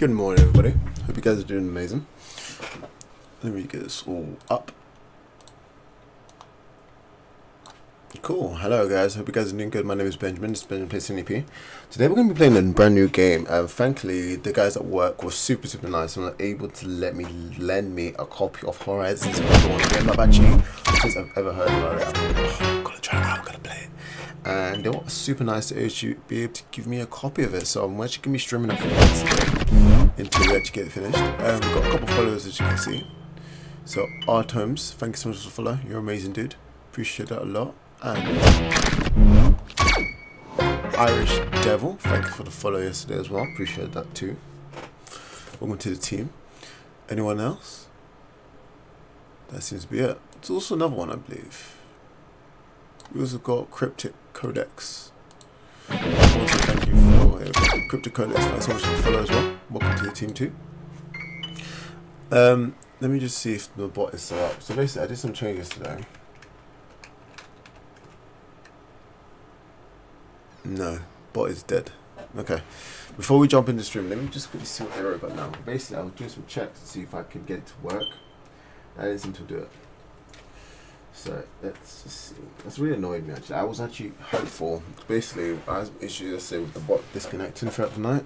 Good morning, everybody. Hope you guys are doing amazing. Let me get this all up. Cool. Hello, guys. Hope you guys are doing good. My name is Benjamin. This is Benjamin Plays CNP. Today we're going to be playing a brand new game. Thankfully, the guys at work were super nice and were able to lend me a copy of Horizon Zero Dawn, a game I've actually, since I've ever heard about it, I thought, oh, I'm going to try it out, I'm going to play it. And they were super nice to actually be able to give me a copy of it. So I'm actually going to be streaming it for months today until we actually get it finished. We've got a couple of followers, as you can see. So, Artomes, thank you so much for the follow. You're amazing, dude. Appreciate that a lot. And Irish Devil, thank you for the follow yesterday as well. Appreciate that too. Welcome to the team. Anyone else? That seems to be it. There's also another one, I believe. We also got Cryptic Codex. Also, thank you for Cryptic Codex. Thanks so much for the follow as well. Welcome to the team too. Let me just see if the bot is set up. So basically, I did some changes today. No, bot is dead. Okay, before we jump in the stream, let me just quickly see what error I got now. Basically, I was doing some checks to see if I could get it to work. I didn't seem to do it. So let's just see. That's really annoyed me actually. I was actually hopeful. Basically, I had issues yesterday with the bot disconnecting throughout the night.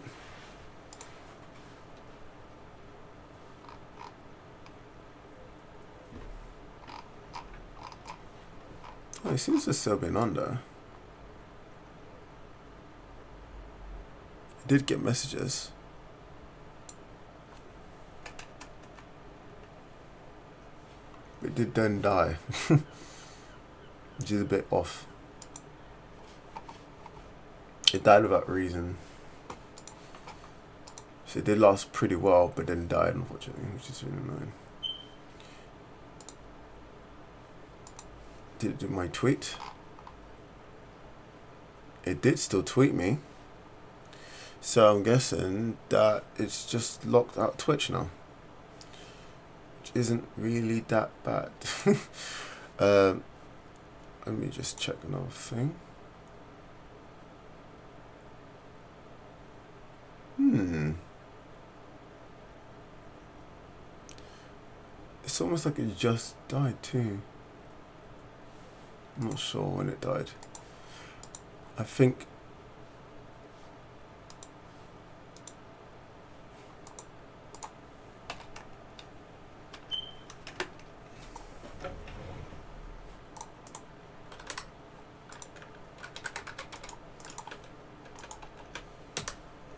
Oh, it seems to still been on though. I did get messages. It did then die. Which is a bit off. It died without reason. So it did last pretty well, but then died unfortunately, which is really annoying. Did it do my tweet? It did still tweet me. So I'm guessing that it's just locked out Twitch now. Which isn't really that bad. Let me just check another thing. It's almost like it just died too. I'm not sure when it died. I think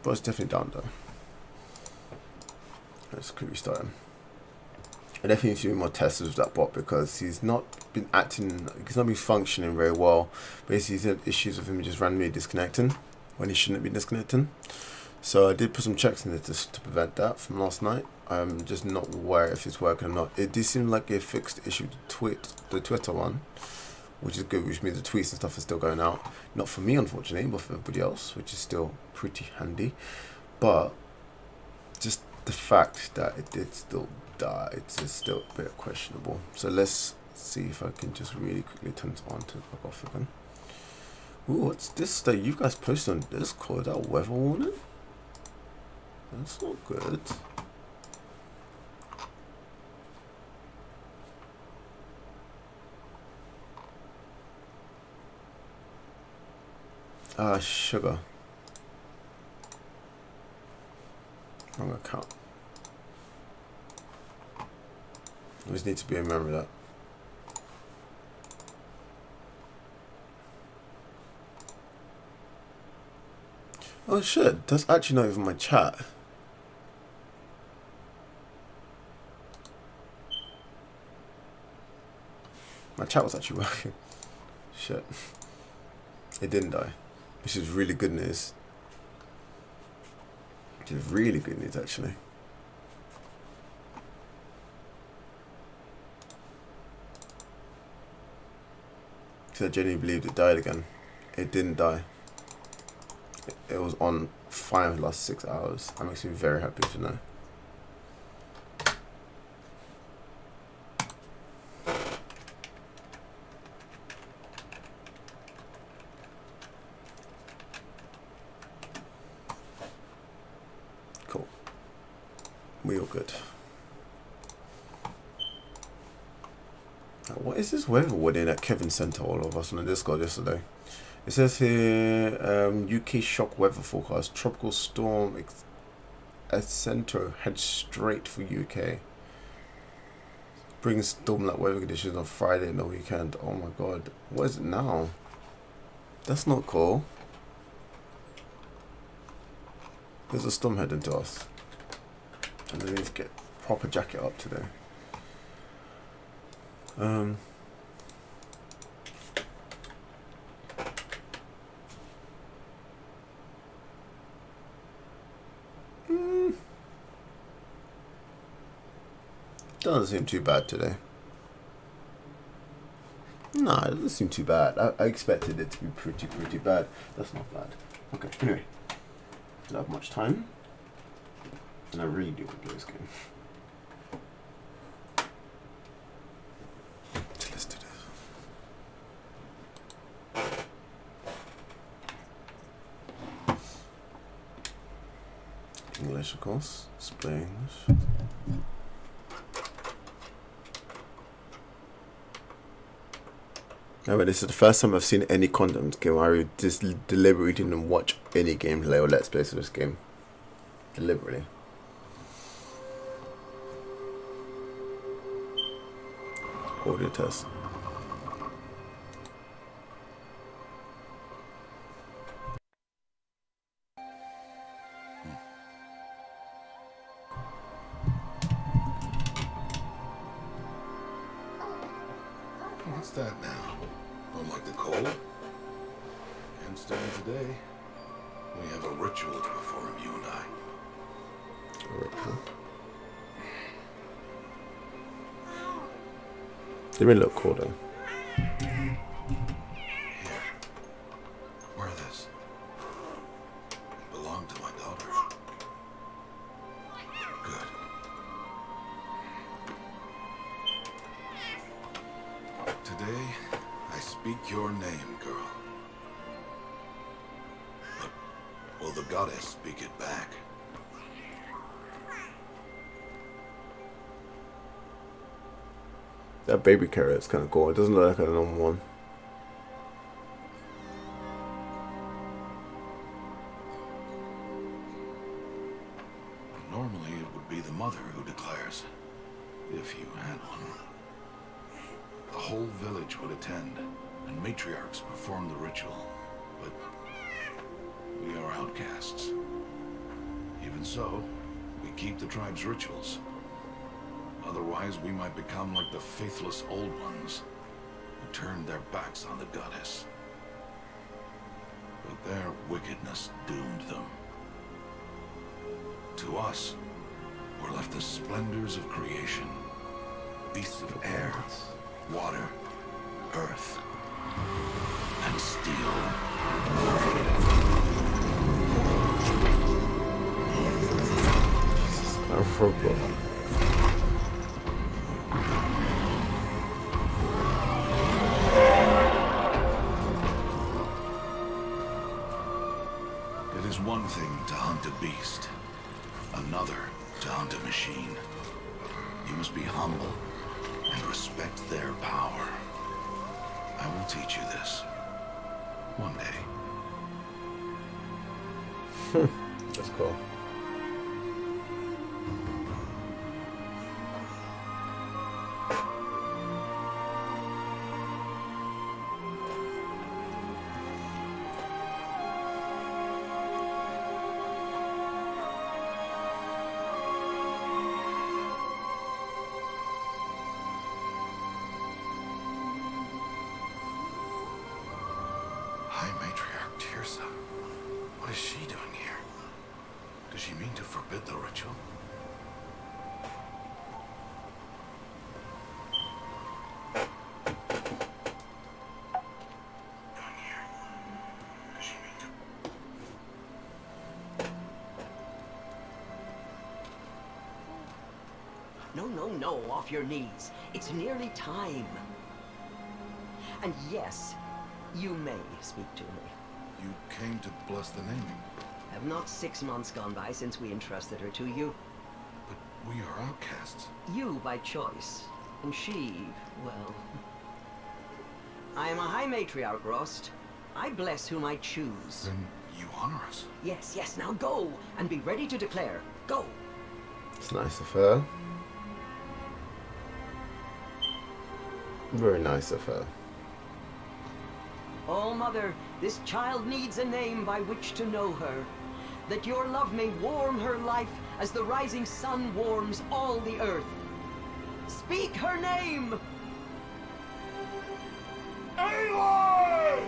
but it's definitely down though. Let's quickly restart him. I definitely need to do more tests with that bot because he's not been functioning very well. Basically, he's had issues with him just randomly disconnecting when he shouldn't be disconnecting. So I did put some checks in there to prevent that from last night. I'm just not aware if it's working or not. It did seem like it fixed the issue with the Twitter one, which is good, which means the tweets and stuff are still going out. Not for me, unfortunately, but for everybody else, which is still pretty handy. But just the fact that it did still die, it's still a bit questionable. So let's see if I can just really quickly turn it on to back off again. Ooh, what's this that you guys posted on Discord? That weather warning? That's not good. Ah, sugar. Wrong account. I just need to be in memory of that. Oh shit, that's actually not even my chat. My chat was actually working. Shit. It didn't die. Which is really good news. Which is really good news actually. Because I genuinely believed it died again. It didn't die. It was on fire for the last 6 hours. That makes me very happy to know. Cool. We all good. What is this weather warning that Kevin sent to all of us on the Discord yesterday? It says here, UK shock weather forecast. Tropical storm Centro heads straight for UK. Brings storm-like weather conditions on Friday and the weekend. Oh my god. What is it now? That's not cool. There's a storm heading to us. And I need to get proper jacket up today. Doesn't seem too bad today. No, it doesn't seem too bad. I expected it to be pretty bad. That's not bad. Okay, anyway. I don't have much time. And I really do want to play this game. So let's do this. English, of course. Display English. No, but this is the first time I've seen any content game. I just deliberately didn't watch any gameplay or let's play for this game. Deliberately. Audio test. What's that now? Don't like the cold? Can't stand today. We have a ritual to perform, you and I. A ritual? They really look cool though. Here. Wear this. It belonged to my daughter. Good. Today, I speak your name, girl. But will the goddess speak it back? That baby carrot is kind of cool. It doesn't look like a normal one. Normally, it would be the mother who declares, if you had one. The whole village would attend, and matriarchs perform the ritual. But we are outcasts. Even so, we keep the tribe's rituals. Otherwise, we might become like the faithless old ones, who turned their backs on the goddess. But their wickedness doomed them. To us, were left the splendors of creation. Beasts of air, water, earth, and steel. I forgot. It is one thing to hunt a beast, another to hunt a machine. You must be humble and respect their power. I will teach you this one day. That's cool. High Matriarch Tirsa. What is she doing here? Does she mean to forbid the ritual? Doing here? Does she mean to... No, off your knees. It's nearly time. And yes, you may speak to me. You came to bless the naming. Have not 6 months gone by since we entrusted her to you? But We are outcasts. You by choice, and she, well... I am a High Matriarch, Rost. I bless whom I choose. Then you honor us. Yes, yes, now go, and be ready to declare. Go! It's nice of her. Very nice of her. Oh, Mother, this child needs a name by which to know her. That your love may warm her life as the rising sun warms all the earth. Speak her name! Aloy!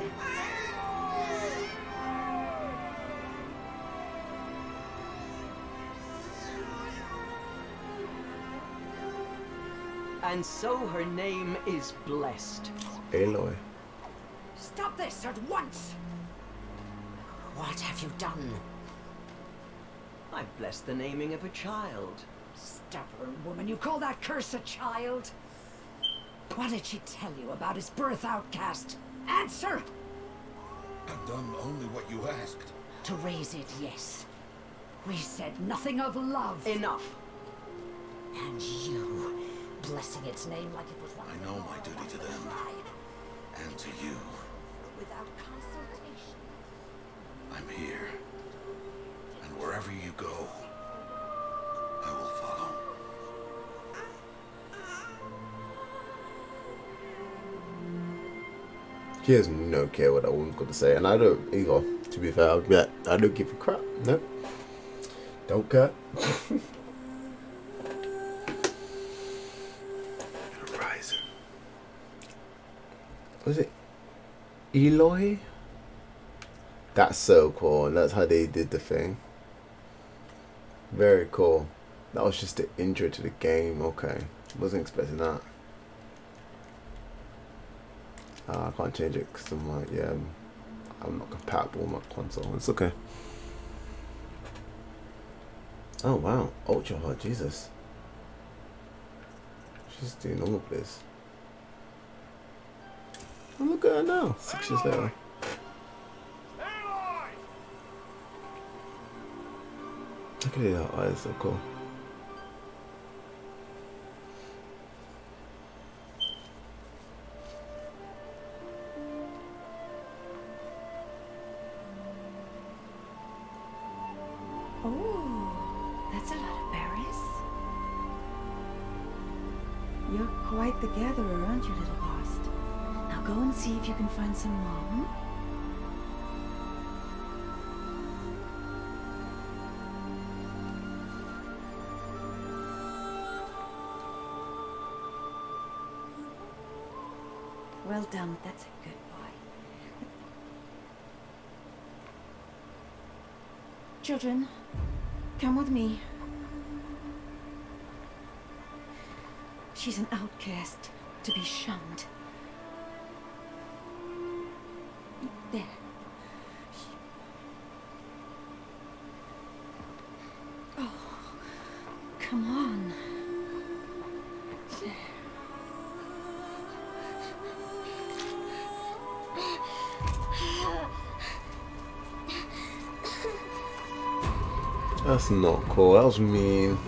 And so her name is blessed. Aloy. Stop this at once! What have you done? I've blessed the naming of a child. Stubborn woman, you call that curse a child? What did she tell you about his birth, outcast? Answer! I've done only what you asked. To raise it, yes. We said nothing of love. Enough. And you, blessing its name like it was one I of know the my law duty to of the them. tribe, And to you. without consultation. I'm here. And wherever you go, I will follow. She has no care what that woman's got to say, and I don't either. To be fair, I'll be like, I don't give a crap. Nope. Don't care. Horizon. Was it Eloy? That's so cool, and that's how they did the thing. Very cool. That was just the intro to the game. Okay, wasn't expecting that. I can't change it because I'm like, yeah, I'm not compatible with my console. It's okay. Oh wow, ultra hard, Jesus. She's doing all of this. Oh, look at her now, 6 years later. Look at her eyes, so cool. Oh, that's a lot of berries. You're quite the gatherer, aren't you, little Lost? Now go and see if you can find some more. Hmm? Well done, that's a good boy. Children, come with me. She's an outcast, to be shunned. There. Oh, come on. There. That's not cool. That was mean.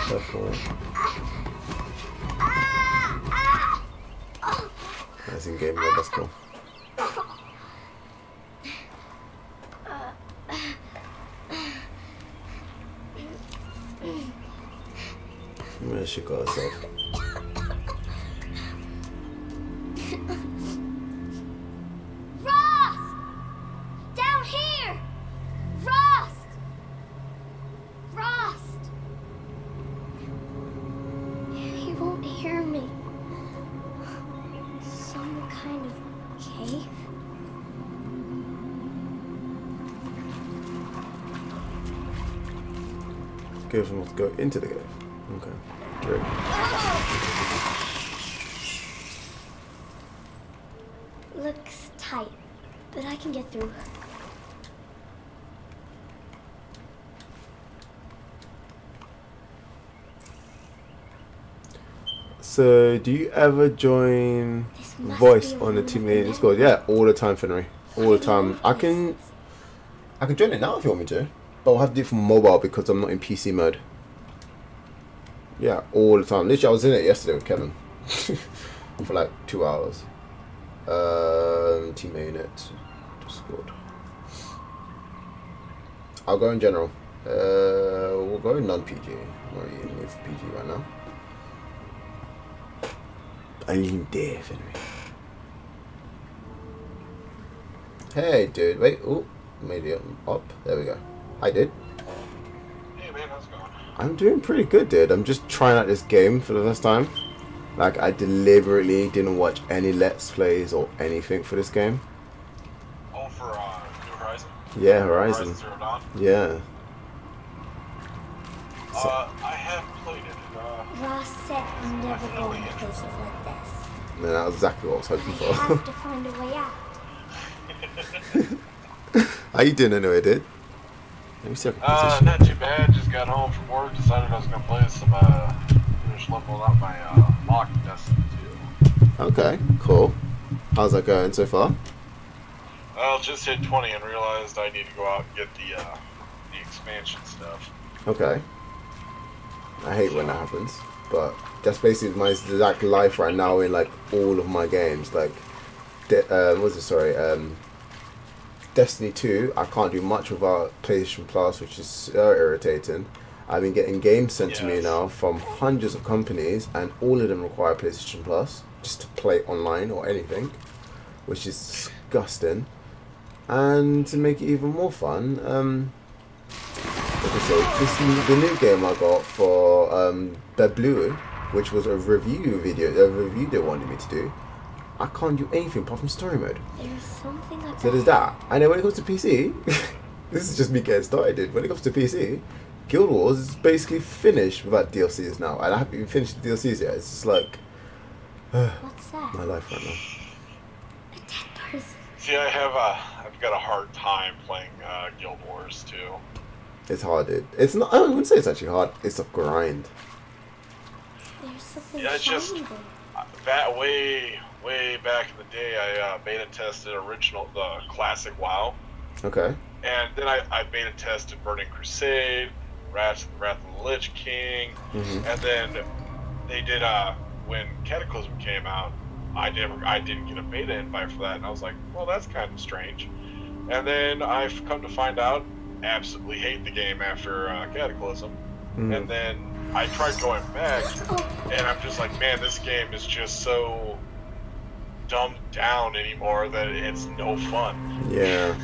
Careful. That's in game mode. That's cool. Where she got herself? Give him to go into the cave. Okay. Great. Looks tight, but I can get through. So, do you ever join voice on the Team Leader Discord? Yeah, all the time, Fenry. All the time. I can join it now if you want me to. But I'll have to do it from mobile because I'm not in PC mode. Yeah, all the time. Literally, I was in it yesterday with Kevin for like 2 hours. Team unit, Discord. I'll go in general. We'll go in non-PG. I'm not really in the mood for PG right now. I lean Dave anyway. Hey, dude. Wait. Oh, made it up. There we go. Hi, dude. Hey, man. How's it going? I'm doing pretty good, dude. I'm just trying out this game for the first time. Like, I deliberately didn't watch any Let's Plays or anything for this game. Oh, for New Horizon? Yeah, Horizon. Zero Dawn? Yeah. I have played it. Ross said I'm never going places like this. Man, that was exactly what I was hoping I for. have to find a way out. How you doing anyway, dude? Let me see if I can position. Not too bad. Just got home from work. Decided I was gonna play some. Finish leveling up my mock Destiny 2. Okay, cool. How's that going so far? Well, just hit 20 and realized I need to go out and get the expansion stuff. Okay. I hate when that happens, but that's basically my exact life right now in like all of my games. Like, Destiny 2, I can't do much without PlayStation Plus, which is so irritating. I've been getting games sent to me now from hundreds of companies, and all of them require PlayStation Plus just to play online or anything, which is disgusting. And to make it even more fun, like I said, the new game I got for the Blue, which was a review they wanted me to do. I can't do anything apart from story mode. There's something about So there's that. And then when it comes to PC, this is just me getting started, dude. When it comes to PC, Guild Wars is basically finished without DLCs now. And I haven't even finished the DLCs yet. It's just like What's that? my life right now. A dead person. See, I've got a hard time playing Guild Wars 2. It's hard, dude. It's not. I wouldn't say it's actually hard. It's a grind. There's something Yeah, it's just shiny there. that way back in the day, I beta tested the classic WoW, Okay. and then I beta tested Burning Crusade, Wrath of the Lich King, and then they did when Cataclysm came out. I didn't get a beta invite for that, and I was like, well, that's kind of strange. And then I've come to find out, absolutely hate the game after Cataclysm, and then I tried going back, and I'm just like, man, this game is just so dumbed down anymore that it's no fun. Yeah.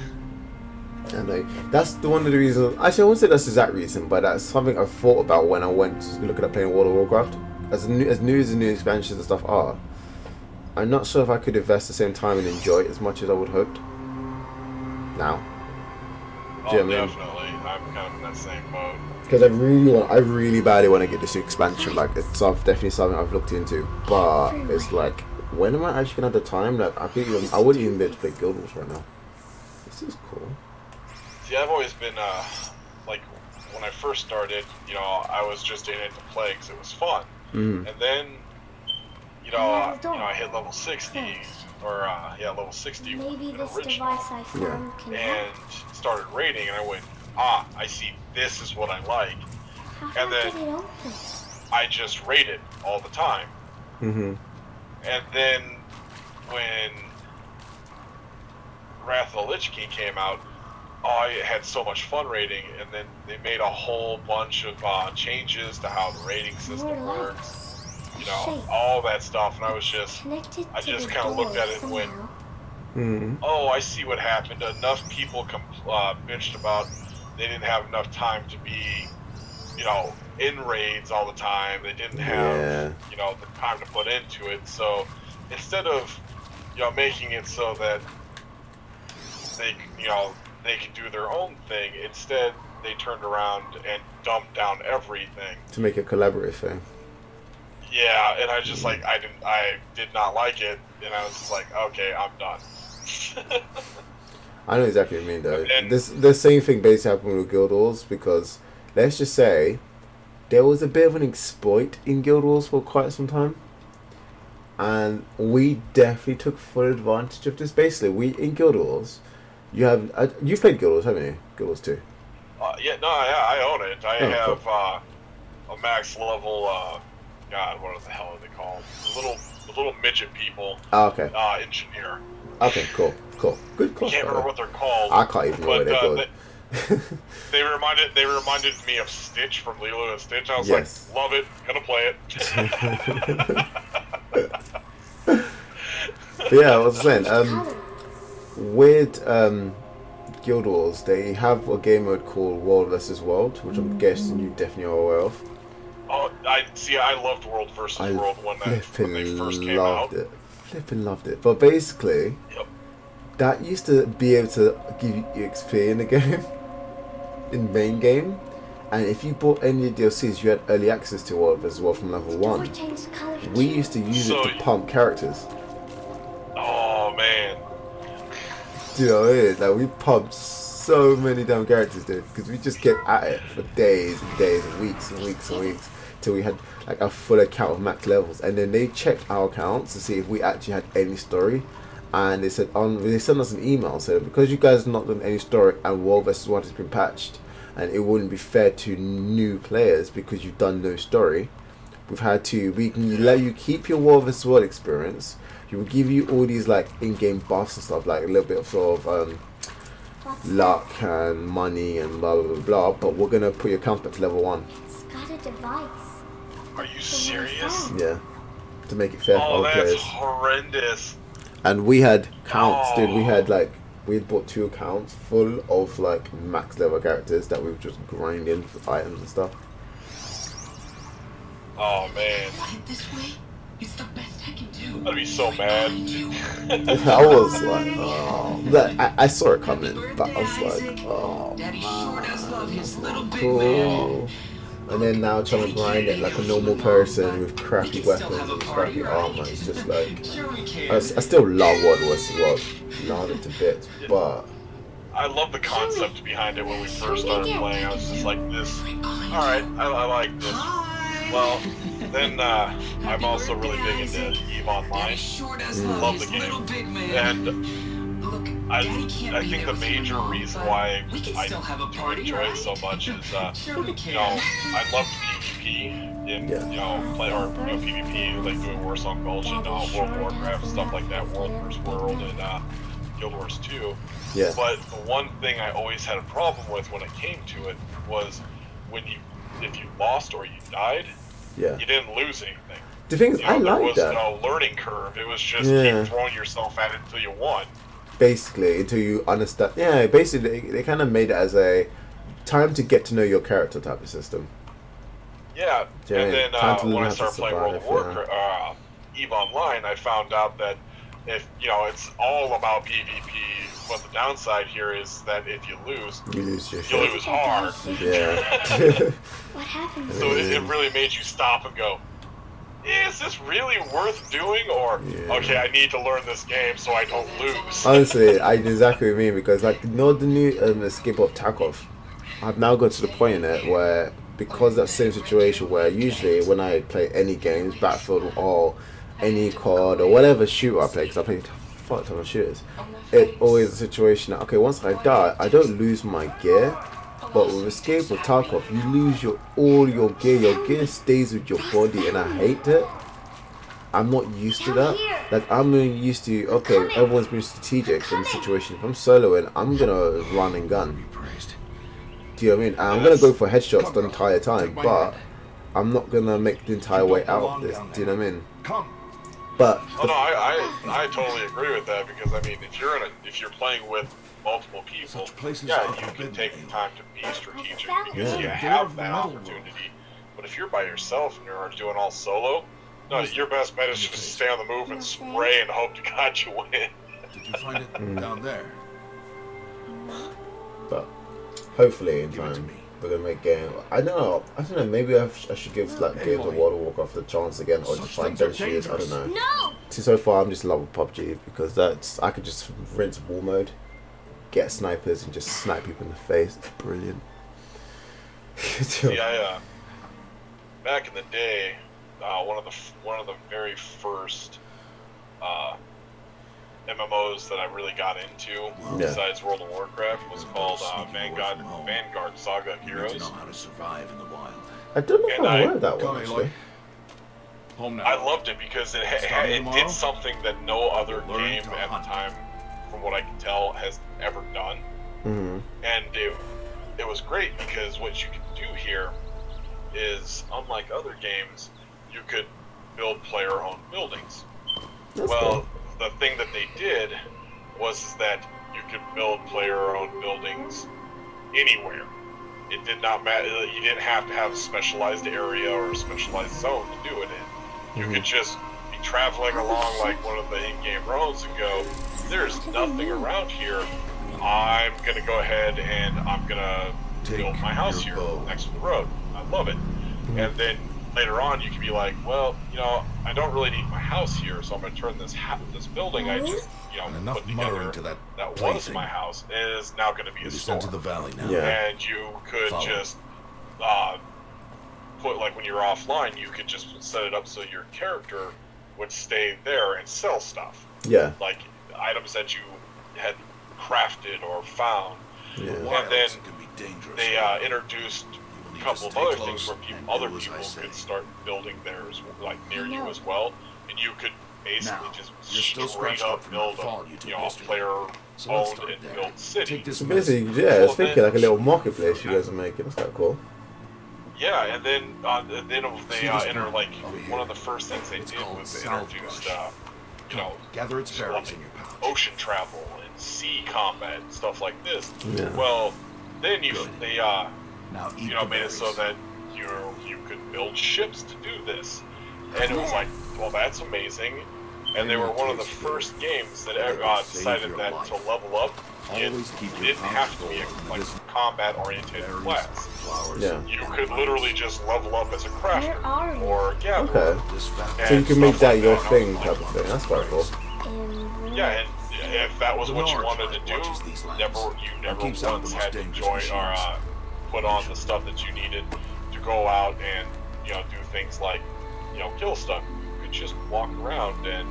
And that's one of the reasons. Actually, I wouldn't say that's the exact reason, but that's something I thought about when I went to look at playing World of Warcraft. As new as the new expansions and stuff are, I'm not sure if I could invest the same time and enjoy it as much as I would hoped. Now. Oh, definitely. I'm kind of in that same mode. Because I really badly want to get this expansion. Like, it's definitely something I've looked into, but it's like, when am I actually gonna have the time? Like, I wouldn't even be able to play Guild Wars right now. This is cool. See, I've always been like, when I first started, I was just in it to play because it was fun. And then, I hit level 60, or level 60. Maybe this original, device I found can and help. started raiding, and I went, I see, this is what I like. How do And I then get it open? I just raided all the time. And then when Wrath of the Lich King came out, I had so much fun raiding, and then they made a whole bunch of changes to how the raiding system works. All that stuff, and I just kind of looked at it and went, oh, I see what happened. Enough people bitched about they didn't have enough time to be, in raids all the time. They didn't have, the time to put into it. So instead of, making it so that they, they can do their own thing, instead they turned around and dumped down everything To make a collaborative thing. Yeah, and I just I did not like it, and I was just like, okay, I'm done. I know exactly what you mean, though. The same thing basically happened with Guild Wars, because let's just say there was a bit of an exploit in Guild Wars for quite some time, and we definitely took full advantage of this. Basically, in Guild Wars, you've played Guild Wars, haven't you? Guild Wars 2. Yeah, no, I own it. I Oh, have cool. a max level. God, what the hell are they called? The little midget people. Oh, okay. Engineer. Okay, cool. Good I class. can't remember what they're called. I can't even know where they're going. They reminded me of Stitch from Lilo and Stitch. I was Yes. like, love it, gonna play it. But yeah, I was saying, with Guild Wars, they have a game mode called World vs. World, which I'm guessing you definitely are aware of. Oh, I loved World vs. World when they first came out. Flipping loved it. But basically, yep. that used to be able to give you XP in the game, in main game. And if you bought any of the DLCs, you had early access to World vs. World from level 1. We used to use it to pump characters. Oh man. Do you know what I mean? Like, we pumped so many damn characters, dude, because we just kept at it for days and days and weeks and weeks and weeks till we had like a full account of max levels. And then they checked our accounts to see if we actually had any story, and they said they sent us an email saying because you guys have not done any story and World vs. World has been patched, and it wouldn't be fair to new players because you've done no story. We can let you keep your World vs. World experience. He will give you all these like in-game buffs and stuff, like a little bit of sort of luck and money and blah blah blah blah. But we're gonna put your account back to level 1. It's got a device. Are you serious? Yeah, to make it fair for Oh, all that's players. horrendous. And we had counts, dude. We had bought 2 accounts full of like max level characters that we were just grinding for items and stuff. Oh man. This way. It's the best I can do. I'd be so mad. I was like, oh, I saw it coming, but I was like, oh, Daddy sure does love his little big cool. And then now trying to grind it like a normal person with crappy weapons and crappy armor. It's just like, I still love World vs. World, love it to bits, but I love the concept behind it when we first started playing. I was just like, this, alright, I like this. Well, then I'm also really big into EVE Online. Love the game. And I think the major reason why I do enjoy it so much is, you know, I love PvP in, you know, PvP, like doing Warzone Gulch and World of Warcraft, stuff like that, World vs. World and Guild Wars 2. yeah, But the one thing I always had a problem with when it came to it was if you lost or you died, yeah. you didn't lose anything. The thing is, I there like was that. no learning curve. It was just Yeah. keep throwing yourself at it until you won. Basically, until you understand. Yeah, basically, they kind of made it as a time to get to know your character type of system. Yeah, Yeah, and then time to learn when I how to started playing World of survive, Warcraft, EVE Online, I found out that if it's all about PvP, but the downside here is that if you lose You lose your you shit. lose hard. Yeah. What happened? So it really made you stop and go, is this really worth doing? Or, okay, I need to learn this game so I don't lose. Honestly, I know exactly what you mean, because like, you know, the new Escape of Tarkov, I've now got to the point in it where, because that same situation where usually when I play any games, Battlefield or any COD or whatever shooter I play, because I play fuck ton of shooters, it's always a situation that, okay, once I die, I don't lose my gear. But with Escape of Tarkov, you lose all your gear. Your gear stays with your body, and I hate it. I'm not used to that. Like, I'm used to, okay, everyone's been strategic in the situation. If I'm soloing, I'm gonna run and gun. Do you know what I mean? And I'm gonna go for headshots the entire time, but I'm not gonna make the entire way out of this. Do you know what I mean? But oh no, I totally agree with that, because I mean, if you're playing with multiple people, yeah, you can take the time to be strategic because you have that opportunity. But if you're by yourself and you're doing all solo, no, your best bet is just to stay on the move and spray and hope to God you win. Did you find it down there? But hopefully in time we're gonna make game. I don't know. Maybe I should give like games of World of Warcraft a chance again, or just find better shooters. I don't know. No! So far, I'm just in love with PUBG because I could just rinse war mode, get snipers, and just snipe people in the face. It's brilliant. Yeah, back in the day, one of the very first MMOs that I really got into, besides World of Warcraft, was called Vanguard Saga of Heroes. To know how to survive in the wild. I don't know if I heard that one actually. Home now. I loved it because it did something that no other game at the time, from what I can tell, has ever done. Mm-hmm. And it was great because what you could do here is, unlike other games, you could build player-owned buildings. That's well, cool. the thing that they did was that you could build player-owned buildings anywhere. It did not matter. You didn't have to have a specialized area or a specialized zone to do it in. You could just be traveling along like one of the in-game roads and go, there's nothing around here. I'm going to go ahead and I'm going to build my house here next to the road. I love it. And then later on, you can be like, well, you know, I don't really need my house here, so I'm going to turn this building I just, you know, put together that was my house is now going to be a store. To the valley now. Yeah. And you could just put, like when you're offline, you could just set it up so your character would stay there and sell stuff. Yeah. Like items that you had crafted or found. Yeah. And then they introduced a couple of other things where other people could start building theirs, like near you as well, and you could basically just straight up build a player-owned and built city. So basically, yeah, it's thinking like a little marketplace you guys are making. That's kind of cool. Yeah, and then they enter like one of the first things they did was they introduced you know, gather its berries in your pouch. Ocean travel and sea combat and stuff like this. Yeah. Well, then they now you know, made it so that you could build ships to do this, and it was like, well, that's amazing. And they were one of the first games that decided that to level up, it didn't have to be a combat-oriented class. Yeah. You could literally just level up as a crafter or a gatherer. Okay. So you can make that your thing type of thing. That's quite cool. Yeah, and if that was what you wanted to do, you never once had to join or put on the stuff that you needed to go out and, you know, do things like, you know, kill stuff. You could just walk around and,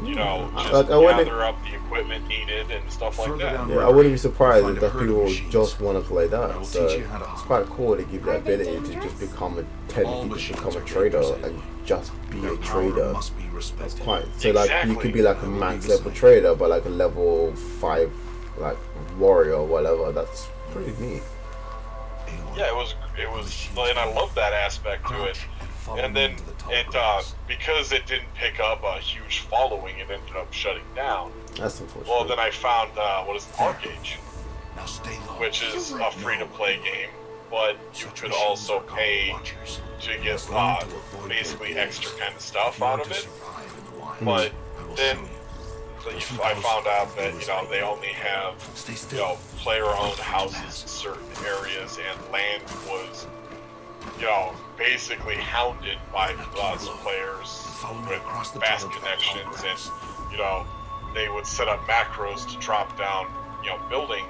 you know, just gather up the equipment needed and stuff like that. Yeah, I wouldn't be surprised if the people just want to play that. So it's quite cool to give that ability to just become a trader and just be a trader. That's quite so like you could be like a max level trader, but like a level 5 like warrior or whatever. That's pretty neat. Yeah, it was, and I love that aspect to it. And then it, because it didn't pick up a huge following, it ended up shutting down. That's unfortunate. Well, then I found what is ArcAge, which is a free-to-play game, but you could also pay to get basically extra kind of stuff out of it. But then I found out that, you know, they only have, you know, player-owned houses in certain areas, and land was, you know, basically hounded by lots of players with fast connections, and, you know, they would set up macros to drop down, you know, building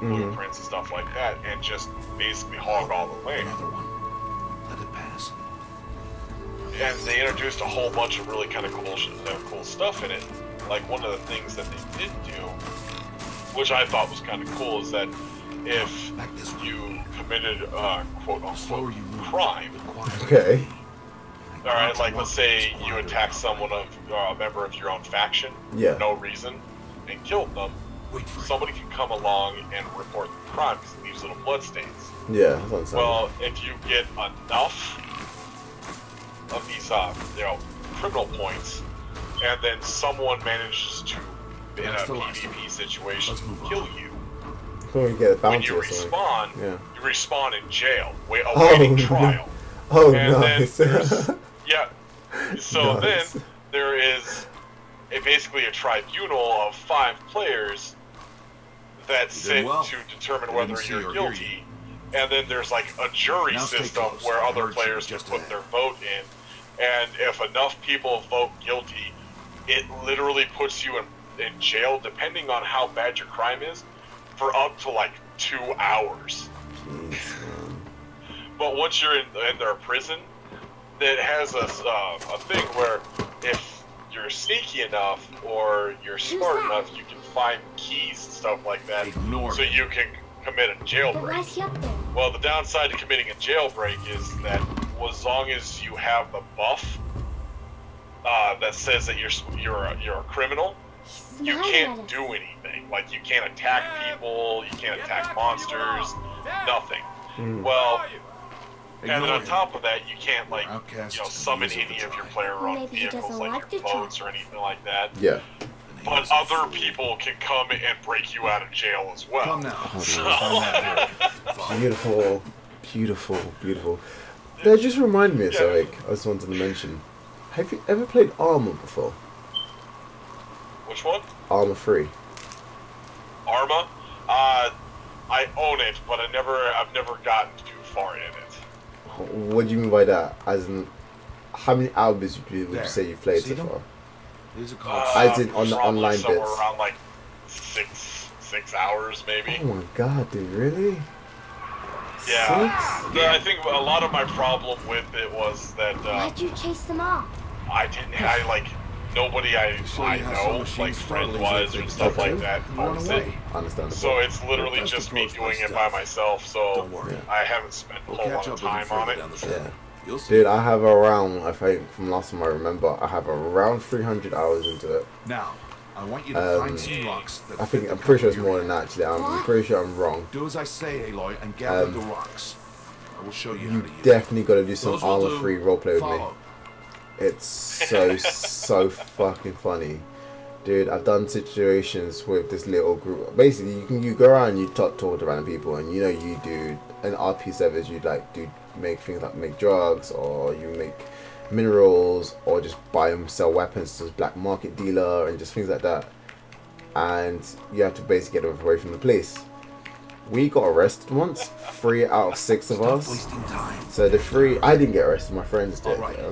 blueprints and stuff like that, and just basically hog all the land. And they introduced a whole bunch of really kind of cool stuff in it. Like, one of the things that they did do, which I thought was kind of cool, is that if you committed a quote-unquote crime, okay. Alright, like let's say you attacked someone of a member of your own faction for no reason and killed them, somebody can come along and report the crime because it leaves little bloodstains. Yeah, that's what I'm saying. Well, if you get enough of these you know, criminal points, and then someone manages to, in a PvP situation, kill you, when you when you respawn in jail, awaiting trial. Oh, and nice. Then there's, yeah. So then there is basically a tribunal of 5 players that sit to determine whether you're guilty. And then there's like a jury system where other players can put their vote in. And if enough people vote guilty, it literally puts you in jail, depending on how bad your crime is, for up to like 2 hours. But once you're in their prison, it has a thing where if you're sneaky enough or you're smart enough, you can find keys and stuff like that, so you can commit a But why jailbreak. is he up there? Well, the downside to committing a jailbreak is that as long as you have the buff that says that you're a criminal, you can't do anything. Like, you can't attack people, you can't attack monsters, nothing. Well, and then on top of that, you can't, like, summon any of your player-owned vehicles, like your boats or anything like that. Yeah. But other people can come and break you out of jail as well. Come now. Beautiful, beautiful, beautiful. That just reminded me of something I just wanted to mention. Have you ever played Arma before? Which one? Arma 3. Arma? I own it, but I've never gotten too far in it. What do you mean by that? As in, how many hours would you say you've played so far? These are called I did on the probably online somewhere bits. around like six hours maybe. Oh my god, dude, really? Yeah. 6? I think a lot of my problem with it was that Why'd you chase them off? nobody I know, like friend-wise and stuff like that, owns it. Understandable. So it's literally just me doing it by myself, so Don't worry. I haven't spent a whole lot of time on it. Yeah. You'll see. Dude, I have around, I think from last time I remember, I have around 300 hours into it. Now, I want you to find some rocks that I'm pretty sure it's more than that actually. I'm pretty sure I'm wrong. Do as I say, Aloy, and gather the rocks. I will show you how You to use definitely got to do some Those will Arma do. 3 roleplay with me. Follow. It's so fucking funny. Dude, I've done situations with this little group. Basically, you go around, you talk to random people, and you know you do in RP servers. You like do make things like make drugs, or you make minerals, or just buy and sell weapons to black market dealer, and just things like that. And you have to basically get away from the police. We got arrested once, 3 out of 6 of us. wasting time. So the 3, I didn't get arrested, my friends did. Alright. Yeah.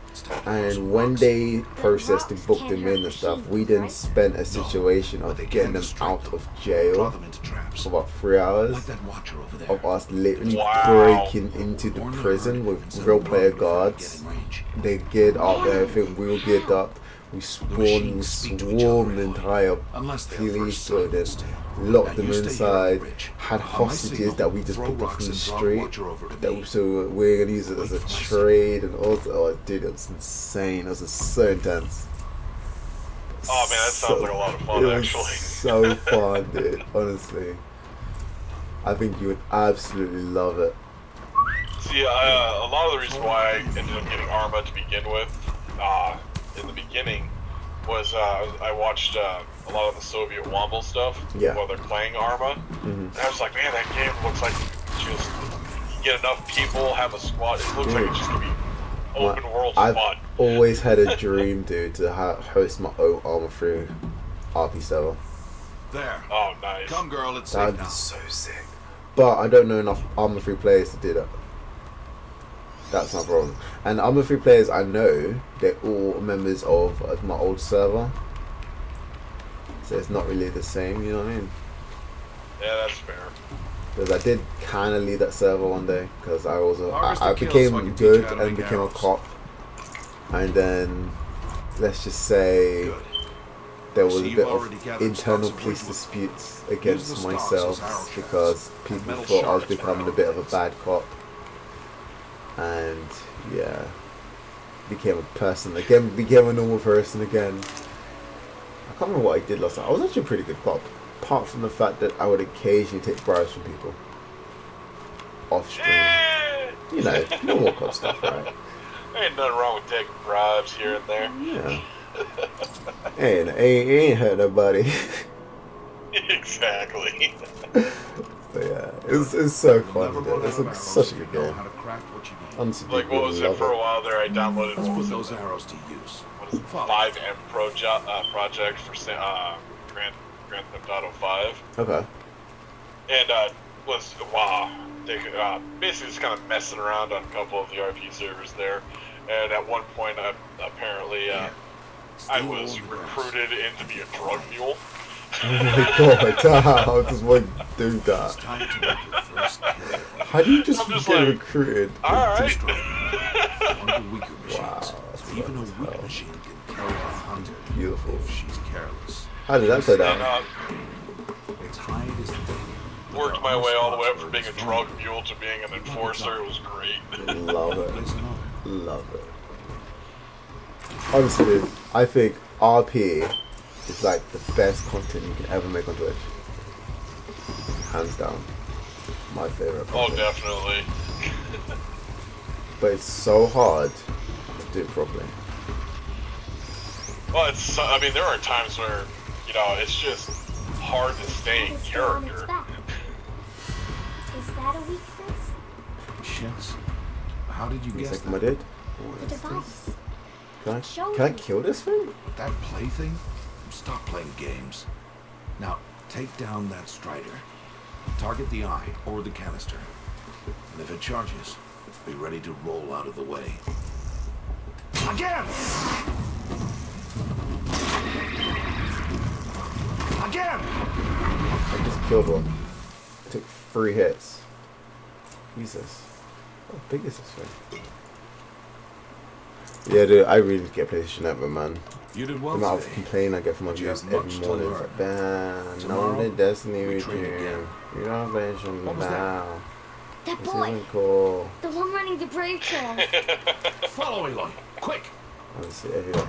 It's time to And when they processed and booked them in and stuff, we then spent a situation of getting them out of draw jail them into traps. for about 3 hours Like that watcher over there. of us literally Wow. breaking into the Warn them prison early and with send real them player out before they get guards. in range. They geared up there, everything, we were geared up. We swarmed the entire Unless they are police first building, silenced. locked Now them you stay here inside, on the ridge. had On my hostages signal, that we just throw picked up rocks from the and draw the street. watcher over to That me. so we're gonna use it as a Wait for my trade and also, oh dude, it was insane. It was so intense. Oh man, that sounds like a lot of fun, It was actually. so fun, dude. Honestly, I think you would absolutely love it. See, a lot of the reason why I ended up getting Arma to begin with, in the beginning, was I watched a lot of the Soviet Womble stuff while they're playing Arma, and I was like, man, that game looks like just get enough people, have a squad. It looks like it's just gonna be open world I've fun. always had a dream, dude, to host my own Arma 3 RP server. There. Oh, nice. Come, girl, it's That'd safe be now. so sick. But I don't know enough Arma 3 players to do that. That's my problem. And Arma 3 players I know, they're all members of my old server. So it's not really the same, you know what I mean? Yeah, that's fair. Because I did kind of leave that server one day because I was Harvest I the kills became so I can teach good you how to and make became a arrows. cop, and then let's just say Good. there was See, a you've bit already of gathered internal stocks of police wood. disputes Use against the stocks myself as arrow traps. because people Metal thought I was shards for becoming a arrow bit of a guns. bad cop, and yeah, became a person again, became a normal person again. I can't remember what I did last time. I was actually a pretty good cop, apart from the fact that I would occasionally take bribes from people off stream. You know, normal cop stuff, right? Ain't nothing wrong with taking bribes here and there. Yeah. ain't hurt nobody. Exactly. But yeah, it's so You'll fun, never dude. run It's out of like arrows such a if good you know game. how to craft what you need. Honestly, Like, what was it love for a while there? I downloaded, Let's what put was those it? arrows to use. What is it? Follow. 5M project for Grand Theft Auto 5. Okay. And was wow, they basically just kind of messing around on a couple of the RP servers there, and at one point, apparently, I was recruited in to be a drug mule. Oh my god, how does one do It's that? time to make your first kill. How do you just I'm just get like, recruited? All right. One of the weaker machines. Wow, that's Even a nuts as weak hell. machine can kill 100. beautiful. if she's careless. How did that go down? Its hide is thick. Worked my way all the way up from being a drug mule to being an enforcer. It was great. Love it. Place another. Love it. Honestly, I think RP is like the best content you can ever make on Twitch. Hands down. My favorite Oh, content. definitely. But it's so hard to do it properly. Well, it's. I mean, there are times where, you know, it's just hard to stay in It's still on its character. back. Is that a weakness? Yes. How did you Give me a guess second, that? my dude. The device. Can I kill this thing? That plaything? Stop playing games. Now, take down that strider. Target the eye or the canister. And if it charges, be ready to roll out of the way. Again! Again! I just killed one. Took 3 hits. Jesus. How big is this thing? Yeah, dude, I really get PlayStation Network, man. You did The well amount of today. complaint I get from my But you viewers have every much to morning is learn. like, "Ben, no Tomorrow, one did Destiny we with train you. again." You're not PlayStation What was that? now. That This boy. isn't cool." The one running the brave trails. Follow Aloy, quick! Honestly, everywhere.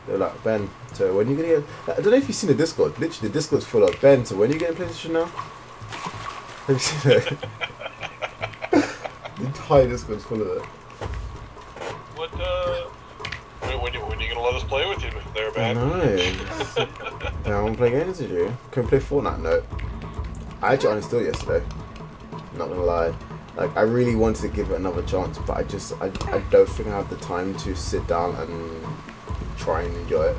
They're like, "Ben, so when are you gonna get..." I don't know if you've seen the Discord. Literally, the Discord's full of, "Ben, so when are you getting PlayStation now?" Have you seen it? The entire Discord's full of it. What? When are you gonna let us play with you there, I man? know. I don't want to play games with you. Couldn't play Fortnite, no. I actually uninstalled it yesterday. Not gonna lie. Like, I really wanted to give it another chance, but I don't think I have the time to sit down and try and enjoy it.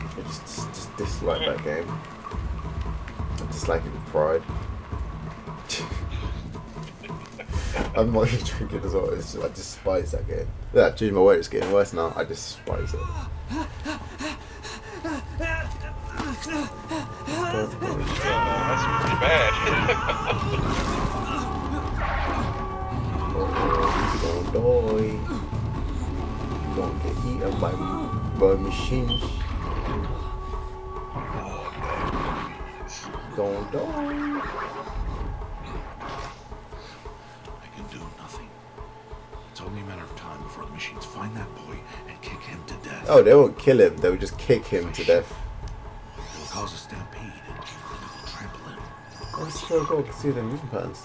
I just dislike that game. I dislike it with pride. I'm not even drinking as well. It's just, I despise that game. Yeah, geez, my weight is getting worse now. I despise it. That's pretty bad. Oh, he's gonna die. Don't get eaten by machines. Don't die. I can do nothing. It's only a matter of time before the machines find that boy and kick him to death. Oh, they won't kill him. They will just kick him to death. It'll cause a stampede and it'll trample him. Oh, it's so cool. I can see them moving patterns.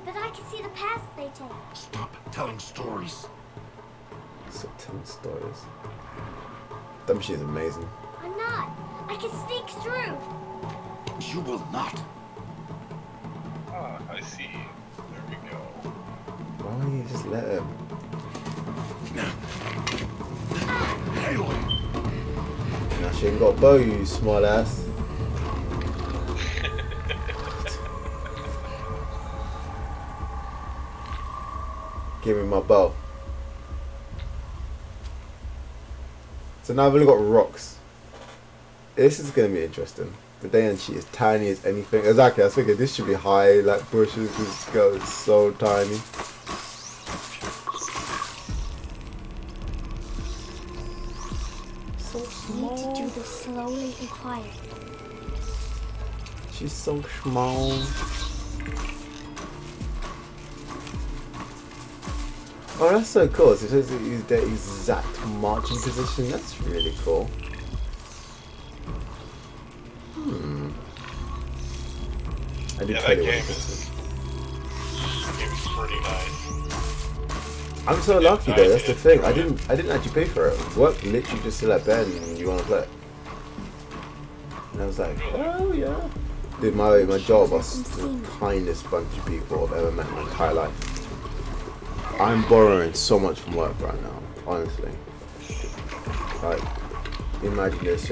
But I can see the paths they take. Stop telling stories. So telling stories. That machine's amazing. I'm not. I can sneak through. You will not. Ah, I see. There we go. Why don't you just let him? Aloy! Now she ain't got a bow, you smart ass. Give me my bow. So now I've only got rocks. This is gonna be interesting. The Dayanchi is tiny as anything. Exactly, I was thinking this should be high, like bushes. This girl is so tiny. So You need to do this slowly and quietly. She's so small. Oh, that's so cool. So it says the exact marching position. That's really cool. I did Yeah, play that it game once. is pretty nice. I'm so lucky though. That's the thing. I didn't actually pay for it. Work literally just said like, "Ben, you want to play?" And I was like, "Oh yeah." Dude, my job was the kindest bunch of people I've ever met in my entire life. I'm borrowing so much from work right now, honestly. Like, imagine this,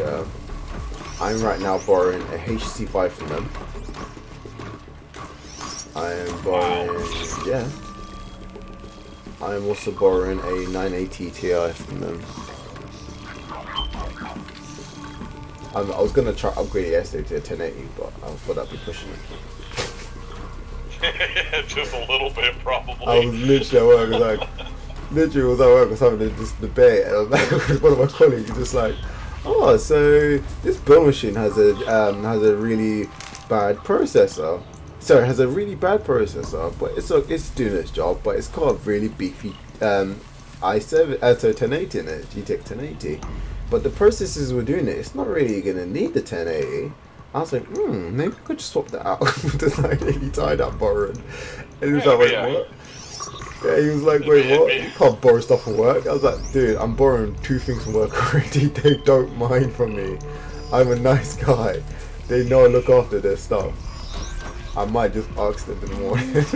I'm right now borrowing a HC5 from them. I am borrowing, yeah. I am also borrowing a 980 Ti from them. I was gonna try upgrade it yesterday to a 1080, but I thought that'd be pushing it. Just a little bit, probably. I was literally at work, I was like, literally was at work, was having this debate, and I was like, with one of my colleagues, just like, oh, so this build machine has a really bad processor. Sorry, has a really bad processor, but it's doing its job. But it's got a really beefy i7, so 1080 in it, GTX 1080. But the processors were doing it. It's not really gonna need the 1080. I was like, maybe I could just swap that out with the 980 Ti that borrowed. And he was like, wait, what? Yeah, he was like, wait, what? You can't borrow stuff from work. I was like, dude, I'm borrowing 2 things from work already. They don't mind from me. I'm a nice guy. They know I look after their stuff. I might just ask them in the morning. It's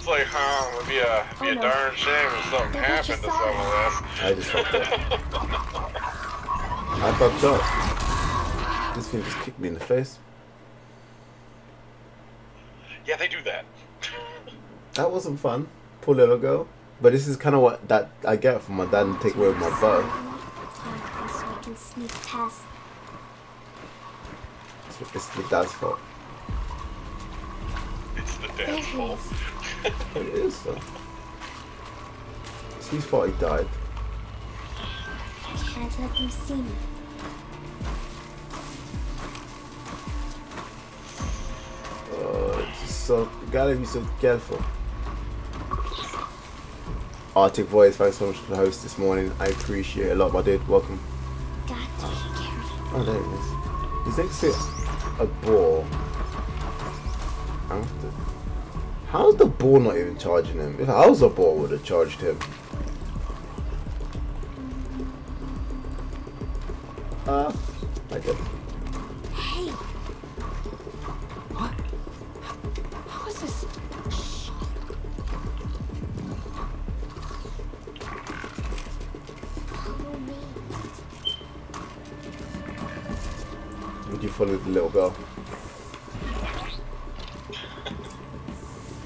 like, it'd be a darn shame if something happened to some of this. I just fucked up. I fucked up. This thing just kicked me in the face. Yeah, they do that. That wasn't fun. Poor little girl. But this is kind of what that I get from my dad and take away with my bow. So I can sneak past. It's the dad's fault. It's the dad's fault. It is though. It's his fault he died. I can't let them see me. It's just so, you gotta be so careful. Arctic Voice, thanks so much for the host this morning. I appreciate it a lot, my dude. Welcome. Got to be careful. Oh, there it is. He's next to a ball. How's the ball not even charging him? If I was a ball, would have charged him. I did. Hey! What? How is this? Follow me. Would you follow the little girl?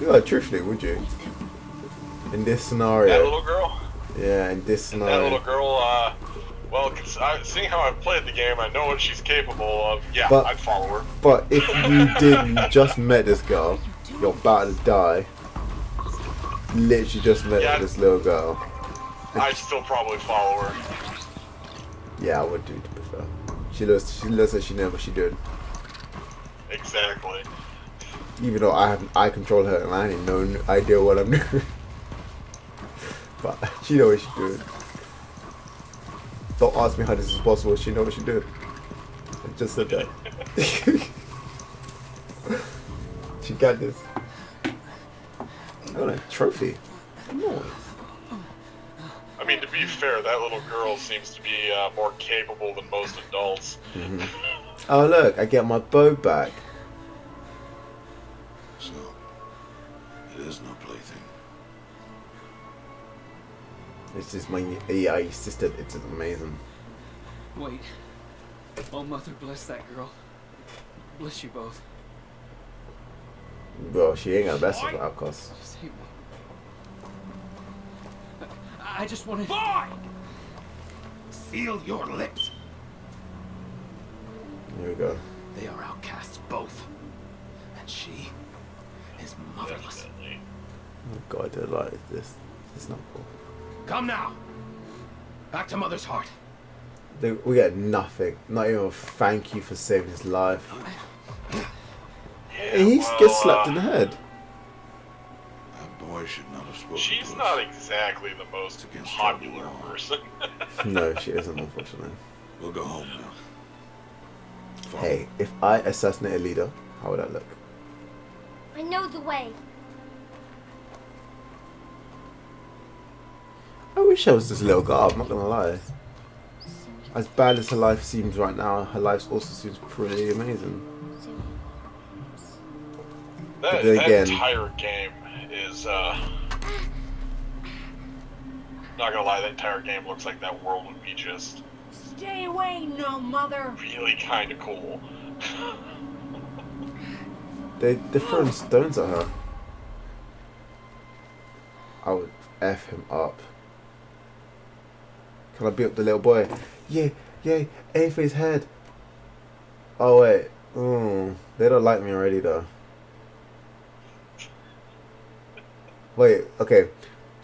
Yeah, truthfully, would you? In this scenario. That little girl? Yeah, in this scenario. That little girl, well, seeing how I've played the game, I know what she's capable of. Yeah, But- I'd follow her. But if you just met this girl, you're about to die. Literally just met Yeah. this little girl. I'd still probably follow her. Yeah, I would do, to be fair. She looks like she knows what she doing. Exactly. Even though I control her and I ain't no idea what I'm doing. But she knows what she's doing. Don't ask me how this is possible, she knows what she's doing. I just said that. She got this. I got a trophy. Nice. I mean, to be fair, that little girl seems to be more capable than most adults. Oh look, I get my bow back. So, it is no plaything. It's just my AI sister, it's amazing. Wait. Oh, Mother, bless that girl. Bless you both. Bro, she ain't gonna mess with outcasts. Save me. I just wanted... Boy! Seal your lips. Here we go. They are outcasts both. And she is motherless. Definitely. Oh god, I like this. It's not cool. Come now. Back to Mother's heart. We get nothing. Not even a thank you for saving his life. Yeah, And he well, gets slapped in the head. That boy should not have spoken. She's to not us. exactly the most against popular the law. person. No, she isn't, unfortunately. We'll go home now. Follow. Hey, if I assassinate a leader, how would that look? I know the way. I wish I was this little girl, I'm not gonna lie. As bad as her life seems right now, her life also seems pretty amazing. That, then that again- entire game is, not gonna lie, that entire game looks like that world would be just Stay away, no mother. really kind of cool. They're throwing stones at her. I would F him up. Can I beat up the little boy? Yeah, yeah, aim for his head. Oh wait, they don't like me already though. Wait, okay.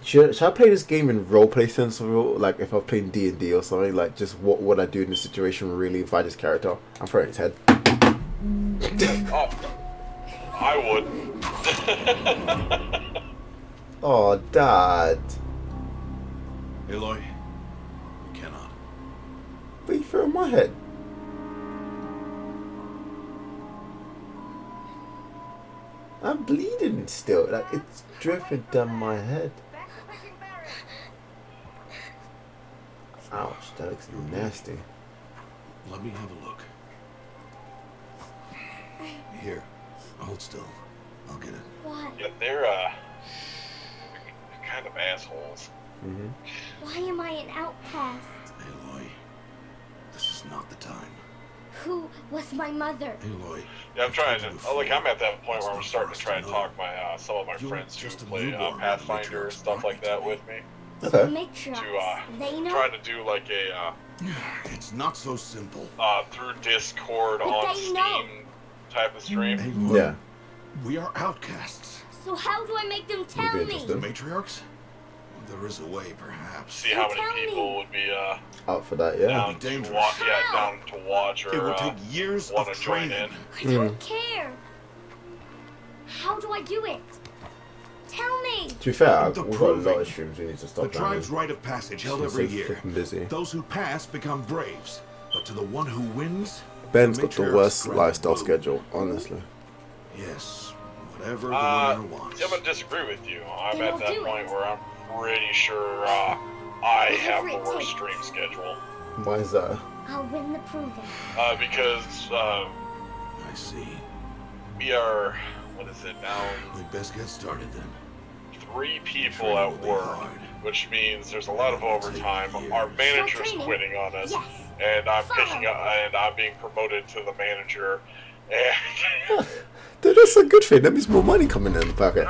Should I play this game in roleplay sense of it? Like if I'm playing D&D or something, like just what would I do in this situation really if I this character? I'm throwing his head. Oh, I would. Oh, Dad. Aloy, you cannot. But you threw my head. I'm bleeding still. Like it's dripping down my head. Ouch, that looks nasty. Let me have a look. Here, hold still. I'll get it. What? Yeah, they're kind of assholes. Mm-hmm. Why am I an outcast? Aloy, this is not the time. Who was my mother? Aloy. Yeah, I'm trying to. Oh, look, I'm at that point where I'm starting to try and talk my some of my friends who play Pathfinder and stuff like that with me. Okay. They know. Trying to do like a It's not so simple. through Discord But on they Steam know. type of stream. Aloy, Yeah. we are outcasts. So how do I make them tell be me? The matriarchs? There is a way, perhaps. See how Tell many me. people would be Out for that, yeah. down to dangerous. watch. Yeah, How? down to watch It or will take years want of to join training. in. I don't care. How do I do it? Tell me. To be fair, The we've got a lot proving. of streams we need to The stop down tribe's here. rite of passage held She's every so year. freaking busy. Those who pass become braves, but to the one who wins, Ben's the got the matriarchs worst grant lifestyle vote. schedule, honestly. Yes, whatever the winner wants. I'm gonna disagree with you. I'm Then at I'll that do point it. where I'm pretty sure I have the Whatever it worst takes. stream schedule. Why is that? I'll win the proving. Because I see. we are, what is it now? We best get started then. 3 people Training at will be work, hard. which means there's a lot of It'll take overtime. years. Our manager's training? quitting on us, Yes. and I'm Follow. picking up, and I'm being promoted to the manager. And Dude, that's a good thing. That means more money coming in the pocket.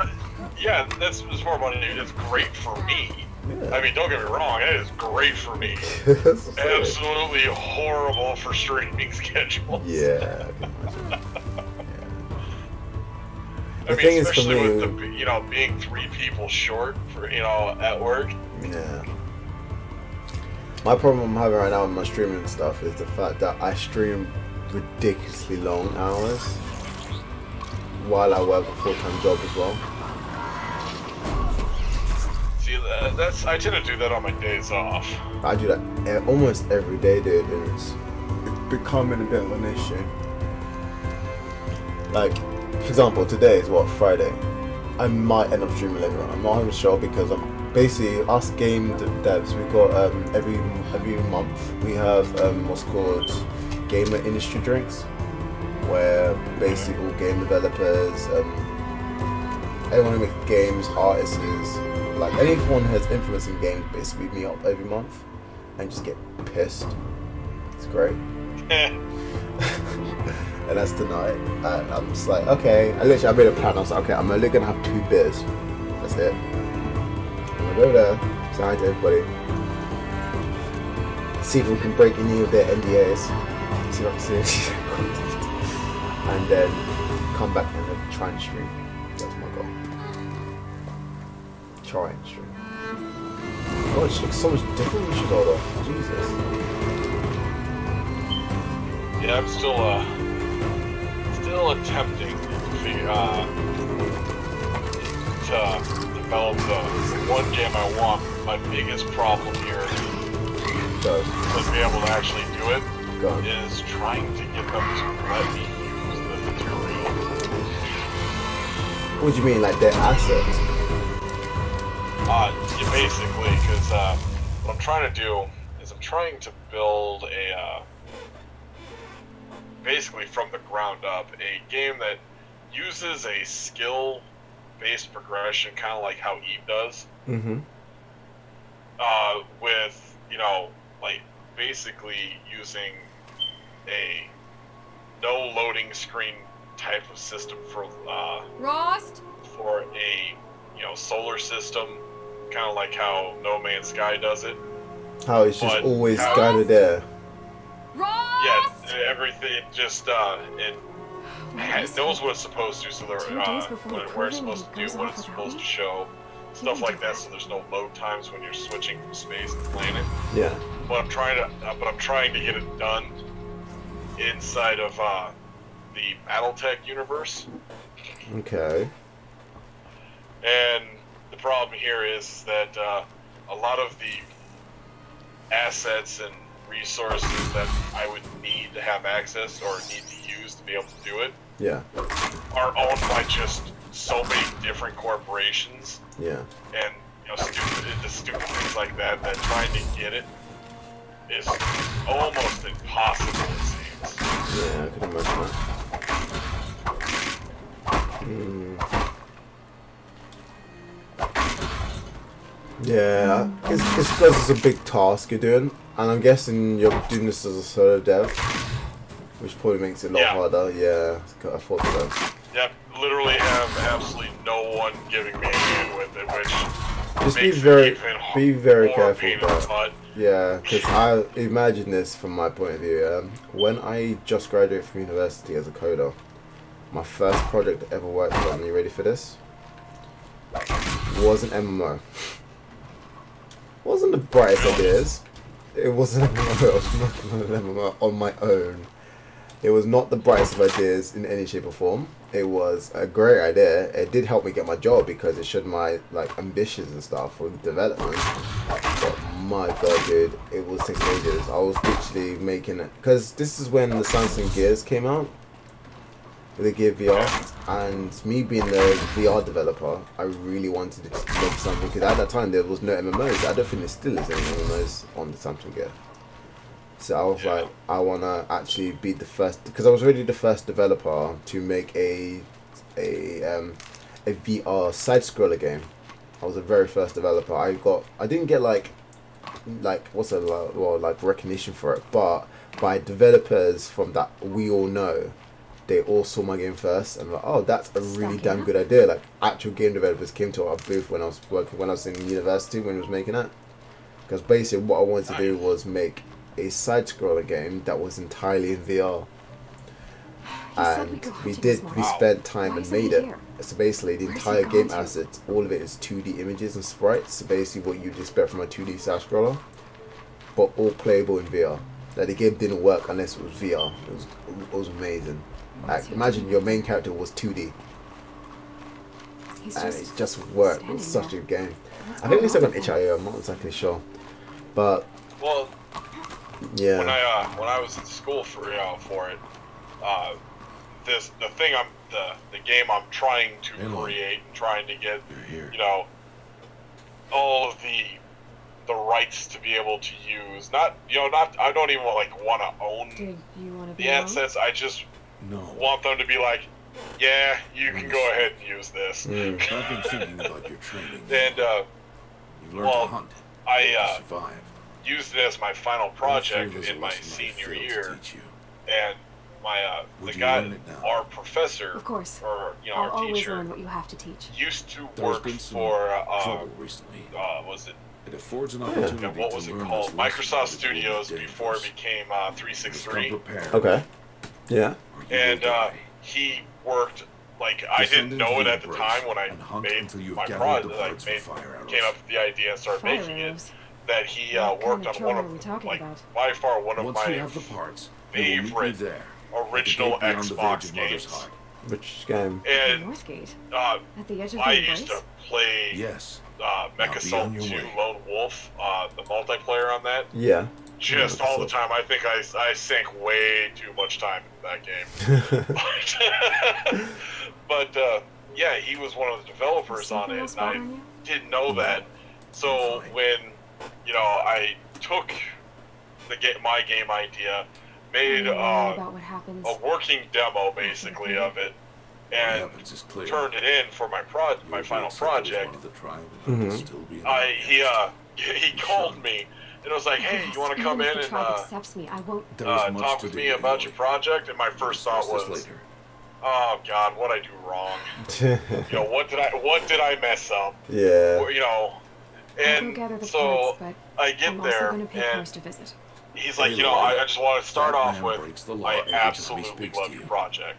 yeah, that's more money. It's great for me. Yeah. I mean, don't get me wrong, it is great for me. That's the thing. Absolutely horrible for streaming schedules. Yeah, I can imagine. I The mean, thing is for especially me- with the, being 3 people short for, at work. Yeah. My problem I'm having right now with my streaming stuff is the fact that I stream ridiculously long hours while I work a full-time job as well. See, I tend to do that on my days off. I do that almost every day, dude, and it's becoming a bit of an issue. Like, for example, today is what, Friday. I might end up streaming later on. I'm not even sure because I'm basically us game devs. We've got every month we have what's called gamer industry drinks, where basically all game developers, everyone who makes games, artists, like anyone who has influence in games, basically meet up every month and just get pissed. It's great. And that's tonight. And I'm just like, okay. I made a plan. I was like, okay, I'm only gonna have 2 beers. That's it. I'm gonna go there, say hi to everybody, see if we can break any of their NDAs, see what I'm saying, and then come back and then try and stream. That's my goal. Try and stream. God, she looks so much different when she's older. Jesus. Yeah, I'm still attempting to develop the one game I want. My biggest problem here Go. to be able to actually do it Go on. is trying to get them to let me use the material. What do you mean, like their assets? Yeah, basically, because what I'm trying to do is I'm trying to build a basically from the ground up a game that uses a skill-based progression, kind of like how Eve does. Mm-hmm. With like basically using a no loading screen type of system for Rost? for a solar system, kind of like how No Man's Sky does it. How it's just But always how- kind of there. Rost? Yeah, everything just it knows what it's supposed to, so they're 2 days before where it's proving supposed to it do, goes what off it's without supposed me? to show, stuff like that, so there's no load times when you're switching from space to planet. Yeah. But I'm trying to get it done inside of the BattleTech universe. Okay. And the problem here is that a lot of the assets and resources that I would need to have access or need to use to be able to do it, yeah, are owned by just so many different corporations. Yeah. And stupid things like that trying to get it is almost impossible, it seems. Yeah, I can imagine that. Yeah, it's because it's a big task you're doing, and I'm guessing you're doing this as a solo dev, which probably makes it a lot harder. Yeah, I thought so. Yep, literally have absolutely no one giving me a hand with it, which just makes be very careful with about that. Yeah, because I imagine this from my point of view. When I just graduated from university as a coder, my first project I ever worked on, are you ready for this? Was an MMO. Wasn't the brightest ideas. It wasn't an MMO. I was working on an MMO on my own. It was not the brightest of ideas in any shape or form. It was a great idea. It did help me get my job because it showed my ambitions and stuff for development. But my god, dude, it was taking ages. I was literally making it because this is when the Samsung Gears came out. The Gear VR, and me being the VR developer, I really wanted to make something because at that time there was no MMOs. I don't think there still is any MMOs on the Samsung Gear. So I was like, I want to actually be the first, because I was already the first developer to make a VR side-scroller game. I was the very first developer. I didn't get recognition for it, but by developers from that we all know, they all saw my game first and like, oh, that's a really damn good idea. Like actual game developers came to our booth when I was in university when I was making it, because basically what I wanted to do was make a side-scroller game that was entirely in VR, and we spent time and made it. So basically the entire game assets, all of it is 2D images and sprites, so basically what you'd expect from a 2D side-scroller, but all playable in VR. Like the game didn't work unless it was VR. It was amazing. Like imagine your main character was 2D and it just worked. It was such a good game. I think it's like on HIO, I'm not exactly sure, but well, yeah. When I was in school for it, the game I'm trying to create and trying to get, all of the rights to be able to use. I don't even want to own the assets. I just want them to be like, yeah, you can go ahead and use this. I've been thinking about your training. And you learned to hunt. I used it as my final project in my senior year, and the guy, our professor, of course, or I'll our always teacher, learn what you have to teach. used to work for was it? It affords an opportunity what was it called? Microsoft Studios before it became 363. Okay. Yeah. And he worked I didn't know it at the time when I made my project. Came up with the idea and started making it. That he worked on one of by far one of my favorite original Xbox games. Which game? And I used to play Mecha Assault 2 Lone Wolf, the multiplayer on that. Yeah. Just all the time. I think I sank way too much time into that game. But yeah, he was one of the developers on it, and I didn't know that. So when I took my game idea, made a working demo basically of it, and turned it in for my final project. He called me and was like, "Hey, you want to come in and talk with me about your project?" And my first thought was, "Oh God, what did I do wrong? What did I mess up? Yeah. And so I get there, and he's like, I just want to start off with, I absolutely love your project.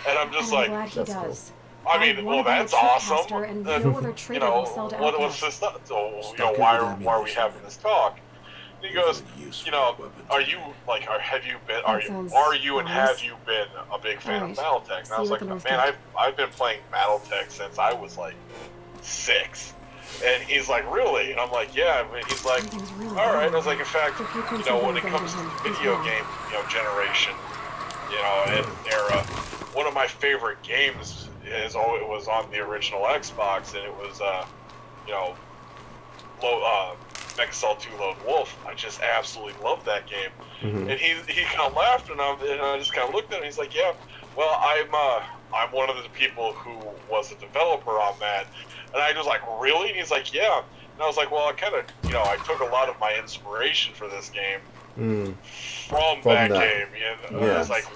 And I'm just like, glad he does. I mean, well, that's awesome. And no other trader will sell to what's this stuff? So, why are we having this talk? And he goes, are you like, have you been a big fan of BattleTech? And I was like, man, I've been playing BattleTech since I was like 6. And he's like, really? And I'm like, yeah. And he's like, all right. And I was like, in fact, when it comes to the video game, generation, and era, one of my favorite games was on the original Xbox, and it was, Megacell 2 Lone Wolf. I just absolutely loved that game. And he kind of laughed, and I just kind of looked at him. He's like, yeah, well, I'm one of the people who was a developer on that. And I was like, really? And he's like, yeah. And I was like, well, I kind of, I took a lot of my inspiration for this game from that game. I was like,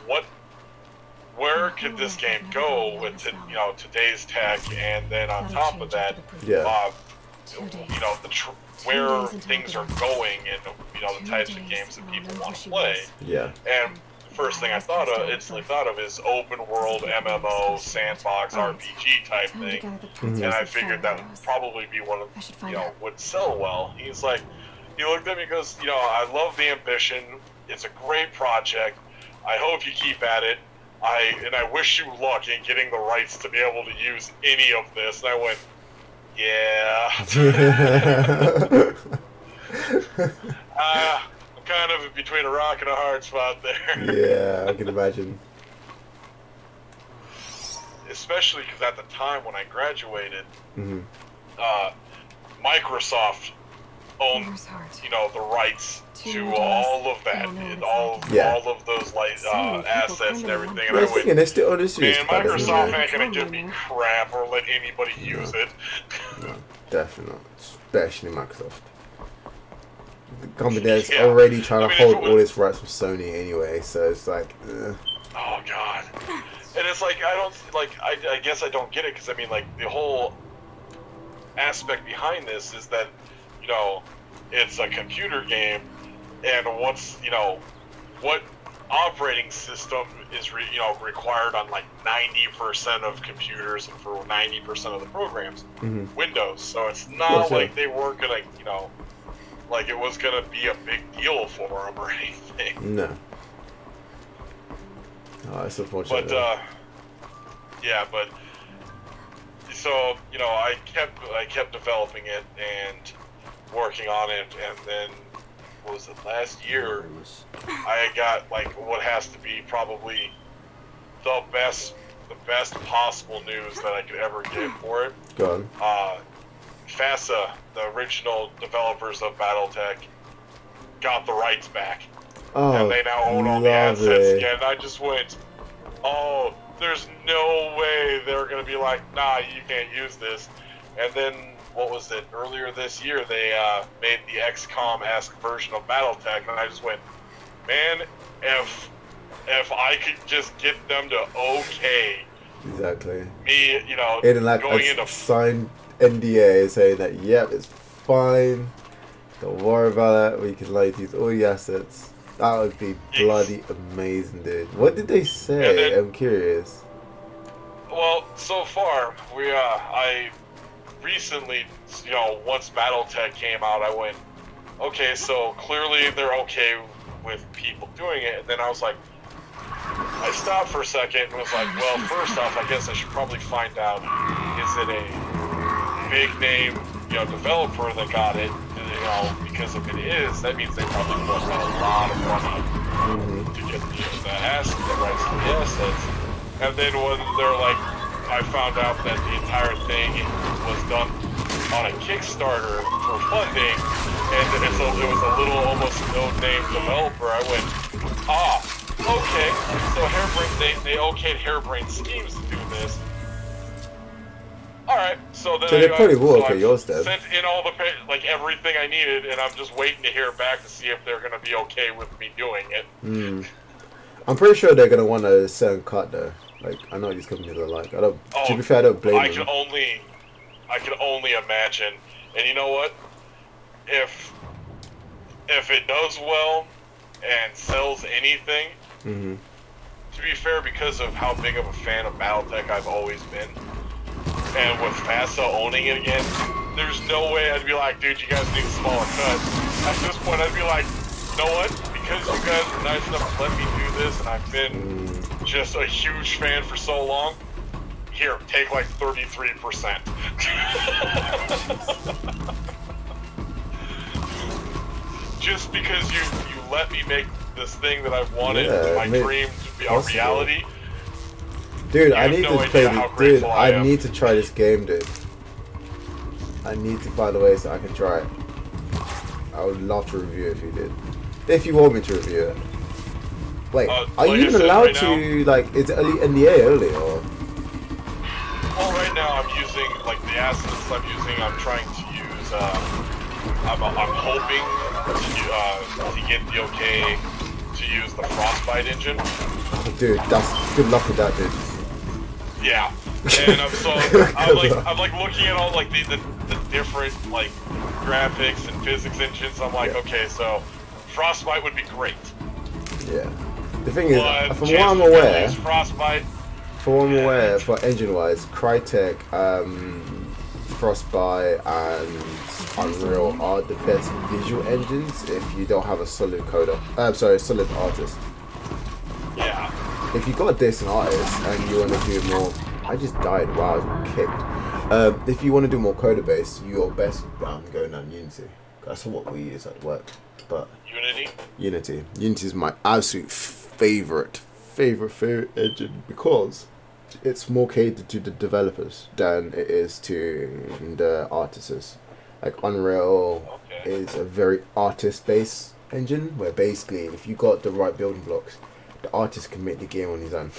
where could this game go with, today's tech? And then on top of that, where things are going and, the types of games that people want to play. Yeah. And first thing I instantly thought of is open world MMO sandbox RPG type thing, and I figured that would probably be one of would sell well. He looked at me and goes, I love the ambition. It's a great project. I hope you keep at it. I wish you luck in getting the rights to be able to use any of this. And I went, yeah. I'm kind of between a rock and a hard spot there. Yeah, I can imagine. Especially because at the time when I graduated, Microsoft owned, the rights to all of that, and all of those assets and everything. And I went, man, Microsoft ain't gonna give me crap or let anybody use it. No, definitely not, especially Microsoft. The company that's already trying to hold all its rights from Sony anyway, so it's like, ugh. Oh god. And it's like, I guess I don't get it, because I mean, like, the whole aspect behind this is that, it's a computer game, and what's, what operating system is, required on like 90% of computers and for 90% of the programs? Windows. So it's not like they weren't gonna, like it was gonna be a big deal for them or anything. No. Oh, it's unfortunate. But yeah, but so I kept developing it and working on it, and then what was it, last year I got like what has to be probably the best possible news that I could ever get for it. Go on. FASA, the original developers of BattleTech, got the rights back. Oh, and they now own all the assets again. And I just went, oh, there's no way they're going to be like, nah, you can't use this. And then, what was it, earlier this year, they made the XCOM-esque version of BattleTech, and I just went, man, if I could just get them to okay exactly me, and like going into signed NDA saying that, yep, it's fine, don't worry about that, we can like use all the assets. That would be bloody amazing, dude. What did they say? Then, I'm curious. Well, so far, I recently, once BattleTech came out, I went, okay, so clearly they're okay with people doing it. And then I was like, I stopped for a second and was like, well, first off, I guess I should probably find out, is it a big name, developer that got it? Because if it is, that means they probably put a lot of money to get the rights to the assets. And then when they're like, I found out that the entire thing was done on a Kickstarter for funding, and it was a little almost no-name developer. I went, okay, so they okayed Harebrained Schemes to do this. Alright, so then they probably will okay yours then. Sent in all the everything I needed, and I'm just waiting to hear back to see if they're gonna be okay with me doing it. I'm pretty sure they're gonna want a certain cut though. Like, I know these companies are like, to be fair, I don't blame them. I can only imagine. And you know what? If it does well and sells anything, to be fair, because of how big of a fan of BattleTech I've always been, and with FASA owning it again, there's no way I'd be like, dude, you guys need a smaller cut. At this point, I'd be like, you know what? Because you guys were nice enough to let me do this, and I've been just a huge fan for so long. Here, take like 33%. Just because you let me make this thing that I've wanted, my dream to be a reality. Dude, I need to play this. Dude, I need to try this game, dude. I need to find a way so I can try it. I would love to review it if you did. If you want me to review it. Wait, are you even allowed to, like, is it NDA early, or? Well, right now I'm using, like, the assets I'm using, I'm trying to use, I'm hoping to get the okay to use the Frostbite engine. Oh, dude, that's good luck with that, dude. Yeah, and I'm like looking at all like the different like graphics and physics engines. I'm like, okay, so Frostbite would be great. Yeah. The thing is, from what I'm aware, for engine-wise, Crytek, Frostbite, and Unreal are the best visual engines if you don't have a solid coder. Solid artist. Yeah. If you got a decent artist and you want to do more, I just died. Wow, I was kicked. If you want to do more coder based, you're best going on Unity. That's what we use at work. But Unity is my absolute favorite engine because it's more catered to the developers than it is to the artists. Like Unreal is a very artist based engine where basically if you got the right building blocks, the artist can make the game on his own,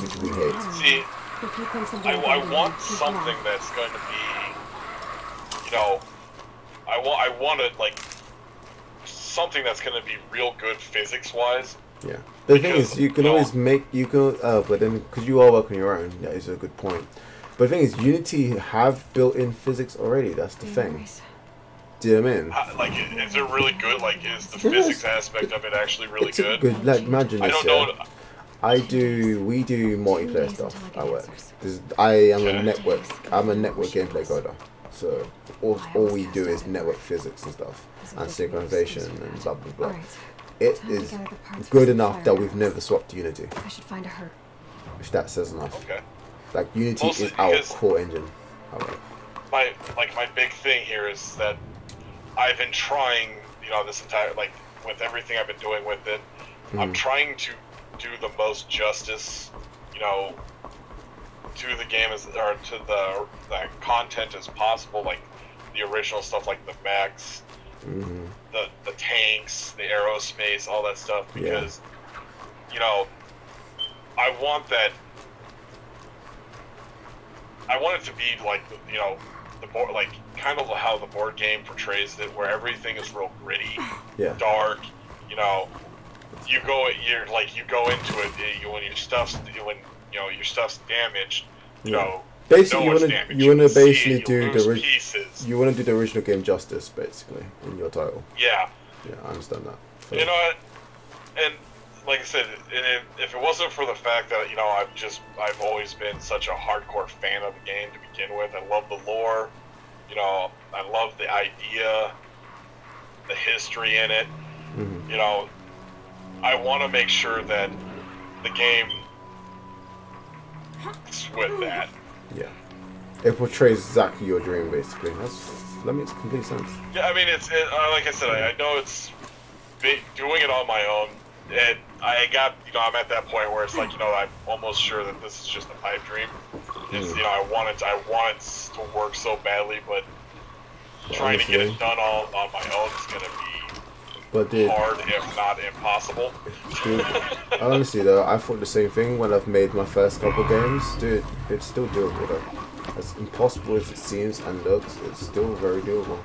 which we hate. See, I want something that's going to be, you know, I want it like something that's going to be real good physics-wise. Yeah. The thing is, you can always make but then because you are working on your own, that is a good point. But the thing is, Unity have built-in physics already. That's the thing. Do you know what I mean? Like, is it really good? Like, is the physics aspect of it actually really good? Good. Like, imagine this. I don't know. We do multiplayer stuff at work. I am a network gameplay coder. So all we do is network physics and stuff, and synchronization and blah blah blah. It is good enough that we've never swapped Unity. I should find a herd. If that says enough. Okay. Like Unity is our core engine. My big thing here is that I've been trying, you know, this entire, like, with everything I've been doing with it, I'm trying to do the most justice, you know, to the game or to the content as possible, like the original stuff, like the mechs, the tanks, the aerospace, all that stuff, because, you know, I want it to be like, you know, the board, like kind of how the board game portrays it, where everything is real gritty, dark. You know, you go into it when your stuff's damaged. You know, basically you want to basically do you want to do the original game justice, basically, in your title. Yeah. Yeah, I understand that. So. You know what? And like I said, if it wasn't for the fact that, you know, I've always been such a hardcore fan of the game to begin with. I love the lore, you know, I love the idea, the history in it. You know, I want to make sure that the game is with that. Yeah, it portrays exactly your dream, basically. That makes complete sense. Yeah, I mean, like I said, I know it's doing it on my own. And I'm at that point where it's like, you know, I'm almost sure that this is just a pipe dream. It's, you know, I want it to work so badly, but trying to get it done all on my own is gonna be hard, if not impossible. Dude, honestly though, I thought the same thing when I've made my first couple games. Dude, it's still doable though. As impossible as it seems and looks, it's still very doable.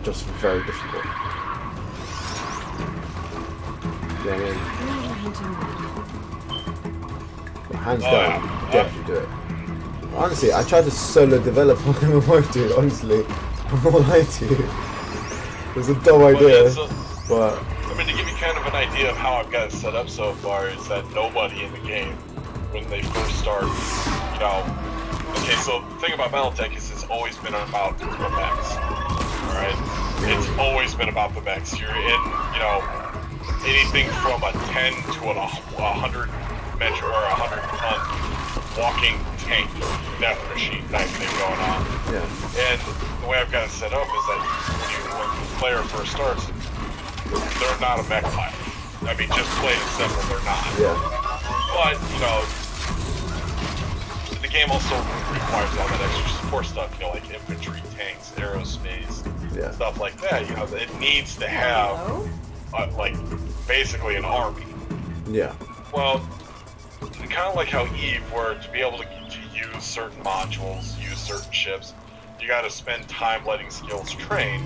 Just very difficult. Yeah, hands down, definitely do it. Honestly, I tried to solo develop on MMO, dude. Honestly, I'm not lying to you. It was a dumb idea, but I mean, to give you kind of an idea of how I've got it set up so far, is that nobody in the game, when they first start, you know, Okay, so the thing about Battletech is it's always been about the mechs. Alright? It's always been about the mechs. You're in, you know, anything from a 10 to a 100 measure or a 100-ton walking tank, death machine type thing going on. Yeah. And the way I've got it set up is that when the player first starts, they're not a mech pilot. I mean, just plain and simple, they're not. Yeah. But, you know, the game also requires all that extra support stuff, you know, like infantry, tanks, aerospace, stuff like that. You know, it needs to have, like, basically an army. Yeah. Well, kind of like how Eve, where to be able to use certain modules, use certain ships, you got to spend time letting skills train.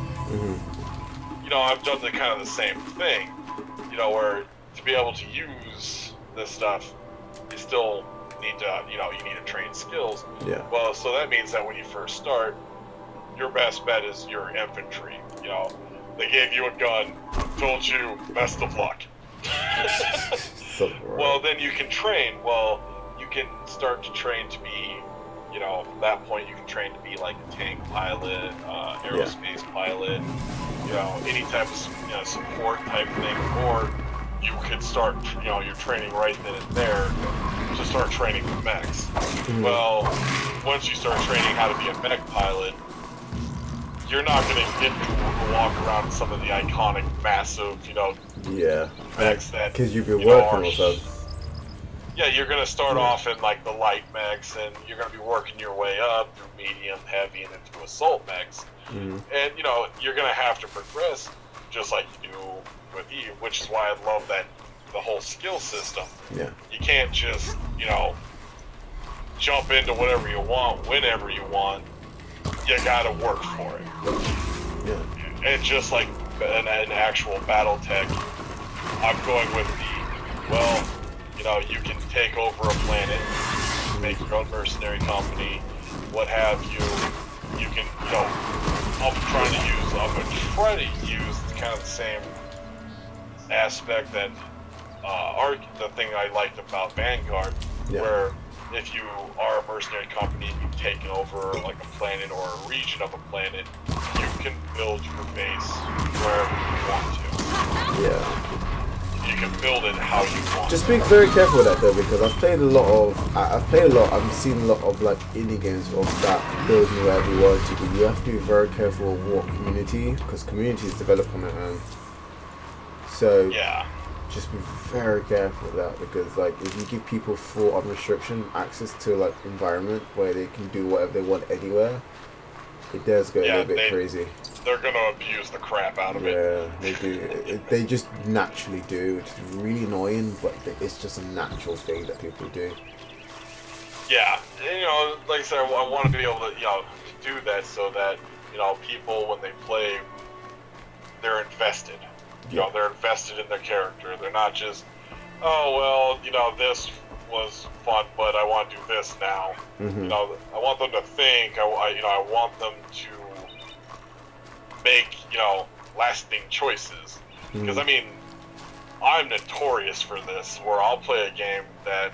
You know, I've done the kind of the same thing. You know, where to be able to use this stuff, you still need to, you know, you need to train skills. Yeah. Well, so that means that when you first start, your best bet is your infantry. You know, they gave you a gun, told you best of luck. Well, then you can train. Well, you can start to train to be, you know, from that point you can train to be like a tank pilot, aerospace pilot, you know, any type of, you know, support type thing, or you could start, you know, you're training right then and there to start training with mechs. Well, once you start training how to be a mech pilot, you're not going to get to walk around some of the iconic, massive, you know, mechs that, because you've been working with them. Yeah, you're going to start off in like the light mechs, and you're going to be working your way up through medium, heavy, and into assault mechs. And, you know, you're going to have to progress just like you do with Eve, which is why I love that, the whole skill system. Yeah. You can't just, you know, jump into whatever you want, whenever you want. You got to work for it. Yeah. And just like an actual Battletech, I'm going with the, well, you know, you can take over a planet, make your own mercenary company, what have you. You can, you know, I'm going to try to use kind of the same aspect that, the thing I liked about Vanguard, where if you are a mercenary company and you've taken over like a planet or a region of a planet, you can build your base wherever you want to. Yeah. You can build it how you want. Just being very careful with that though, because I've played a lot. I've seen a lot of like indie games of that building wherever you want to, but you have to be very careful of what community, because communities develop on their own. So just be very careful with that, because like if you give people full unrestriction access to like environment where they can do whatever they want anywhere, it does go a little bit crazy. They're gonna abuse the crap out of it. Yeah, they do. They just naturally do, which is really annoying, but it's just a natural thing that people do. Yeah, and, you know, like I said, I want to be able to, you know, do that so that, you know, people when they play, they're invested. You know, they're invested in their character. They're not just, oh well, you know, this was fun, but I want to do this now. You know, I want them to think. I want them to make, you know, lasting choices. Because I mean, I'm notorious for this, where I'll play a game that,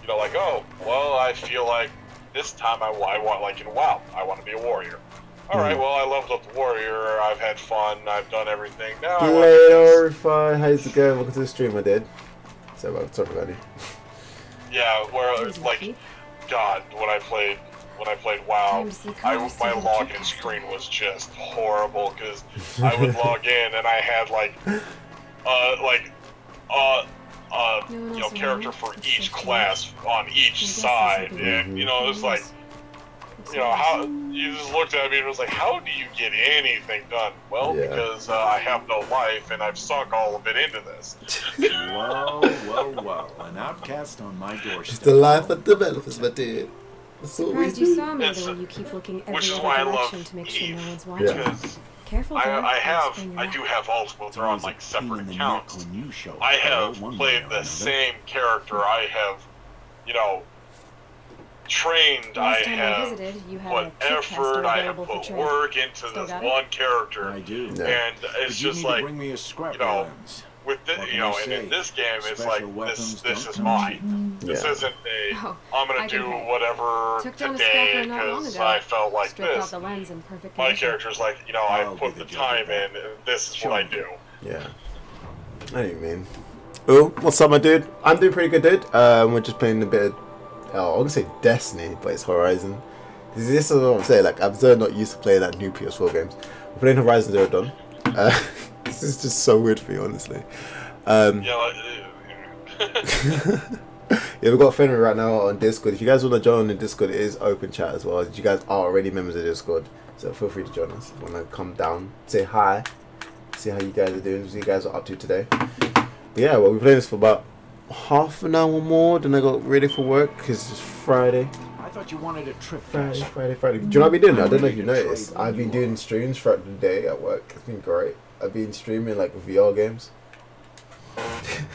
you know, like, oh, well, I feel like this time I want, like in WoW, I want to be a warrior. Alright, well, I leveled up the warrior, I've had fun, I've done everything. Now Glorify, how's it going? Welcome to the stream, I did. Sorry about it. Yeah, where it's like, God, when I played WoW, my login screen was just horrible, because I would log in and I had like, you know, character for each class on each side, and you know, it was like, you know, how you just looked at me and was like, how do you get anything done? Well, because I have no life and I've sunk all of it into this. Whoa, an outcast on my doorstep. It's the life of developers, my dude. Surprised you saw me the way you keep looking every other direction to make sure no one's watching. Careful, I do have ultimates. They're on like separate accounts. I have played the same character. I have, you know, trained. I have put effort. I have put work into this one character. I do. And it's just like, you know, with the, you know, and in this game, it's like this is mine. This isn't a I'm gonna do whatever today because I felt like this. My character's like, you know, I put the time in, and this is what I do. Yeah. I know what you mean. Oh, what's up, my dude? I'm doing pretty good, dude. We're just playing a bit of, I'm gonna say Destiny, but it's Horizon. This is what I'm saying. Like, I'm so not used to playing that new PS4 games. We're playing Horizon Zero Dawn. This is just so weird for me, honestly. Yeah, we've got a friend right now on Discord. If you guys want to join on the Discord, it is open chat as well. You guys are already members of Discord, so feel free to join us. If you want to come down, say hi, see how you guys are doing, see what you guys are up to today. But yeah, well, we played this for about half an hour more, then I got ready for work because it's Friday. I thought you wanted a trip. Friday. Do you know what I've been doing? I don't know if you noticed. I've been doing streams throughout the day at work. It's been great. I've been streaming like VR games.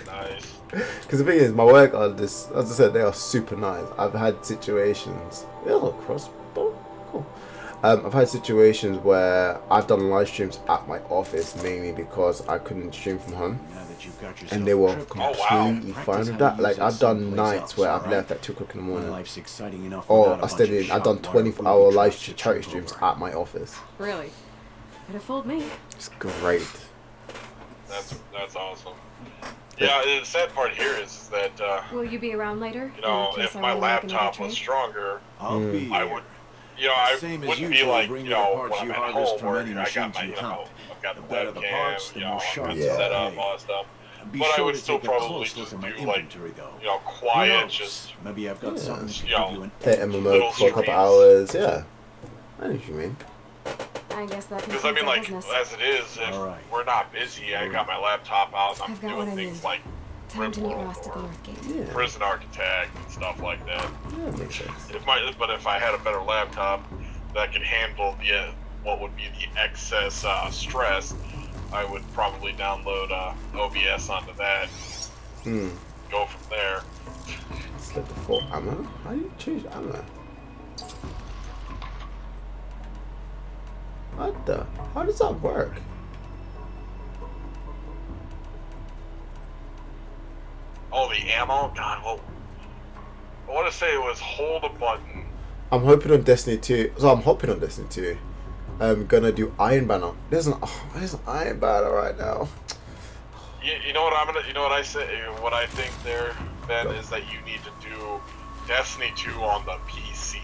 Nice. Because the thing is, my work are this, as I said, they are super nice. I've had situations. Oh, crossbow, cool. I've had situations where I've done live streams at my office mainly because I couldn't stream from home, and they were completely fine with that. Like, I've done nights where I've left at 2 o'clock in the morning, or I've done 24-hour live charity streams at my office. Really? Could have fooled me. It's great. That's awesome. Yeah, the sad part here is that will you be around later? You know, if my laptop was stronger, I would. You know, I wouldn't be like, you know, when I'm at home where I got my, you know, I've got the webcam, you know, I've got the setup, all that stuff. But I would still probably just do like, you know, quiet, just, maybe I've got something, you know, play MMO for a couple hours. Yeah, I know what you mean. I guess that because I mean, like, as it is, if we're not busy, I got my laptop out and I'm doing things like Prison Architect and stuff like that. Yeah, that makes sense. But if I had a better laptop that could handle the what would be the excess stress, I would probably download OBS onto that. Go from there. Select the full ammo. How do you change ammo? What the? How does that work? Oh, the ammo? God, well, I want to say it was hold a button. I'm hoping on Destiny 2. So I'm hoping on Destiny 2. I'm gonna do Iron Banner. There's an Iron Banner right now. You know what I'm gonna? You know what I say? What I think there, Ben, is that you need to do Destiny 2 on the PC.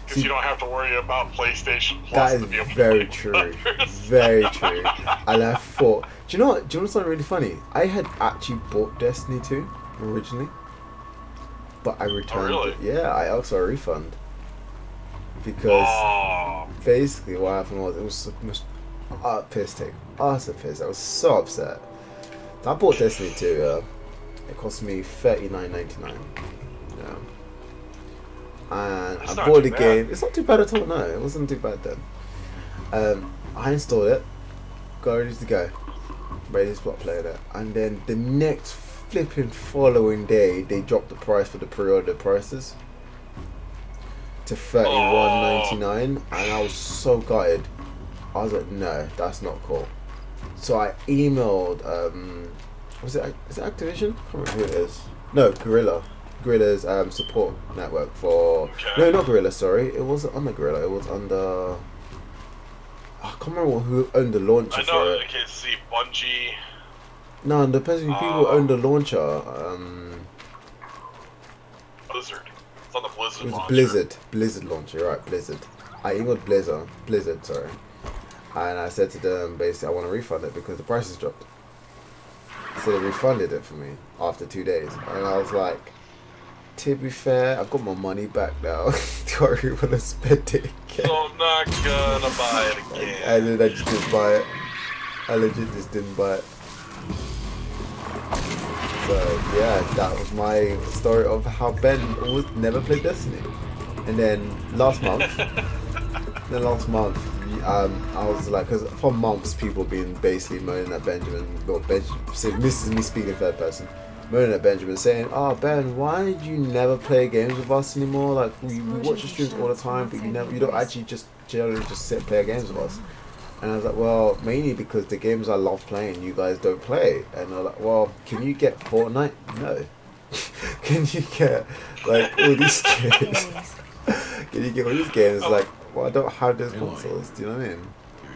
Because you don't have to worry about PlayStation Plus. That is very true. Very true. And I thought, do you know what's something really funny? I had actually bought Destiny 2 originally, but I returned it. Yeah, I asked for a refund. Because basically what happened was, it was a piss take. I was so upset. I bought Destiny 2, it cost me $39.99. Yeah. And I bought the game. It's not too bad at all. No, it wasn't too bad then. I installed it, got ready to go, ready to start playing it, and then the next flipping following day they dropped the price for the pre-order prices to $31.99, and I was so gutted. I was like, no, that's not cool. So I emailed, is it Activision? I can't remember who it is. No, Gorilla's support network for no, not Gorilla, sorry, it wasn't under Gorilla, it was under, I can't remember who owned the launcher. I know, I can see Bungie. No, the person people who owned the launcher, Blizzard. It's on the Blizzard launcher. Blizzard launcher, right, Blizzard. I emailed Blizzard, sorry, and I said to them basically I want to refund it because the prices dropped. So they refunded it for me after 2 days, and I was like, to be fair, I've got my money back now. Do I really want to spend it again? So I'm not gonna buy it again. And then I just didn't buy it. I legit just didn't buy it. So yeah, that was my story of how Ben never played Destiny. And then last month, I was like, because for months people been basically moaning at Benjamin, so this is me speaking third person, moaning at Benjamin saying, oh Ben, why did you never play games with us anymore? Like we watch your streams all the time, but you don't actually just generally just sit and play games with us. And I was like, well, mainly because the games I love playing, you guys don't play. And they're like, well, can you get Fortnite? No. Can you get like all these games? Can you get all these games? Like, well, I don't have those consoles. Do you know what I mean?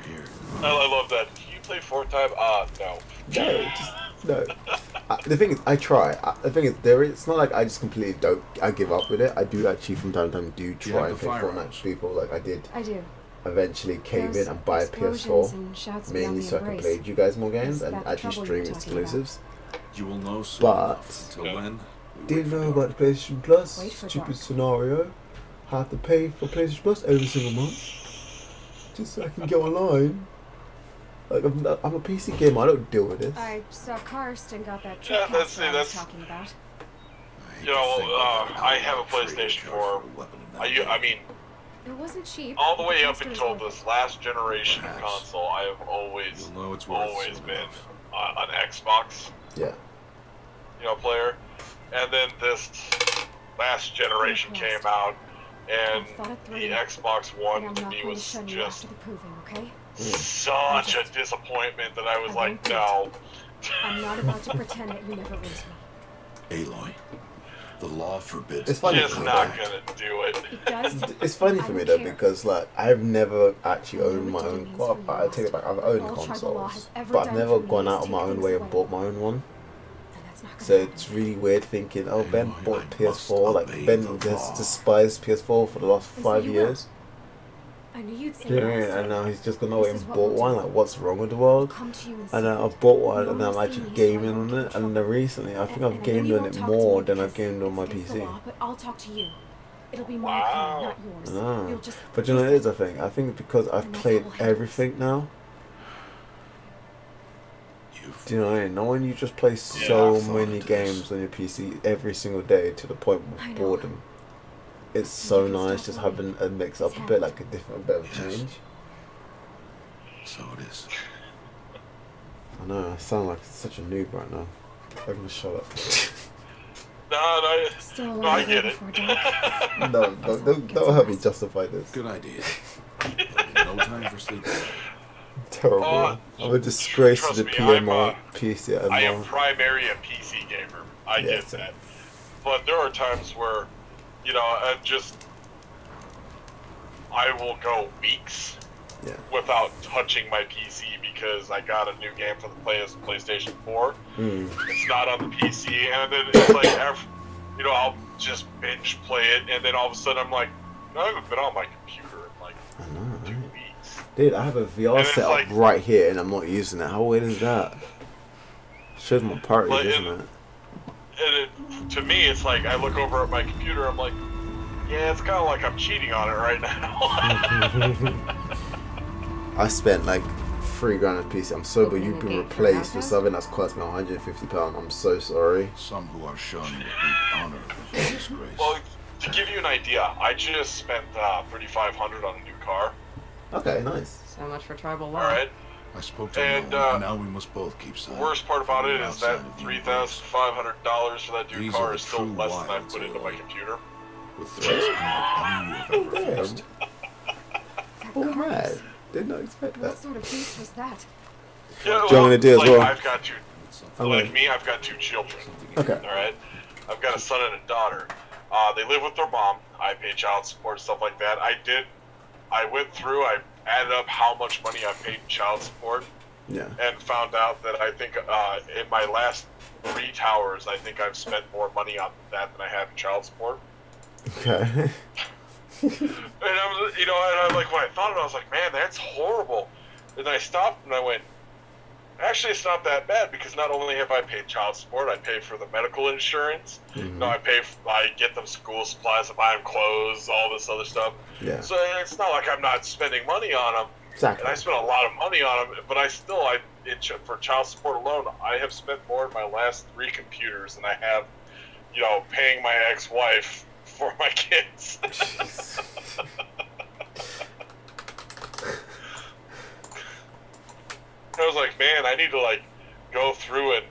You're here. I love that. Can you play Fortnite? No. No, just no. The thing is, I try. The thing is, it's not like I just completely don't. I give up with it. I do actually from time to time try and play Fortnite with people. Like I did. I do. Eventually cave in and buy a PS4 mainly so I can play you guys more games and actually stream exclusives. You will know soon but until when. Do you know about the PlayStation Plus? Stupid scenario. Have to pay for PlayStation Plus every single month just so I can get online. Like I'm a PC gamer. I don't deal with this. I saw Karst and got that trick I was talking about. You know, I have a PlayStation 4. I mean, it wasn't cheap. All the way up until this last generation console, I have always been an Xbox. Yeah. You know, player. And then this last generation came out, and the Xbox One to me was just such a disappointment that I was like, no. I'm not about to pretend that you never raised me. Aloy, the law forbids. It's funny. Just not gonna do it. It's funny for me though because like I've never actually owned my own. Well, I take it back. I've owned consoles, but I've never gone out of my own way and bought my own one. So it's really weird thinking, oh, Ben bought PS4, like Ben just despised PS4 for the last 5 years. I knew you'd say that. And now he's just gone away and bought one, like what's wrong with the world? And then I bought one and I'm actually gaming on it, and then recently I think I've gamed on it more than I've gamed on my PC. But I'll talk to you. It'll be my opinion, not yours. But you know what it is, I think because I've played everything now. Do you know what I mean? Now when you just play so many games on your PC every single day to the point of boredom, it's so nice just having a mix up a bit, like a bit of change. So it is. I know, I sound like such a noob right now. I'm gonna shut up. No, I get it. Don't help me justify this. Good idea. No time for sleep. Terrible. I'm a disgrace to the PC. I am primarily a PC gamer. I get that. But there are times where, you know, I will go weeks without touching my PC because I got a new game for the PlayStation 4. It's not on the PC, and then it's like, you know, I'll just binge play it, and then all of a sudden I'm like, I haven't been on my computer in like 2 weeks. Dude, I have a VR setup like, right here and I'm not using it. How weird is that? Shows my priorities, isn't it? And to me, it's like I look over at my computer, I'm like, yeah, it's kind of like I'm cheating on it right now. I spent like $3 grand on PC. I'm sober. You've been replaced with something that's cost me £150. I'm so sorry. Some who are shunned reap honor with disgrace. Well, to give you an idea, I just spent $3,500 on a new car. Okay, nice. So much for tribal law. Alright. I spoke to him, and now we must both keep silent. The worst part about it is that $3,500 for that new car is still less than I put into my computer. With threats any you have ever faced. Oh, mad. Did not expect that. What sort of beast was that? Yeah, well, John, as well. I've got I've got 2 children. Okay. Alright? I've got a son and a daughter. They live with their mom. I pay child support, stuff like that. I went through, I added up how much money I paid in child support. Yeah. And found out that I think in my last 3 towers, I think I've spent more money on that than I have in child support. Okay. And I was, you know, and I like when I thought of it, I was like, man, that's horrible. And I stopped and I went, actually, it's not that bad because not only have I paid child support, I pay for the medical insurance. You know, I get them school supplies, I buy them clothes, all this other stuff. Yeah. So it's not like I'm not spending money on them. Exactly. And I spent a lot of money on them, but for child support alone, I have spent more in my last 3 computers than I have, you know, paying my ex-wife for my kids. I was like, man, I need to like go through and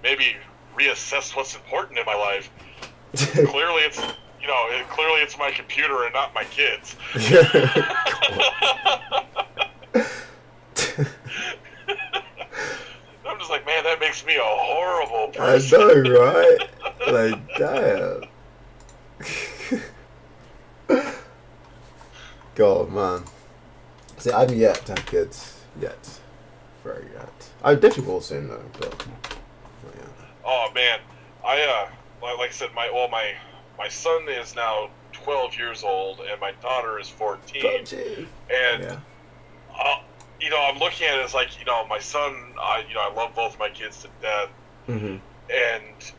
maybe reassess what's important in my life. Clearly it's my computer and not my kids. makes me a horrible person. I know, right? Like, damn. God, man. See, I haven't yet to have kids yet. Very yet. I definitely will soon though, but yeah. Oh man, I like I said, my son is now 12 years old and my daughter is 14. And yeah. You know, I'm looking at it as like, you know, my son, I love both my kids to death. Mm-hmm. And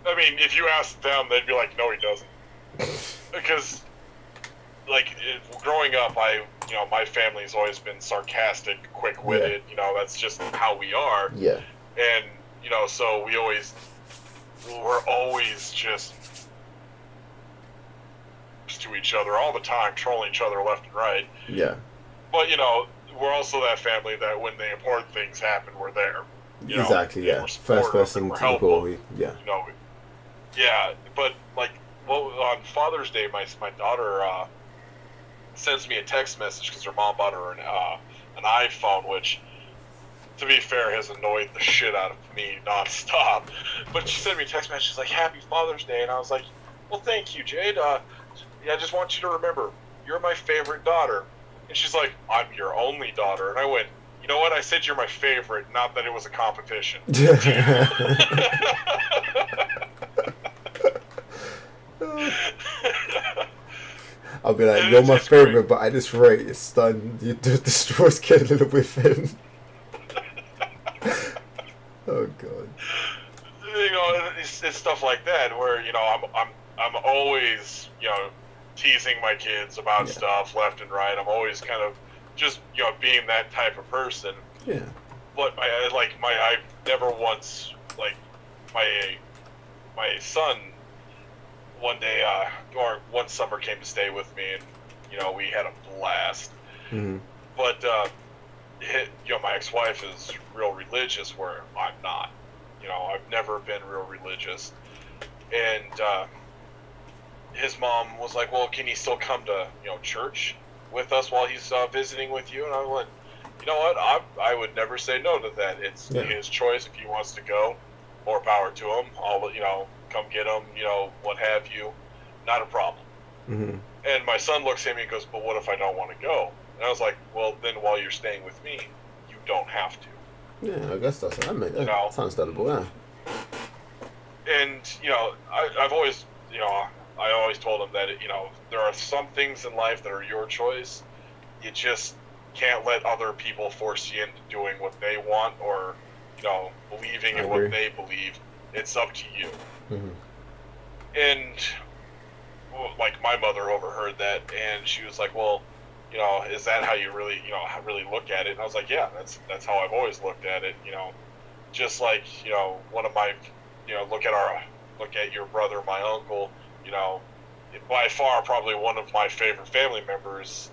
I mean, if you ask them, they'd be like, no, he doesn't. Because like growing up, my family's always been sarcastic, quick-witted. You know, that's just how we are. Yeah. And you know, so we're always just to each other all the time, trolling each other left and right. Yeah. But you know, we're also that family that when the important things happen, we're there. You know, exactly. Yeah. First person to call. Yeah. You know. Yeah, but like, well, on Father's Day, my daughter sends me a text message because her mom bought her an iPhone, which, to be fair, has annoyed the shit out of me nonstop. But she sent me a text message. She's like, "Happy Father's Day," and I was like, "Well, thank you, Jade. Yeah, I just want you to remember, you're my favorite daughter." And she's like, "I'm your only daughter," and I went, "You know what? I said you're my favorite, not that it was a competition." I'll be like, you're my favorite, but at this rate, it's done. You destroys getting a little bit thin. Oh god. You know, it's stuff like that where, you know, I'm always, you know, teasing my kids about stuff left and right. I'm always kind of just, you know, being that type of person. Yeah. But I've never once, like, my son one day or one summer came to stay with me, and you know, we had a blast. Mm-hmm. But you know, my ex-wife is real religious where I'm not. You know, I've never been real religious, and his mom was like, "Well, can he still come to, you know, church with us while he's visiting with you?" And I went, "You know what? I would never say no to that. It's his choice. If he wants to go, more power to him. I'll, you know, come get him, you know, what have you. Not a problem." Mm-hmm. And my son looks at me and goes, "But what if I don't want to go?" And I was like, "Well, then while you're staying with me, you don't have to." Yeah, I guess that's that. You know? Sounds understandable, yeah. And, you know, I've always, you know, I always told him that, you know, there are some things in life that are your choice. You just can't let other people force you into doing what they want or, you know, believing in what they believe. It's up to you. Mm-hmm. And, like, my mother overheard that, and she was like, "Well, you know, is that how you really, you know, really look at it?" And I was like, "Yeah, that's how I've always looked at it. You know, just like, you know, one of my, you know, look at your brother, my uncle. You know, by far probably one of my favorite family members,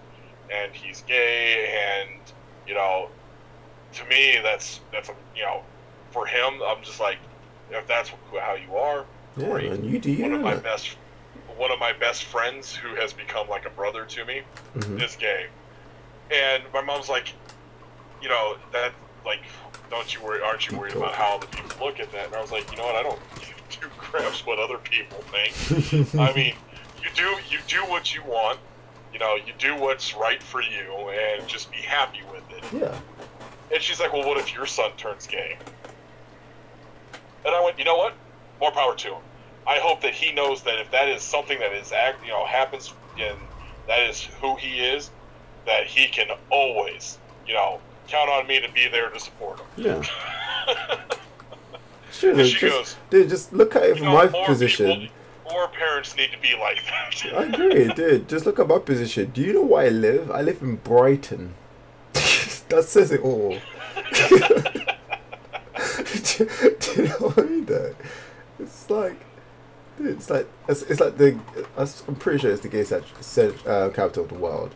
and he's gay, and you know, to me that's you know, for him, I'm just like, if that's how you are, great." And you do. One of my best friends, who has become like a brother to me, is gay, and my mom's like, you know, that, like, aren't you worried about how other people look at that? And I was like, you know what, I don't give two craps what other people think. I mean, you do what you want, you know, you do what's right for you, and just be happy with it. Yeah. And she's like, "Well, what if your son turns gay?" And I went, "You know what? More power to him. I hope that he knows that if that is something that is you know, happens, and that is who he is, that he can always, you know, count on me to be there to support him." Yeah. Sure. Dude, just look at it from my position. More parents need to be like that. I agree, dude. Just look at my position. Do you know where I live? I live in Brighton. That says it all. Do you know what I mean? Though? It's like. It's like I'm pretty sure it's the gay capital of the world.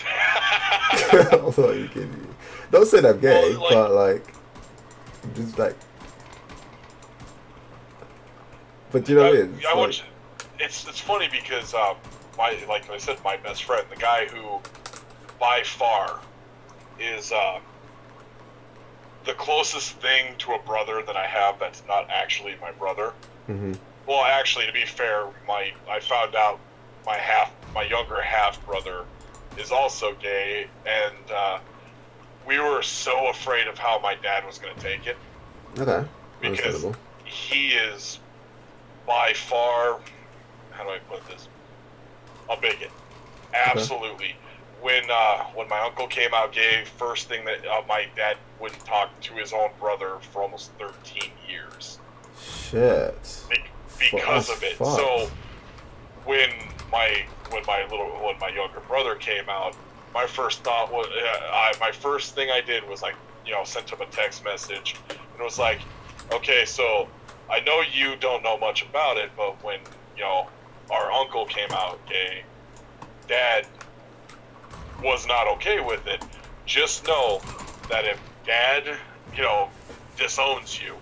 I thought you kidding me. Don't say that I'm gay, well, like, but like, just like, but you know what I mean? It's funny because like I said, my best friend, the guy who by far is the closest thing to a brother that I have that's not actually my brother. Mm-hmm. Well, actually, to be fair, I found out my younger half brother is also gay, and we were so afraid of how my dad was going to take it. Okay. Because he is by far, how do I put this? A bigot. Absolutely. Okay. When my uncle came out gay, first thing that my dad wouldn't talk to his own brother for almost 13 years. Shit. Because of it. Fucked. So when my younger brother came out, my first thought was my first thing I did was sent him a text message, and it was like, okay, so I know you don't know much about it, but when our uncle came out gay, Dad was not okay with it. Just know that if Dad disowns you,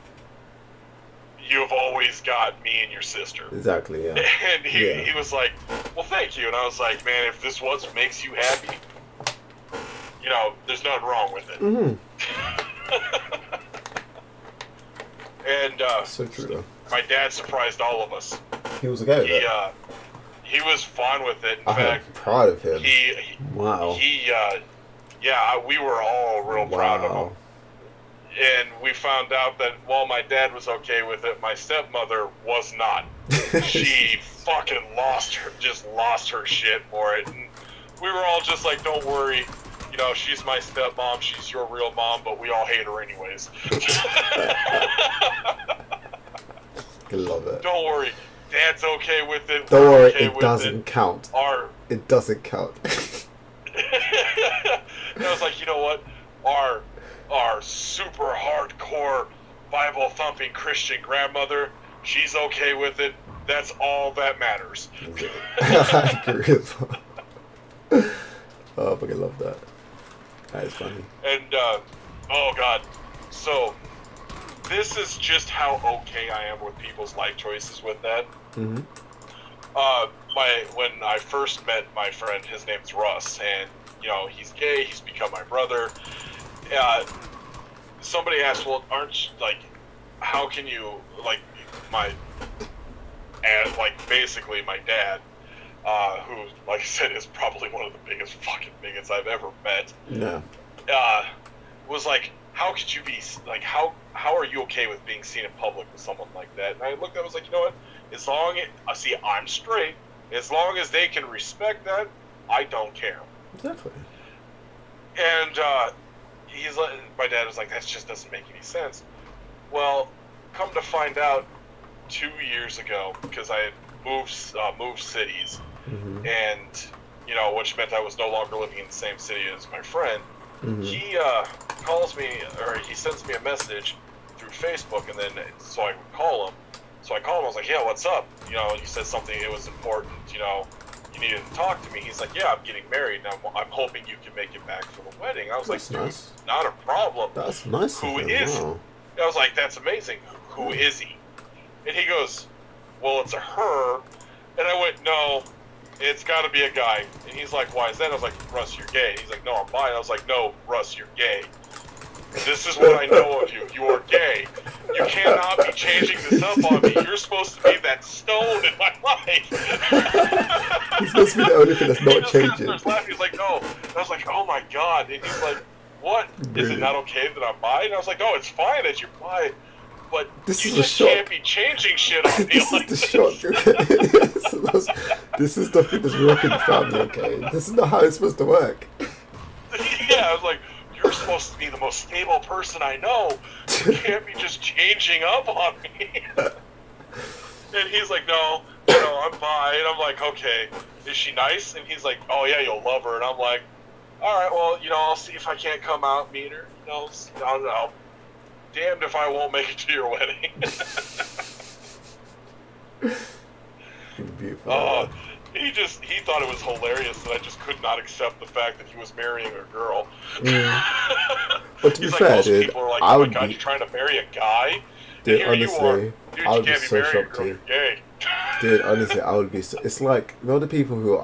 you've always got me and your sister. Exactly, yeah. And he was like, well, thank you. And I was like, man, if this makes you happy, there's nothing wrong with it. Mm-hmm. And so true, though. My dad surprised all of us. He was okay with it. He was fine with it. In I'm fact, proud of him. Wow. We were all real proud of him. And we found out that while my dad was okay with it, my stepmother was not. She fucking lost her shit for it. And we were all just like, don't worry, she's my stepmom, she's your real mom, but we all hate her anyways. I love it. Don't worry, Dad's okay with it. Don't worry, it doesn't count. It doesn't count. And I was like, you know what? Our super hardcore Bible thumping Christian grandmother, she's okay with it. That's all that matters. I agree with that. Oh, I fucking love that. That is funny. And oh god, so this is just how okay I am with people's life choices with that. Mm-hmm. When I first met my friend, his name's Russ, and he's gay. He's become my brother. Somebody asked, well, how can you, basically my dad, who, like I said, is probably one of the biggest fucking bigots I've ever met. Yeah. Was like, how could you be, how are you okay with being seen in public with someone like that? And I looked at it, I was like, you know what, I'm straight, as long as they can respect that, I don't care. Exactly. And, my dad was like, that just doesn't make any sense. Well, come to find out, 2 years ago, because I had moved cities, mm-hmm. and, which meant I was no longer living in the same city as my friend, mm-hmm. he calls me, or he sends me a message through Facebook, and then, so I would call him. So I called him, I was like, yeah, what's up? He said something, it was important, you needed to talk to me. He's like, yeah, I'm getting married, and I'm hoping you can make it back for the wedding. I was like, dude, nice. Not a problem. That's nice. Who is he? I was like, that's amazing. Who is he? And he goes, well, it's a her. And I went, no, it's got to be a guy. And he's like, why is that? I was like, Russ, you're gay. He's like, no, I'm bi. I was like, no, Russ, you're gay. This is what I know of you. You are gay. You cannot be changing this up on me. You're supposed to be that stone in my life. He's supposed to be the only thing that's not changing. He starts laughing. He's like, no. And I was like, oh my god. And he's like, what? Is it not okay that I'm bi? And I was like, no, it's fine that you're bi. But this you is just can't be changing shit on me like this. This. This is the thing that's working the family, okay? This is not how it's supposed to work. Yeah, I was like, you're supposed to be the most stable person I know. You can't be just changing up on me. And he's like, no, I'm bi. And I'm like, okay, is she nice? And he's like, oh yeah, you'll love her. And I'm like, all right, well, I'll see if I can't come out and meet her. I'll damned if I won't make it to your wedding. Beautiful. He thought it was hilarious that I just could not accept the fact that he was marrying a girl. But to be fair, dude, people are like, I oh would my god, be... you're trying to marry a guy? Dude, here honestly, you are. Dude, I would you can't be so shocked girl, too. you're gay. Dude, honestly, I would be so... It's like, the people who,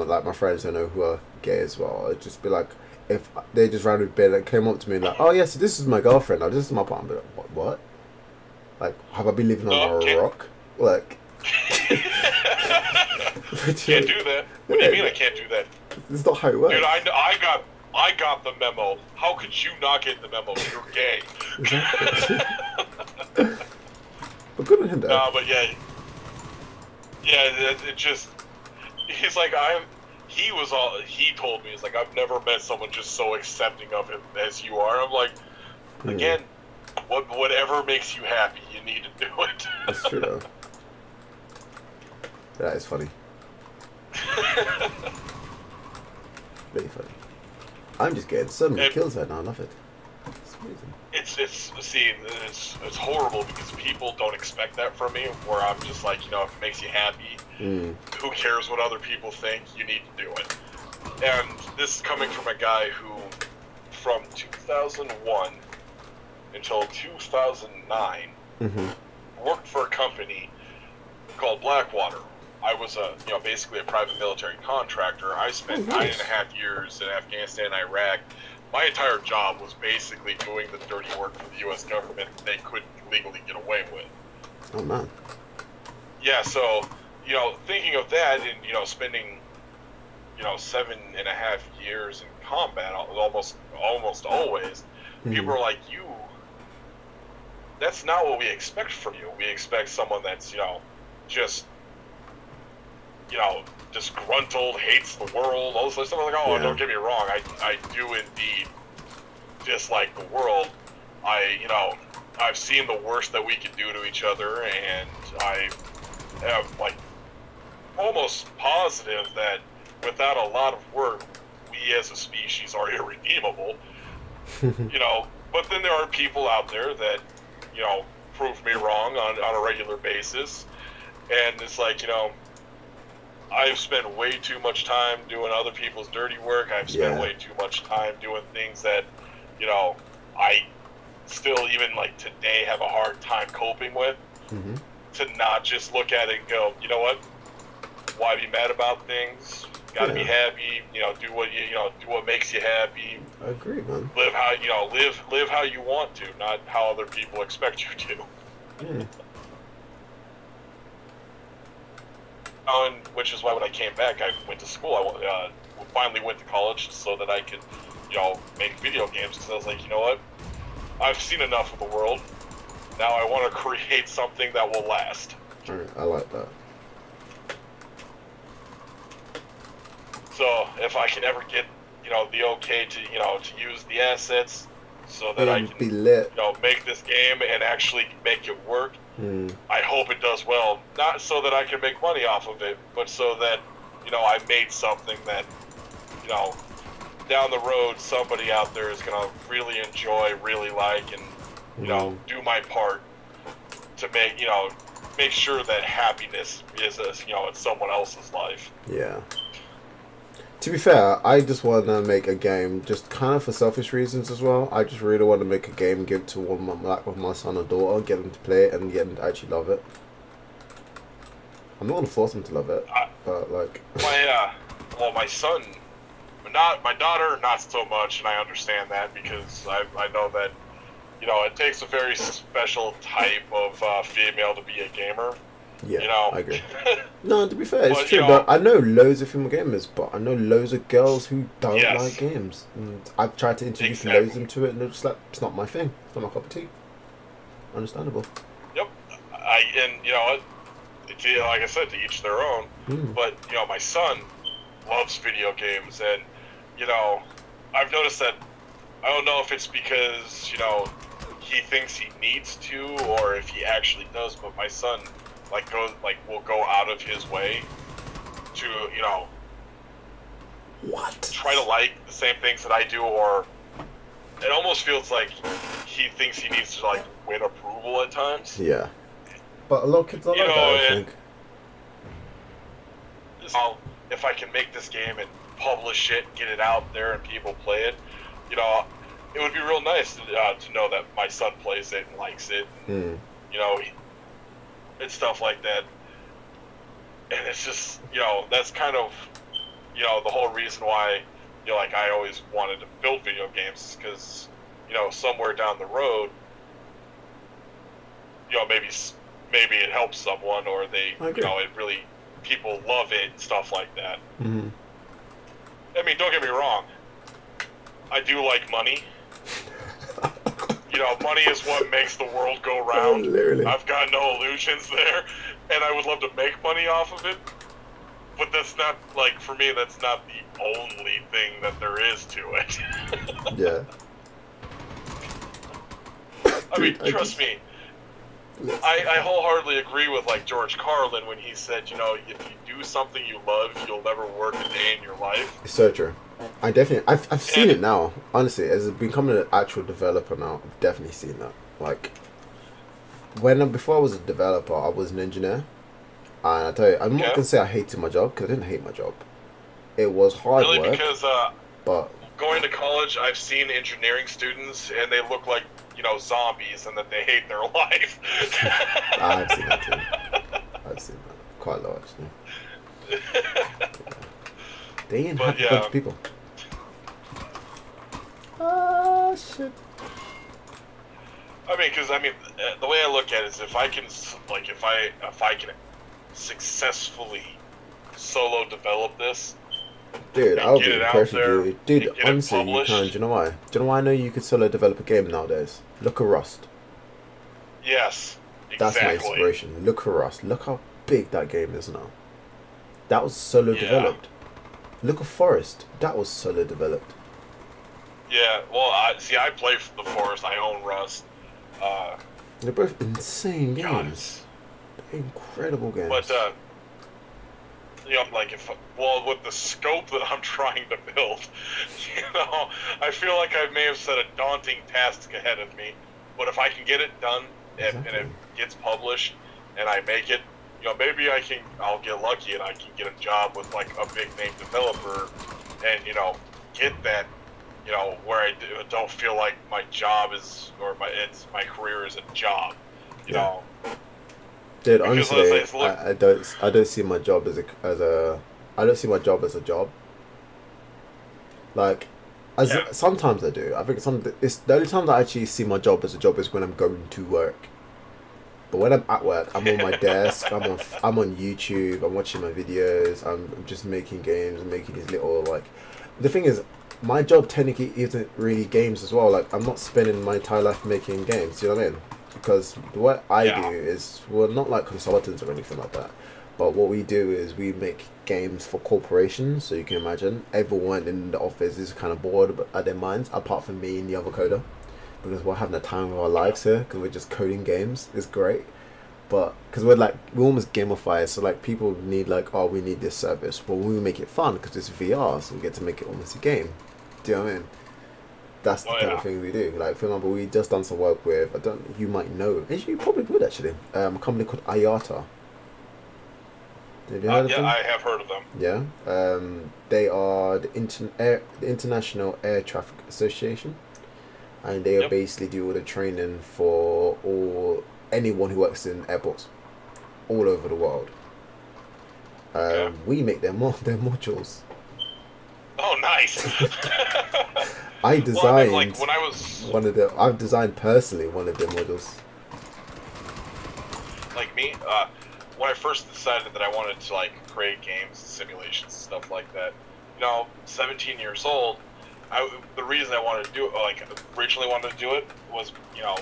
like my friends I know who are gay as well, I'd just be like, if they just randomly came up to me like, oh yes, this is my girlfriend, or this is my partner, I'd be like, what? Like, have I been living on a rock? Like, can't do that. What do you mean I can't do that? It's not how it works. Dude, I got the memo. How could you not get the memo? You're gay. Exactly. But good on him though. No, but yeah, it just, he's like, he told me, he's like, I've never met someone just so accepting of him as you are. I'm like, again, whatever makes you happy, you need to do it. That's true though. That is funny. Very funny. I'm just getting so many kills right now. I love it. It's amazing. It's horrible because people don't expect that from me. Where I'm just like, you know, if it makes you happy, who cares what other people think? You need to do it. And this is coming from a guy who, from 2001 until 2009, worked for a company called Blackwater. I was basically a private military contractor. I spent 9.5 years in Afghanistan and Iraq. My entire job was basically doing the dirty work for the U.S. government that they couldn't legally get away with. Oh, man. Yeah, so, you know, thinking of that and, you know, spending, you know, 7.5 years in combat almost always, people are like, that's not what we expect from you. We expect someone that's, you know, just, you know, disgruntled, hates the world, all this stuff. I'm like, oh, don't get me wrong, I do indeed dislike the world. I've seen the worst that we can do to each other, and I am, like, almost positive that without a lot of work, we as a species are irredeemable. You know, but then there are people out there that, you know, prove me wrong on a regular basis, and it's like, you know, I've spent way too much time doing other people's dirty work. I've spent way too much time doing things that, you know, I still, even like today, have a hard time coping with. To not just look at it and go, you know what? Why be mad about things? Gotta be happy. You know, do what makes you happy. I agree, man. Live how live how you want to, not how other people expect you to. And which is why when I came back, I went to school. I finally went to college so that I could, you know, make video games. Because I was like, you know what? I've seen enough of the world. Now I want to create something that will last. Alright, I like that. So if I can ever get, you know, the okay to, you know, to use the assets, so that I can, you know, make this game and actually make it work. I hope it does well, not so that I can make money off of it, but so that, you know, I made something that, you know, down the road somebody out there is gonna really enjoy, really like, and, you know, do my part to make, you know, make sure that happiness is, you know, in someone else's life. Yeah. To be fair, I just want to make a game just kind of for selfish reasons as well. I just really want to make a game, give it to my son or daughter, get them to play it and get them to actually love it. I'm not going to force them to love it, but like... my son, my daughter, not so much, and I understand that because I know that, you know, it takes a very special type of female to be a gamer. Yeah, you know? I agree. No, to be fair, it's true. But I know loads of female gamers, but I know loads of girls who don't like games. And I've tried to introduce loads of them to it, and they're just like, it's not my thing. It's not my cup of tea. Understandable. Yep. And you know, like I said, to each their own. But you know, my son loves video games, and you know, I've noticed that. I don't know if it's because, you know, he thinks he needs to, or if he actually does. But my son, will go out of his way to, you know, try to like the same things that I do, or it almost feels like he thinks he needs to, like, win approval at times. Yeah. But a lot of kids are like that, I think. So, if I can make this game and publish it, get it out there, and people play it, you know, it would be real nice to know that my son plays it and likes it. And, you know, it's stuff like that. And it's just, you know, that's kind of, you know, the whole reason why, you know, like I always wanted to build video games because, you know, somewhere down the road, you know, maybe it helps someone, or they, you know, it really, people love it, stuff like that. Mm-hmm. I mean, don't get me wrong. I do like money. You know, money is what makes the world go round. Literally. I've got no illusions there, and I would love to make money off of it. But that's not, like, for me, that's not the only thing that there is to it. Yeah. I mean, trust me. I wholeheartely agree with, like, George Carlin when he said, you know, if you do something you love, you'll never work a day in your life. It's so true. I've seen it now. Honestly, as becoming an actual developer now, I've definitely seen that. Like, before I was a developer, I was an engineer. And I tell you, I'm not gonna say I hated my job, because I didn't hate my job. It was hard work. Really, because but going to college, I've seen engineering students, and they look like, you know, zombies, and that they hate their life. I've seen that too. I've seen that quite a lot, actually. They ain't happy bunch of people. Oh shit. I mean, because the way I look at it is, if I can, like, if I can successfully solo develop this, dude, I'll be impressed with you. Dude, honestly, you can. Do you know why? Do you know why I know you could solo develop a game nowadays? Look at Rust. Yes, exactly. That's my inspiration. Look at Rust. Look how big that game is now. That was solo developed. Look at Forest. That was solo developed. Yeah, well, I play the Forest. I own Rust. They're both insane games. They're incredible games. But, you know, like, with the scope that I'm trying to build, you know, I feel like I may have set a daunting task ahead of me. But if I can get it done, and it gets published, and I make it, you know, maybe I'll get lucky and I can get a job with, like, a big name developer, and, you know, get that, you know, where I don't feel like my job is, or my career is a job, you know. Dude, honestly, I don't see my job I don't see my job as a job. Like, sometimes I do. I think it's the only time that I actually see my job as a job is when I'm going to work. But when I'm at work, I'm on my desk. I'm on YouTube. I'm watching my videos. I'm just making games and making these little, like. The thing is, my job technically isn't really games as well. Like, I'm not spending my entire life making games. You know what I mean? Because what I do is, we're not like consultants or anything like that. But what we do is we make games for corporations. So you can imagine everyone in the office is kind of bored at their minds, apart from me and the other coder. Because we're having the time of our lives here, because we're just coding games. It's great, but because we're almost gamified, so like people need, like, oh, we need this service, but we make it fun because it's VR, so we get to make it almost a game. Do you know what I mean? That's the kind of thing we do. Like, for example, we just done some work with, you might know, you probably would actually, a company called IATA. Have you heard of them? I have heard of them. Yeah, they are the International Air Traffic Association. And they basically do all the training for anyone who works in airports all over the world. We make their modules. Oh, nice! I designed when I was I've designed personally one of their modules. Like me, when I first decided that I wanted to, like, create games, simulations, stuff like that, you know, 17 years old. The reason I wanted to do it, like, originally wanted to do it, was, you know,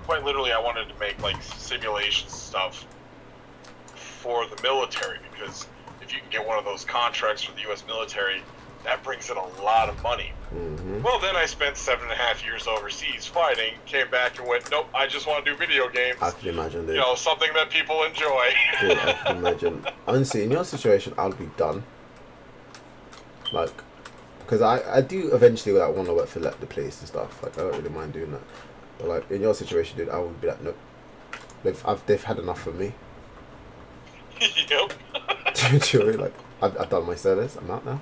quite literally I wanted to make, like, simulation stuff for the military, because if you can get one of those contracts for the U.S. military, that brings in a lot of money. Mm-hmm. Well, then I spent 7.5 years overseas fighting, came back and went, nope, I just want to do video games. I can imagine, dude. You know, something that people enjoy. Dude, I can imagine. Honestly, in your situation, I'll be done. Like, because I do eventually, like, want to work for, like, the police and stuff. Like, I don't really mind doing that. But, like, in your situation, dude, I would be like, nope. They've had enough of me. Yep. Truly, like, I've done my service. I'm out now.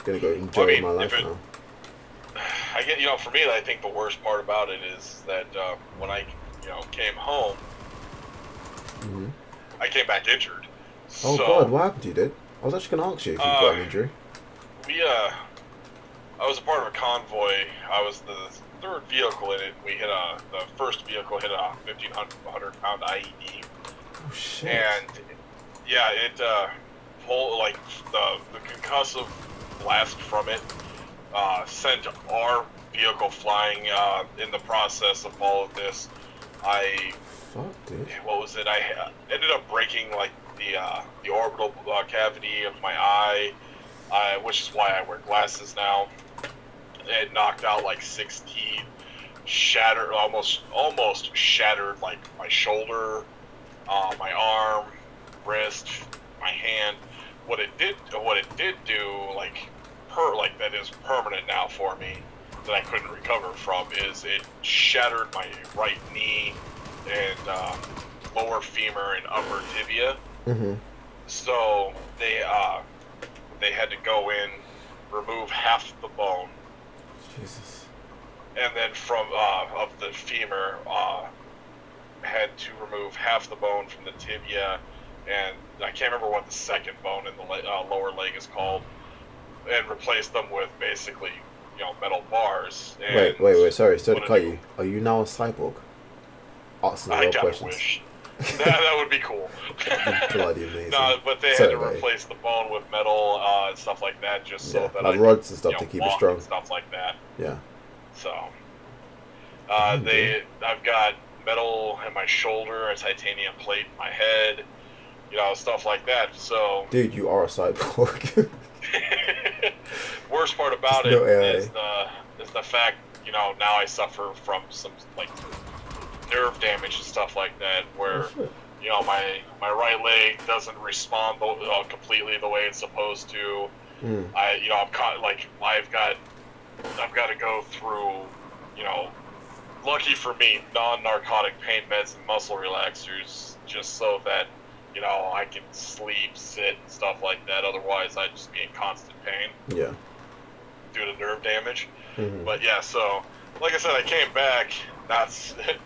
Gonna go enjoy my life now. I get, you know, for me, I think the worst part about it is that when I, you know, came home, I came back injured. Oh, God, what happened to you, dude? I was actually gonna ask you if you got an injury. I was a part of a convoy. I was the third vehicle in it. We hit the first vehicle hit a 1,500 pound IED. Oh shit. And yeah, it pulled like the concussive blast from it sent our vehicle flying. In the process of all of this, Fuck, dude. What was it? I ended up breaking like the orbital cavity of my eye, which is why I wear glasses now. It knocked out like 6 teeth, shattered, almost shattered like my shoulder, my arm, wrist, my hand. What it did do, like that is permanent now for me, that I couldn't recover from, is it shattered my right knee and lower femur and upper tibia. Mm-hmm. So they had to go in, remove half the bone. Jesus. And then from of the femur, had to remove half the bone from the tibia, and I can't remember what the second bone in the lower leg is called, and replace them with basically, metal bars. And Wait, sorry to cut you. Are you now a cyborg? Asking I gotta questions. wish. that would be cool. Bloody amazing. No, but they had to replace the bone with metal and stuff like that, just so that like rods and stuff to keep it strong. And stuff like that. Yeah. So, I've got metal in my shoulder, a titanium plate in my head, stuff like that. So, dude, you are a cyborg. Worst part about it is the fact, now I suffer from some like nerve damage and stuff like that, where my right leg doesn't respond completely the way it's supposed to. I'm caught, like I've got to go through, lucky for me, non-narcotic pain meds and muscle relaxers, just so that I can sleep, sit, and stuff like that. Otherwise, I'd just be in constant pain. Yeah. Due to nerve damage. Mm-hmm. But yeah, so like I said, I came back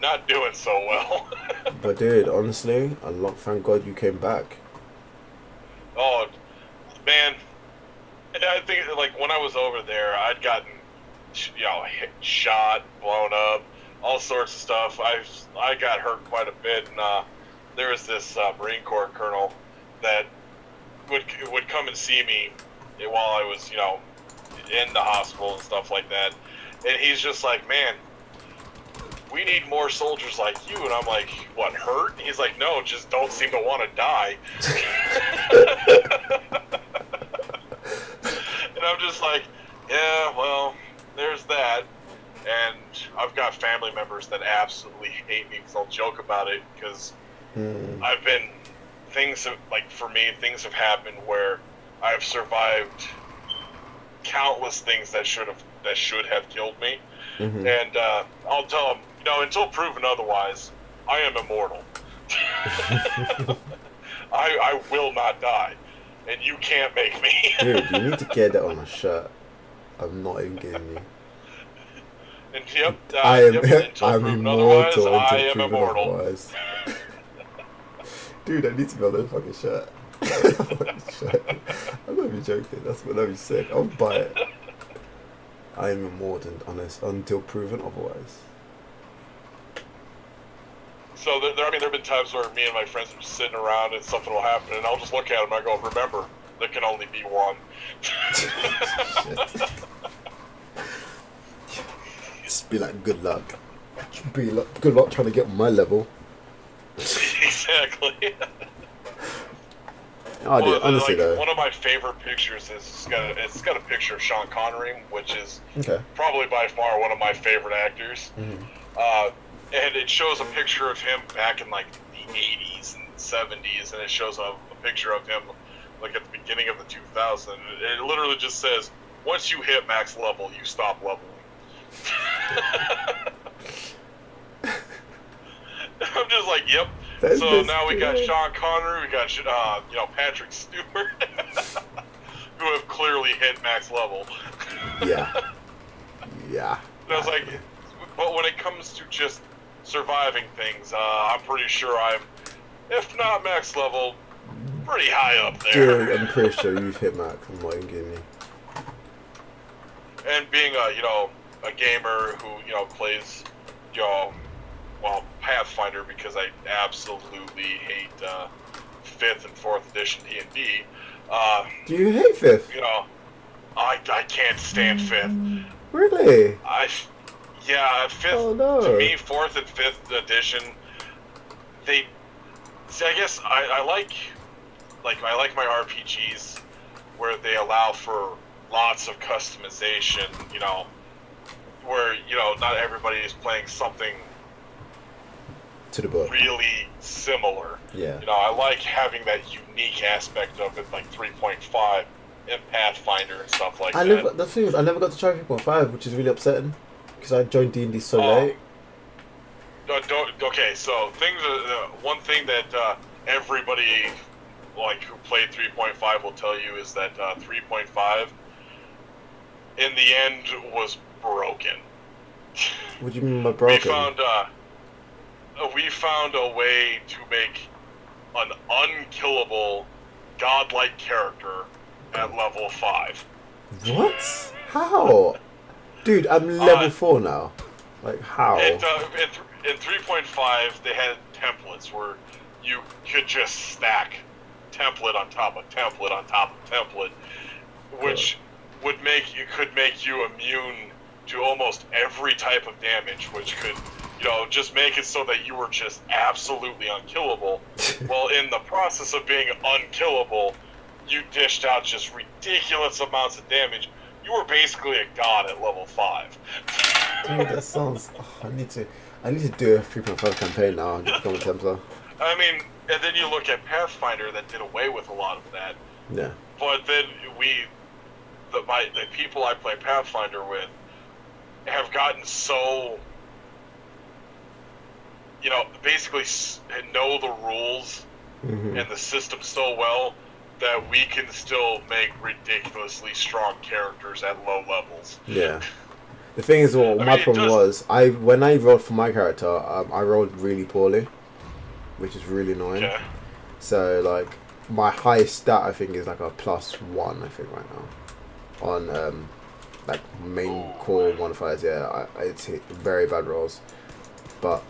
not doing so well. But dude, honestly, thank God you came back. Oh man, I think like when I was over there, I'd gotten shot, blown up, all sorts of stuff. I got hurt quite a bit, and there was this Marine Corps colonel that would come and see me while I was in the hospital and stuff like that, and he's just like, man, we need more soldiers like you. And I'm like, what, hurt? And he's like, no, just don't seem to want to die. And I'm just like, yeah, well, there's that. And I've got family members that absolutely hate me because I'll joke about it, because things have happened where I've survived countless things that should have killed me. Mm-hmm. And I'll tell them, until proven otherwise, I am immortal. I will not die, and you can't make me. Dude, you need to get that on a shirt. I'm not even kidding you. And until I'm proven immortal otherwise, I until am proven immortal. otherwise. Dude, I need to be on that fucking shirt. I'm not even joking. That's gonna be sick. I'll buy it. I am immortal, honest, until proven otherwise. So there have been times where me and my friends are just sitting around and something will happen, and I'll just look at them and I go, remember, there can only be one. Just be like, good luck. Be like, good luck trying to get on my level. Exactly. Oh, dude, honestly, though. One of my favorite pictures is it's got a picture of Sean Connery, which is probably by far one of my favorite actors. Mm-hmm. And it shows a picture of him back in like the 80s and 70s, and it shows a picture of him like at the beginning of the 2000s. It literally just says, once you hit max level, you stop leveling. I'm just like, yep. So now we got Sean Connery, we got Patrick Stewart, who have clearly hit max level. Yeah. Yeah. And I was like, but when it comes to just surviving things, I'm pretty sure I'm, if not max level, pretty high up there. Dude, I'm pretty sure you've hit max. I'm not even kidding you. and being a a gamer who plays well, Pathfinder, because I absolutely hate 5th and 4th edition D&D. Do you hate 5th? I can't stand 5th. Really? Yeah, 5th. Oh, no. To me, 4th and 5th edition. I guess I like my RPGs where they allow for lots of customization. Where not everybody is playing something to the book really similar. Yeah. I like having that unique aspect of it, like 3.5 and Pathfinder and stuff like that. The thing is, I never got to try 3.5, which is really upsetting because I joined D&D so late. Okay, so one thing that everybody who played 3.5 will tell you is that 3.5 in the end was broken. What do you mean by broken? We found a way to make an unkillable, godlike character at level 5. What? How? Dude, I'm level 4 now. Like, how? In 3.5, they had templates where you could just stack template on top of template on top of template, which could make you immune to almost every type of damage, which could just make it so that you were just absolutely unkillable. Well, in the process of being unkillable, you dished out just ridiculous amounts of damage. You were basically a god at level 5. Dude, that sounds... I need to do a 3.5 campaign now and become a Templar. I mean, and then you look at Pathfinder that did away with a lot of that. Yeah. But then the people I play Pathfinder with have gotten so... basically know the rules and the system so well that we can still make ridiculously strong characters at low levels. Yeah. The thing is, my problem was, when I rolled for my character, I rolled really poorly, which is really annoying. Okay. So, like, my highest stat, I think, is like a +1, I think, right now. On, like, main core modifiers, yeah. It's hit very bad rolls. But...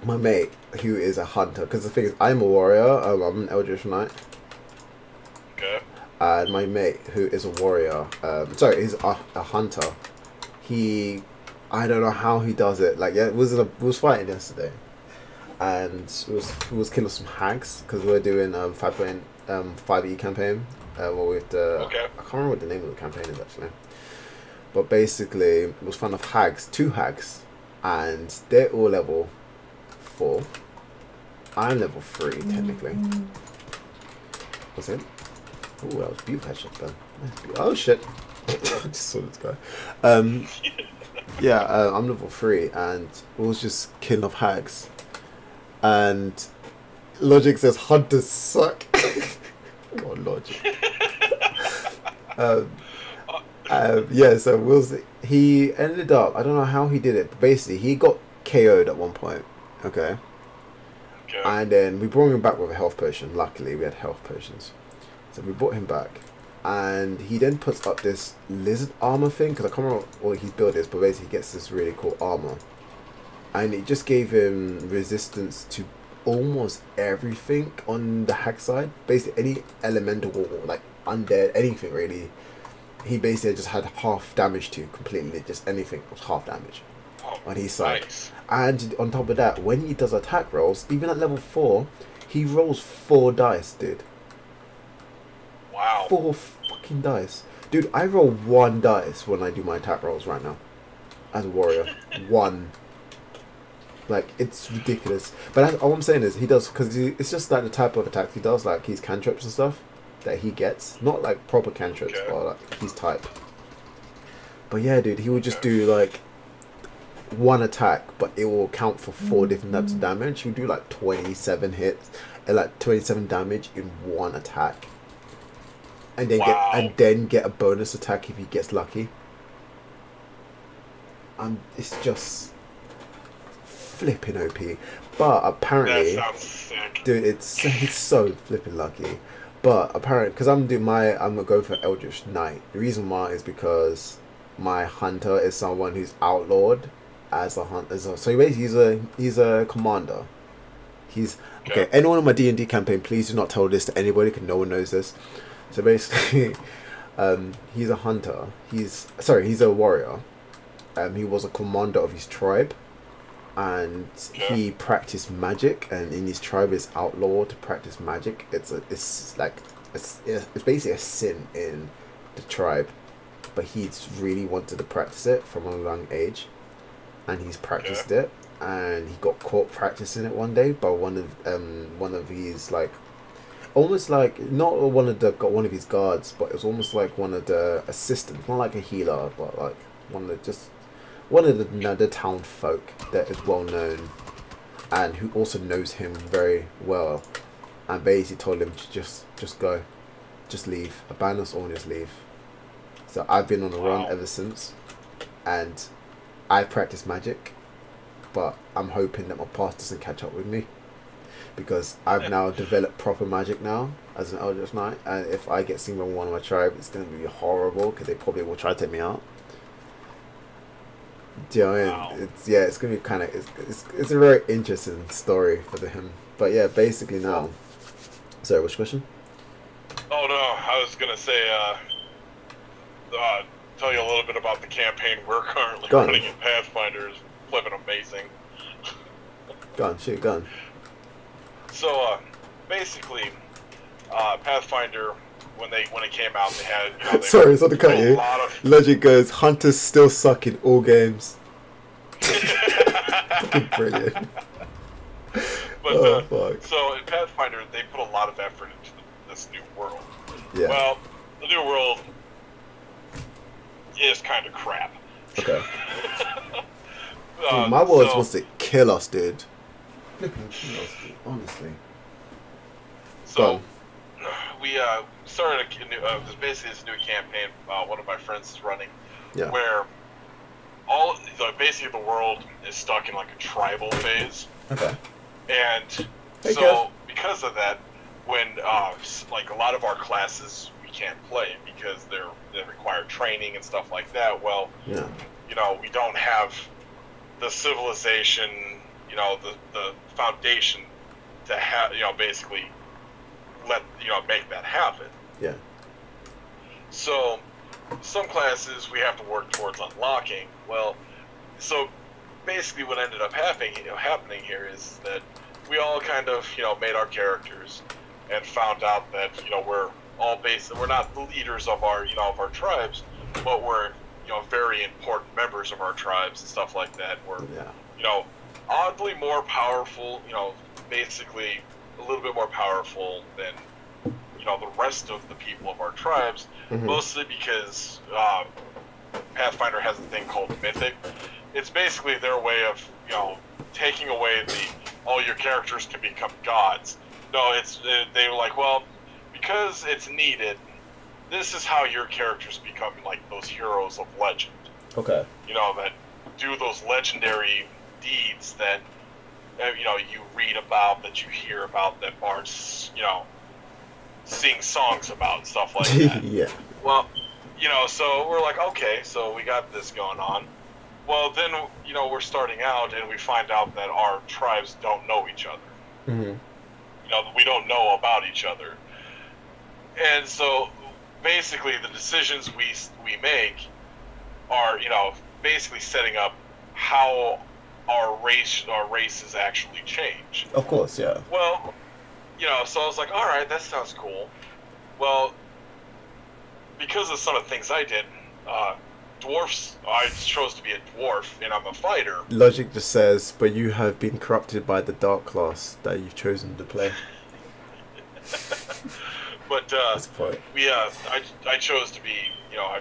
my mate, who is a hunter, because the thing is, I'm a warrior, I'm an Eldritch Knight. Okay. And my mate, who is a warrior, he's a hunter. I don't know how he does it. Like, yeah, we was fighting yesterday, and we was killing some hags because we were doing 5.5e campaign. With I can't remember what the name of the campaign is actually, but basically it was fun of hags, 2 hags. And they're all level 4. I'm level 3 technically. What's it? Oh, that was beautiful headshot then. Oh shit! I just saw this guy. Yeah, I'm level 3, and we was just killing off hags. And logic says hunters suck. God, logic. Yeah, so he ended up, I don't know how he did it, but basically he got KO'd at one point. Okay. And then we brought him back with a health potion. Luckily, we had health potions. So we brought him back. And he then puts up this lizard armor thing, because I can't remember what his build is, but basically he gets this really cool armor. And it just gave him resistance to almost everything on the hack side. Basically any elemental, like undead, anything really. He basically just had half damage to completely, just anything was half damage on his side. Nice. And on top of that, when he does attack rolls, even at level 4, he rolls 4 dice, dude. Wow. 4 fucking dice. Dude, I roll 1 dice when I do my attack rolls right now. As a warrior. 1. Like, it's ridiculous. But all I'm saying is, he does, because it's just like the type of attacks he does, like his cantrips and stuff that he gets. Not like proper cantrips, but like his type. But yeah, dude, he would just do like 1 attack, but it will count for 4 different types of damage. He would do like 27 hits and like 27 damage in 1 attack. And then get a bonus attack if he gets lucky. It's just flipping OP. But apparently, that sounds sick. Dude, it's so flipping lucky. But apparently, because I'm gonna go for Eldritch Knight. The reason why is because my hunter is someone who's outlawed as a hunter. So basically, he's a commander. He's okay. Anyone on my D&D campaign, please do not tell this to anybody, because no one knows this. So basically, he's a hunter. He's a warrior. He was a commander of his tribe, and he practiced magic. And in his tribe, it's outlawed to practice magic. It's basically a sin in the tribe, but he's really wanted to practice it from a young age, and he's practiced it. And he got caught practicing it one day by one of his, like, almost like not one of his guards, but it was almost like one of the assistants, not like a healer, but like one of the town folk that is well known, and who also knows him very well, and basically told him to just go, just leave, abandon us all and just leave. So I've been on the run ever since, and I practice magic. But I'm hoping that my past doesn't catch up with me, because I've now developed proper magic now as an Eldritch Knight, and if I get seen by one of my tribe, it's going to be horrible, because they probably will try to take me out. Do you know what I mean? It's going to be kind of, it's a very interesting story for him. But yeah, basically now. Sorry, which question? Oh no, I was going to say, tell you a little bit about the campaign we're currently running in Pathfinder. Flipping amazing. Shoot, gun. So, basically, Pathfinder, when it came out, they had. Sorry, it's not to cut you. Logic goes, hunters still suck in all games. Brilliant. But fuck. So in Pathfinder, they put a lot of effort into this new world. Yeah. Well, the new world is kind of crap. Okay. Dude, my world wants to kill us, dude. Honestly. So, we started basically this new campaign. One of my friends is running, where basically the world is stuck in like a tribal phase. Okay. And because of that, when like a lot of our classes we can't play because they require training and stuff like that. Well, we don't have the civilization, the foundation to have, basically make that happen. Yeah. So some classes we have to work towards unlocking. Well, so basically what ended up happening here is that we all kind of, made our characters and found out that, we're not the leaders of our tribes, but we're very important members of our tribes and stuff like that. We're, oddly more powerful, basically a little bit more powerful than, the rest of the people of our tribes, mostly because Pathfinder has a thing called Mythic. It's basically their way of, taking away all your characters can become gods. No, they were like, well, because it's needed, this is how your characters become like those heroes of legend. Okay. That do those legendary deeds that, you read about, that you hear about, that bards, sing songs about, stuff like that. Yeah. Well, so we're like, okay, so we got this going on. Well, then, we're starting out and we find out that our tribes don't know each other. We don't know about each other. And so basically the decisions we make are, basically setting up how our races actually change. Of course, yeah. Well, so I was like, all right, that sounds cool. Well, because of some of the things I did, dwarfs, I chose to be a dwarf, and I'm a fighter. Logic just says, but you have been corrupted by the dark class that you've chosen to play. But I chose to be, I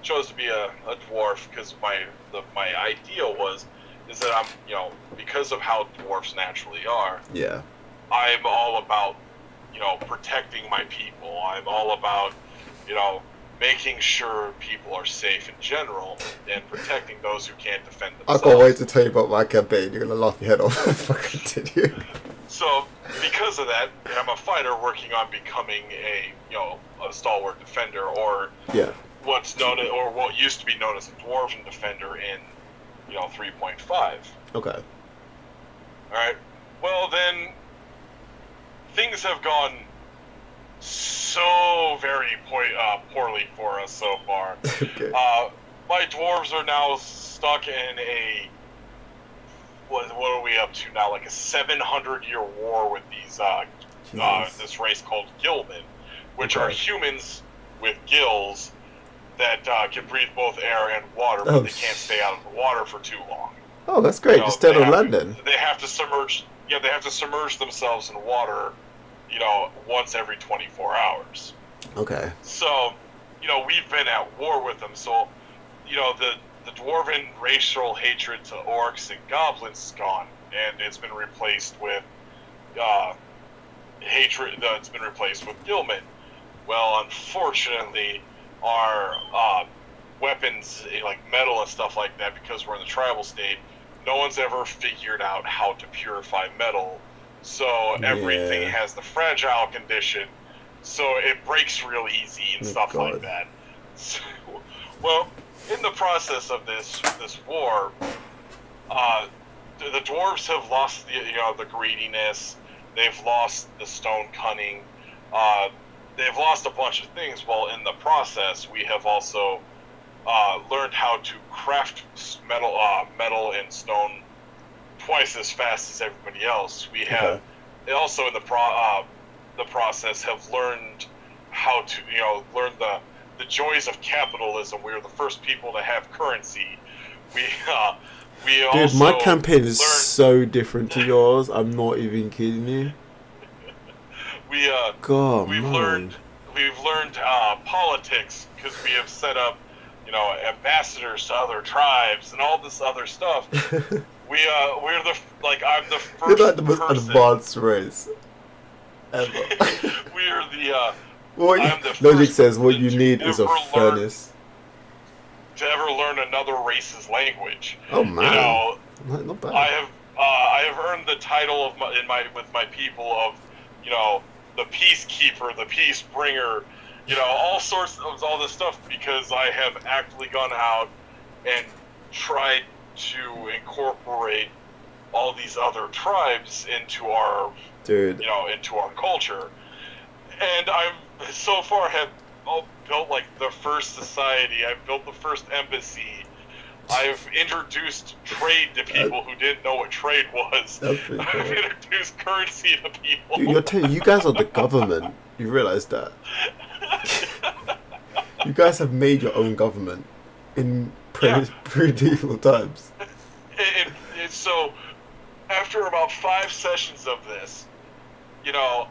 chose to be a dwarf because my ideal is that I'm, because of how dwarfs naturally are. Yeah. I'm all about, protecting my people. I'm all about, making sure people are safe in general and protecting those who can't defend themselves. I can't wait to tell you about my campaign. You're gonna laugh your head off if I continue. So because of that, I'm a fighter working on becoming a a stalwart defender, or what's known as, or what used to be known as a dwarven defender in 3.5. Okay. All right. Well, then things have gone so very poorly for us so far. Okay. My dwarves are now stuck in a what are we up to now? Like a 700-year war with these this race called Gillmen, which are humans with gills that can breathe both air and water, but they can't stay out of the water for too long. Oh, that's great. Just stay on London. They have to submerge. Yeah, they have to submerge themselves in water, once every 24 hours. Okay. So, we've been at war with them. So, the dwarven racial hatred to orcs and goblins is gone, and it's been replaced with hatred. It's been replaced with gillmen. Well, unfortunately, our weapons, like metal and stuff like that, because we're in the tribal state, no one's ever figured out how to purify metal. So everything has the fragile condition, so it breaks real easy and stuff like that. So, well, in the process of this war, the dwarves have lost the greediness. They've lost the stone cunning. They've lost a bunch of things. Well, in the process, we have also learned how to craft metal and stone twice as fast as everybody else. We have also in the process have learned how to learn the joys of capitalism. We are the first people to have currency. Dude, my campaign is so different to yours. I'm not even kidding you. We've learned politics, because we have set up ambassadors to other tribes and all this other stuff. I'm the first. You're like the most advanced race ever. We're the. Logic says what you need is a furnace. To ever learn another race's language. Oh man, not bad. I have earned the title with my people of the peacekeeper, the peace bringer, all sorts of all this stuff, because I have actively gone out and tried to incorporate all these other tribes into our into our culture. And I've so far have built like the first society. I've built the first embassy. I've introduced trade to people who didn't know what trade was. I've introduced currency to people. Dude, you guys are the government. You realize that? You guys have made your own government in medieval times. And so, after about 5 sessions of this, our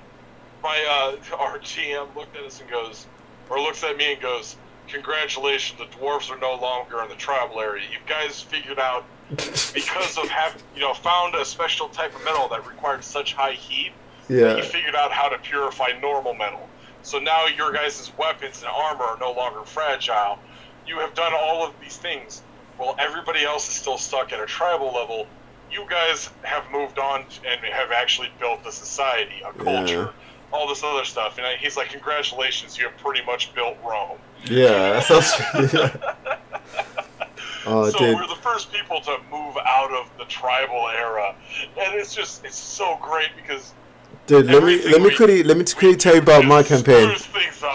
GM looked at us and looks at me and goes, "Congratulations, the dwarves are no longer in the tribal area. You guys figured out, because of found a special type of metal that required such high heat, that you figured out how to purify normal metal. So now your guys' weapons and armor are no longer fragile. You have done all of these things. Well, everybody else is still stuck at a tribal level. You guys have moved on and have actually built a society, a culture, all this other stuff." And he's like, "Congratulations, you have pretty much built Rome." Yeah, that sounds. So we're the first people to move out of the tribal era, and it's so great because. Dude, let me quickly tell you about my campaign.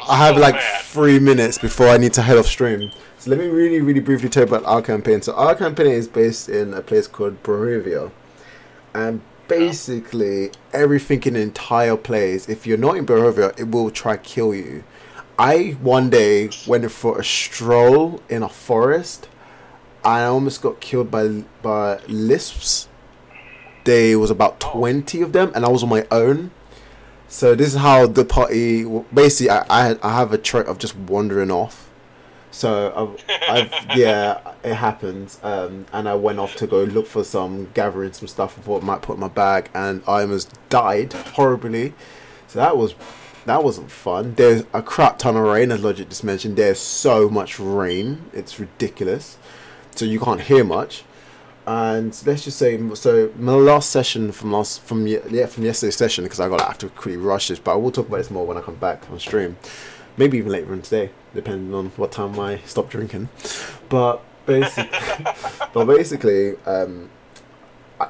I have like 3 minutes before I need to head off stream. So let me really briefly tell you about our campaign. So our campaign is based in a place called Barovia, and basically everything in the entire place, if you're not in Barovia, it will try to kill you. I one day went for a stroll in a forest. I almost got killed by lisps. There was about 20 of them, and I was on my own. So this is how the party. Basically, I have a trait of just wandering off. So it happens. And I went off to go look for gathering some stuff I thought I might put in my bag, and I almost died horribly. So that wasn't fun. There's a crap ton of rain, as Logic just mentioned. There's so much rain, it's ridiculous. So you can't hear much. And let's just say, so my last session from yesterday's session, because I have to quickly rush this, but I will talk about this more when I come back on stream, maybe even later on today, depending on what time I stop drinking. But basically,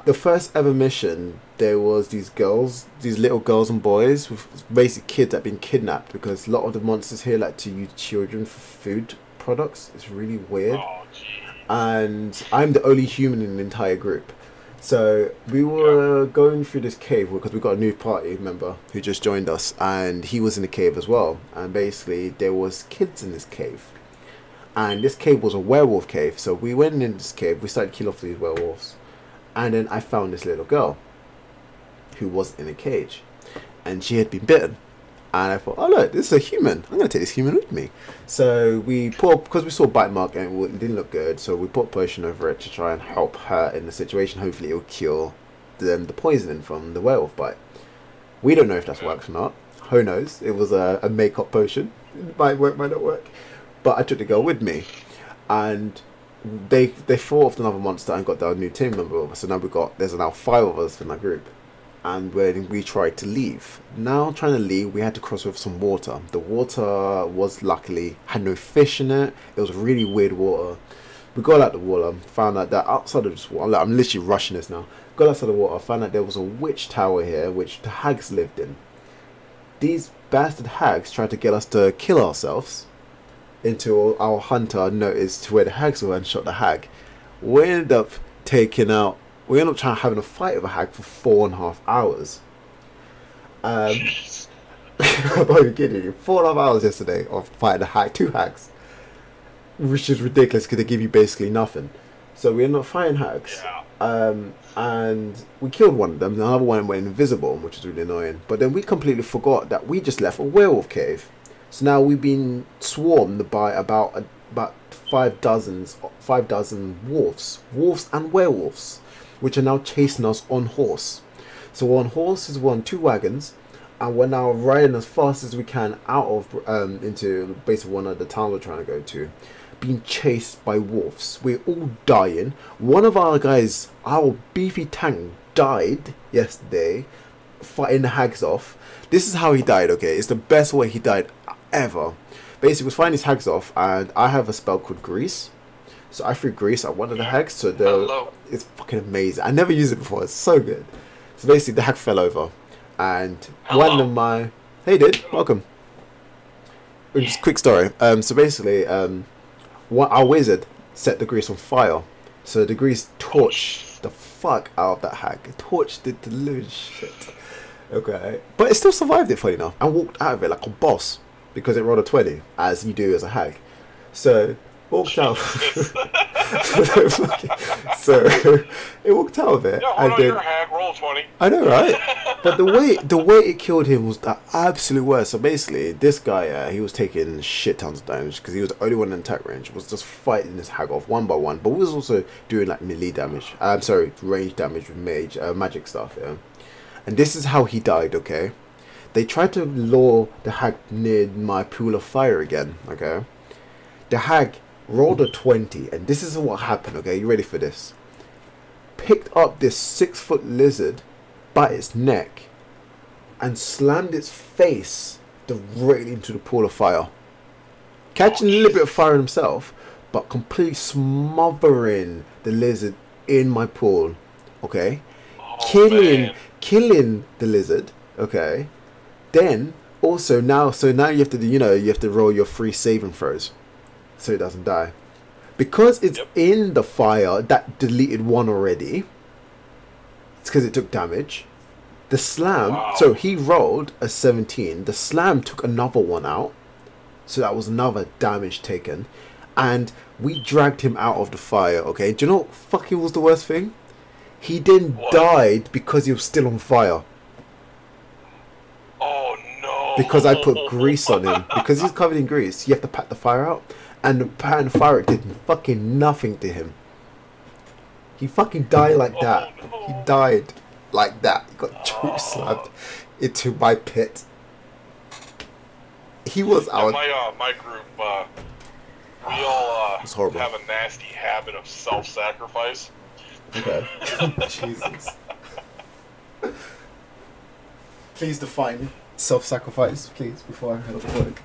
the first ever mission, there was these little girls and boys with basic kids that have been kidnapped, because a lot of the monsters here like to use children for food products. It's really weird. And I'm the only human in the entire group. So we were going through this cave because we got a new party member who just joined us, and he was in the cave as well. And basically there was kids in this cave, and this cave was a werewolf cave. So we went in this cave, we started killing off these werewolves, and then I found this little girl who was in a cage, and she had been bitten. And I thought, oh look, this is a human. I'm going to take this human with me. So we because we saw a bite mark and it didn't look good, so we put a potion over it to try and help her in the situation. Hopefully it will cure the poisoning from the werewolf bite. We don't know if that works or not. Who knows? It was a makeup potion. It might work, might not work. But I took the girl with me. And they fought off another monster and got our new team member over. So now there's now 5 of us in our group. And when we tried to leave, trying to leave, we had to cross with some water. The water had no fish in it. It was really weird water. We got out the water, found out that outside of this water, I'm literally rushing this now. Got outside the water, found out there was a witch tower here, which the hags lived in. These bastard hags tried to get us to kill ourselves until our hunter noticed where the hags were and shot the hag. We ended up having a fight with a hag for 4.5 hours. I'm not even kidding you. 4.5 hours yesterday of fighting a hag, 2 hags, which is ridiculous because they give you basically nothing. So we ended up fighting hags, and we killed one of them. The other one went invisible, which is really annoying. But then we completely forgot that we just left a werewolf cave. So now we've been swarmed by about 5 dozen wolves and werewolves, which are now chasing us on horse. So on horse we're on 2 wagons, and we're now riding as fast as we can out of into basically one of the towns we're trying to go to, being chased by wolves. We're all dying. One of our guys, our beefy tank, died yesterday fighting the hags off. This is how he died, okay? It's the best way he died ever. Basically, was fighting his hags off, and I have a spell called Grease. So I threw grease at one of the hags, so it's fucking amazing. I never used it before, it's so good. So basically the hag fell over, and one of my... Hey dude, welcome. Just quick story. So basically, our wizard set the grease on fire. So the grease torched the fuck out of that hag. It torched it to living shit. Okay. But it still survived it, funny enough, and walked out of it like a boss, because it rolled a 20, as you do as a hag. So... walked out. So it walked out of it. Yeah, hold on, you're a hag, roll 20. I know, right? But the way it killed him was the absolute worst. So basically, this guy, he was taking shit tons of damage because he was the only one in attack range. Was just fighting this hag off one by one, but we was also doing like melee damage. I'm sorry, range damage with magic stuff. Yeah, and this is how he died. Okay, they tried to lure the hag near my pool of fire again. Okay, the hag rolled a 20, and this is what happened. Okay, you ready for this? Picked up this 6-foot lizard by its neck and slammed its face directly into the pool of fire, catching a little bit of fire himself, but completely smothering the lizard in my pool. Okay, killing the lizard. Okay, then also now you have to do, you have to roll your 3 saving throws so it doesn't die, because it's in the fire. That deleted one already. It's because it took damage. The slam, so he rolled a 17. The slam took another one out, so that was another damage taken, and we dragged him out of the fire. Okay, do you know what fucking was the worst thing? He then died because he was still on fire. Oh no! Because I put grease on him. Because he's covered in grease, you have to pat the fire out. And the pan fire did fucking nothing to him. He fucking died like that. No. He died like that. He got choke slammed into my pit. He was our... my group, we all have a nasty habit of self-sacrifice. Okay. Jesus. Please define self-sacrifice, please, before I head off work.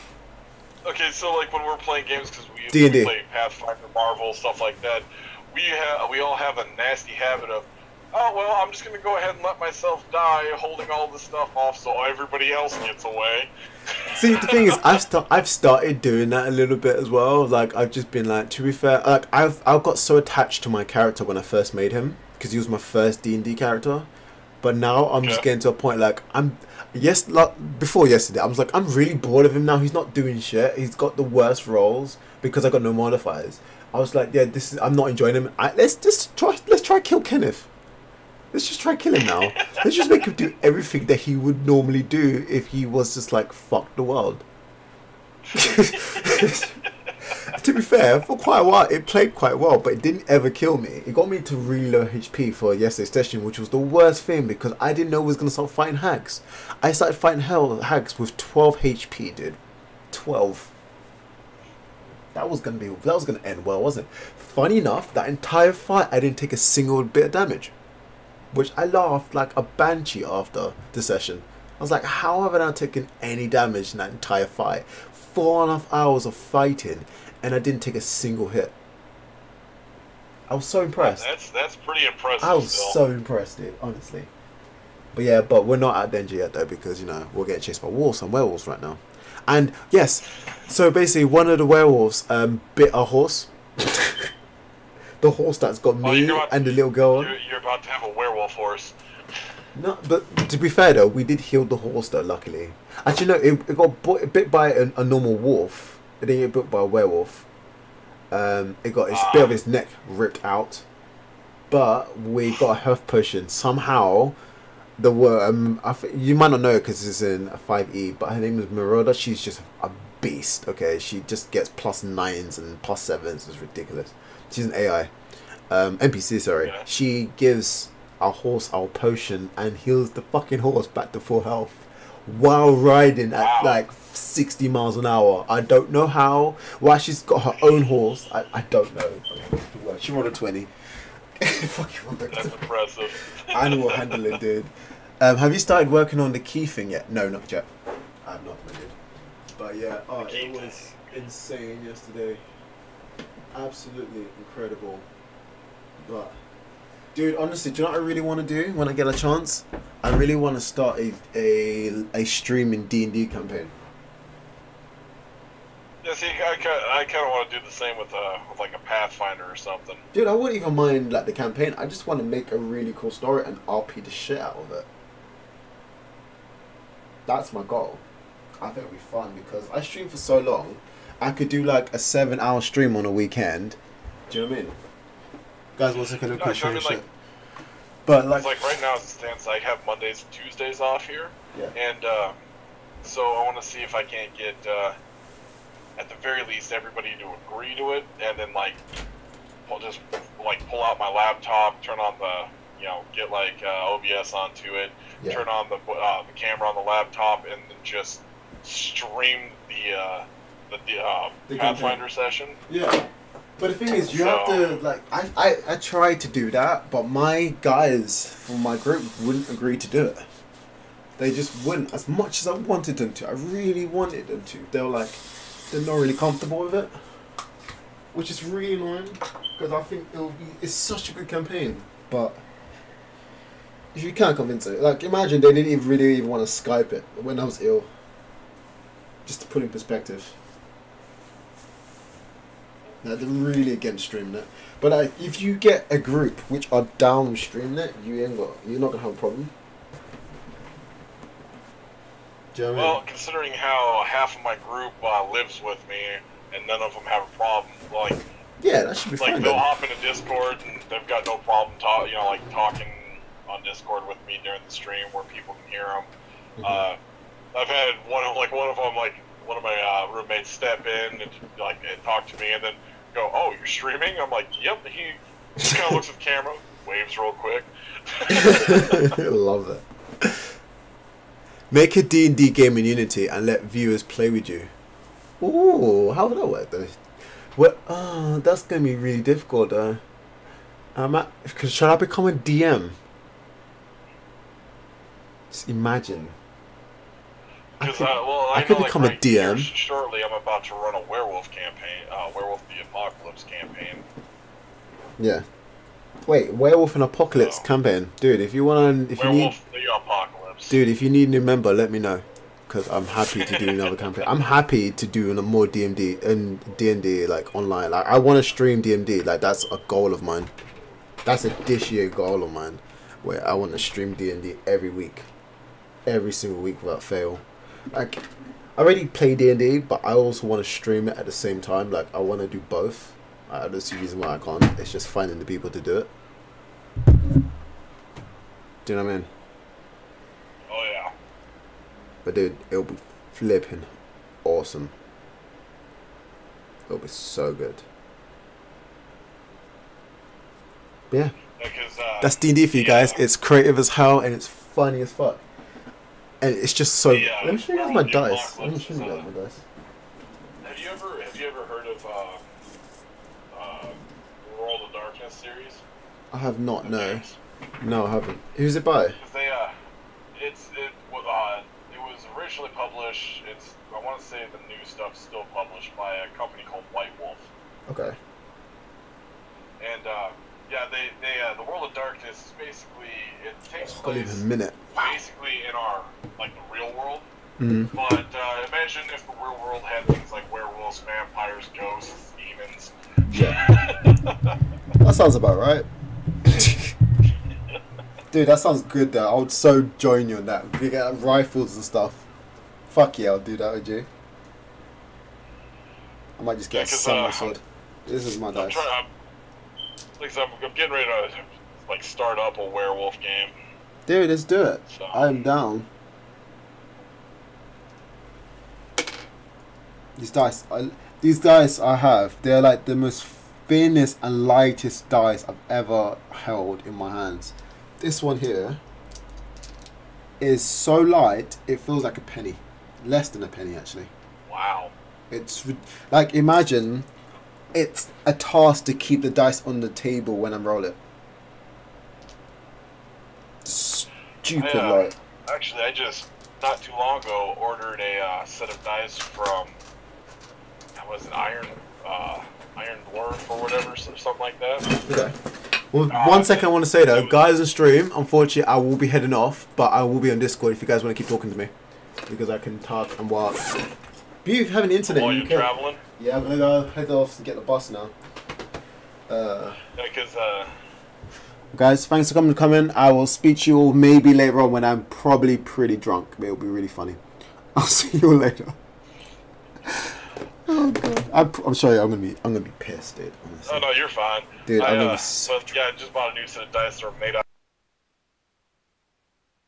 Okay, so like when we're playing games, because we D&D. play Pathfinder, Marvel, stuff like that, we all have a nasty habit of, oh well, I'm just gonna go ahead and let myself die, holding all this stuff off so everybody else gets away. See, the thing is, I've started doing that a little bit as well. Like I've just been like, to be fair, like I've got so attached to my character when I first made him because he was my first D&D character. But now I'm just getting to a point like before yesterday I was like, I'm really bored of him now. He's not doing shit. He's got the worst rolls because I got no modifiers. I was like, yeah, I'm not enjoying him. Let's try kill Kenneth. Let's just try kill him now. Let's just make him do everything that he would normally do if he was just like fuck the world. To be fair, for quite a while it played quite well, but it didn't ever kill me. It got me to really low HP for yesterday's session, which was the worst thing because I didn't know I was gonna start fighting hags. I started fighting hags with 12 HP, dude. 12. That was gonna end well, wasn't it? Funny enough, that entire fight I didn't take a single bit of damage, which I laughed like a banshee after the session. I was like, how have I not taken any damage in that entire fight? 4.5 hours of fighting and I didn't take a single hit. I was so impressed. That's pretty impressive. I was so impressed, dude, honestly. But yeah, but we're not at danger yet though, because you know we're getting chased by werewolves right now. And yes, so basically one of the werewolves bit a horse. The horse that's got me and the little girl on. You're about to have a werewolf horse. No, but to be fair though, we did heal the horse though, luckily. Actually no, it got bit by a normal wolf. It didn't get bit by a werewolf. It got a bit of his neck ripped out. But we got a health potion. Somehow, you might not know it because it's in a 5e, but her name is Marauder. She's just a beast, okay? She just gets +9s and +7s. It's ridiculous. She's an AI. NPC, sorry. Yeah. She gives our horse our potion and heals the fucking horse back to full health while riding at like 60 miles an hour. I don't know how. Why she's got her own horse, I don't know. She rode a 20. That's impressive. Animal handling, dude. Have you started working on the key thing yet? No, not yet. I have not, dude. But yeah, it was insane yesterday. Absolutely incredible. But dude, honestly, do you know what I really want to do when I get a chance? I really want to start a streaming D&D campaign. Yeah, see, I kind of want to do the same with like a Pathfinder or something. Dude, I wouldn't even mind like the campaign. I just want to make a really cool story and RP the shit out of it. That's my goal. I think it'll be fun because I stream for so long. I could do like a 7-hour stream on a weekend. Do you know what I mean? Guys, what's like a look at shit. But like, it's like right now as it stands, I have Mondays and Tuesdays off here. Yeah. And so I want to see if I can't get at the very least everybody to agree to it, and then like I'll just like pull out my laptop, turn on the get like OBS onto it, turn on the camera on the laptop, and then just stream the Pathfinder session. Yeah. But the thing is, you have to, like, I tried to do that, but my guys from my group wouldn't agree to do it. They just wouldn't, as much as I wanted them to. I really wanted them to. They were like, they're not really comfortable with it. Which is really annoying, because I think it's such a good campaign. But if you can't convince it, like, imagine they didn't even want to Skype it when I was ill. Just to put in perspective. They're really against streaming it. But if you get a group which are down with streaming it, you're not gonna have a problem. Do you know what I mean? Well, considering how half of my group lives with me and none of them have a problem, like yeah, that should be fine. Like they'll hop into Discord and they've got no problem talking on Discord with me during the stream where people can hear them. Mm-hmm. I've had one of them, like one of my roommates step in and like talk to me and then go, "Oh, you're streaming?" I'm like, "Yep." He just kind of looks at the camera, waves real quick. Love that. Make a D&D game in Unity and let viewers play with you. Ooh, how would that work though? Well, that's gonna be really difficult. Should I become a DM? Just imagine. I could become a DM. Shortly, I'm about to run a werewolf campaign. Werewolf the Apocalypse campaign. Yeah. Wait, Werewolf and Apocalypse campaign, dude. If you want, if Werewolf the Apocalypse. Dude, if you need a new member, let me know, because I'm happy to do another campaign. I'm happy to do more DMD and D&D like online. Like I want to stream DMD. Like that's a goal of mine. That's a this year goal of mine, where I want to stream D&D every week, every single week without fail. Like I already play D&D, but I also want to stream it at the same time. Like I want to do both. I don't see a reason why I can't. It's just finding the people to do it. Do you know what I mean? Oh yeah. But dude, it'll be flipping awesome. It'll be so good. But yeah. That's D&D for you guys. It's creative as hell and it's funny as fuck. And it's just so. Let me show you guys my dice. Let me show you guys my dice. Have you ever heard of World of Darkness series? I have not. No. No, I haven't. Who's it by? It was originally published. I want to say the new stuff's still published by a company called White Wolf. Okay. And the World of Darkness is basically it takes place a minute. Basically in our the real world. Mm. But imagine if the real world had things like werewolves, vampires, ghosts, demons. Yeah. That sounds about right. Dude, that sounds good though. I would so join you on that. We get rifles and stuff. Fuck yeah, I'll do that with you. I might just get a samurai sword. This is my dice. I'm getting ready to start up a werewolf game. Dude, let's do it. So. I'm down. These dice I have, they're like the most thinnest and lightest dice I've ever held in my hands. This one here is so light, it feels like a penny. Less than a penny, actually. Wow. It's like, imagine it's a task to keep the dice on the table when I'm rolling. Stupid light. Actually, I just, not too long ago, ordered a set of dice from, what was it, Iron Dwarf or whatever, something like that. Okay. Well, one second I want to say though, guys on stream, unfortunately I will be heading off, but I will be on Discord if you guys want to keep talking to me, because I can talk and walk. If you have an internet, you can. Traveling? Yeah, I'm gonna go head off to get the bus now. Guys, thanks for coming. I will speak to you all maybe later on when I'm probably pretty drunk. It'll be really funny. I'll see you all later. Oh god. I'm sorry. I'm gonna be pissed, dude. Honestly. Oh no, you're fine. Dude, but yeah, I just bought a new set of dice that are made out.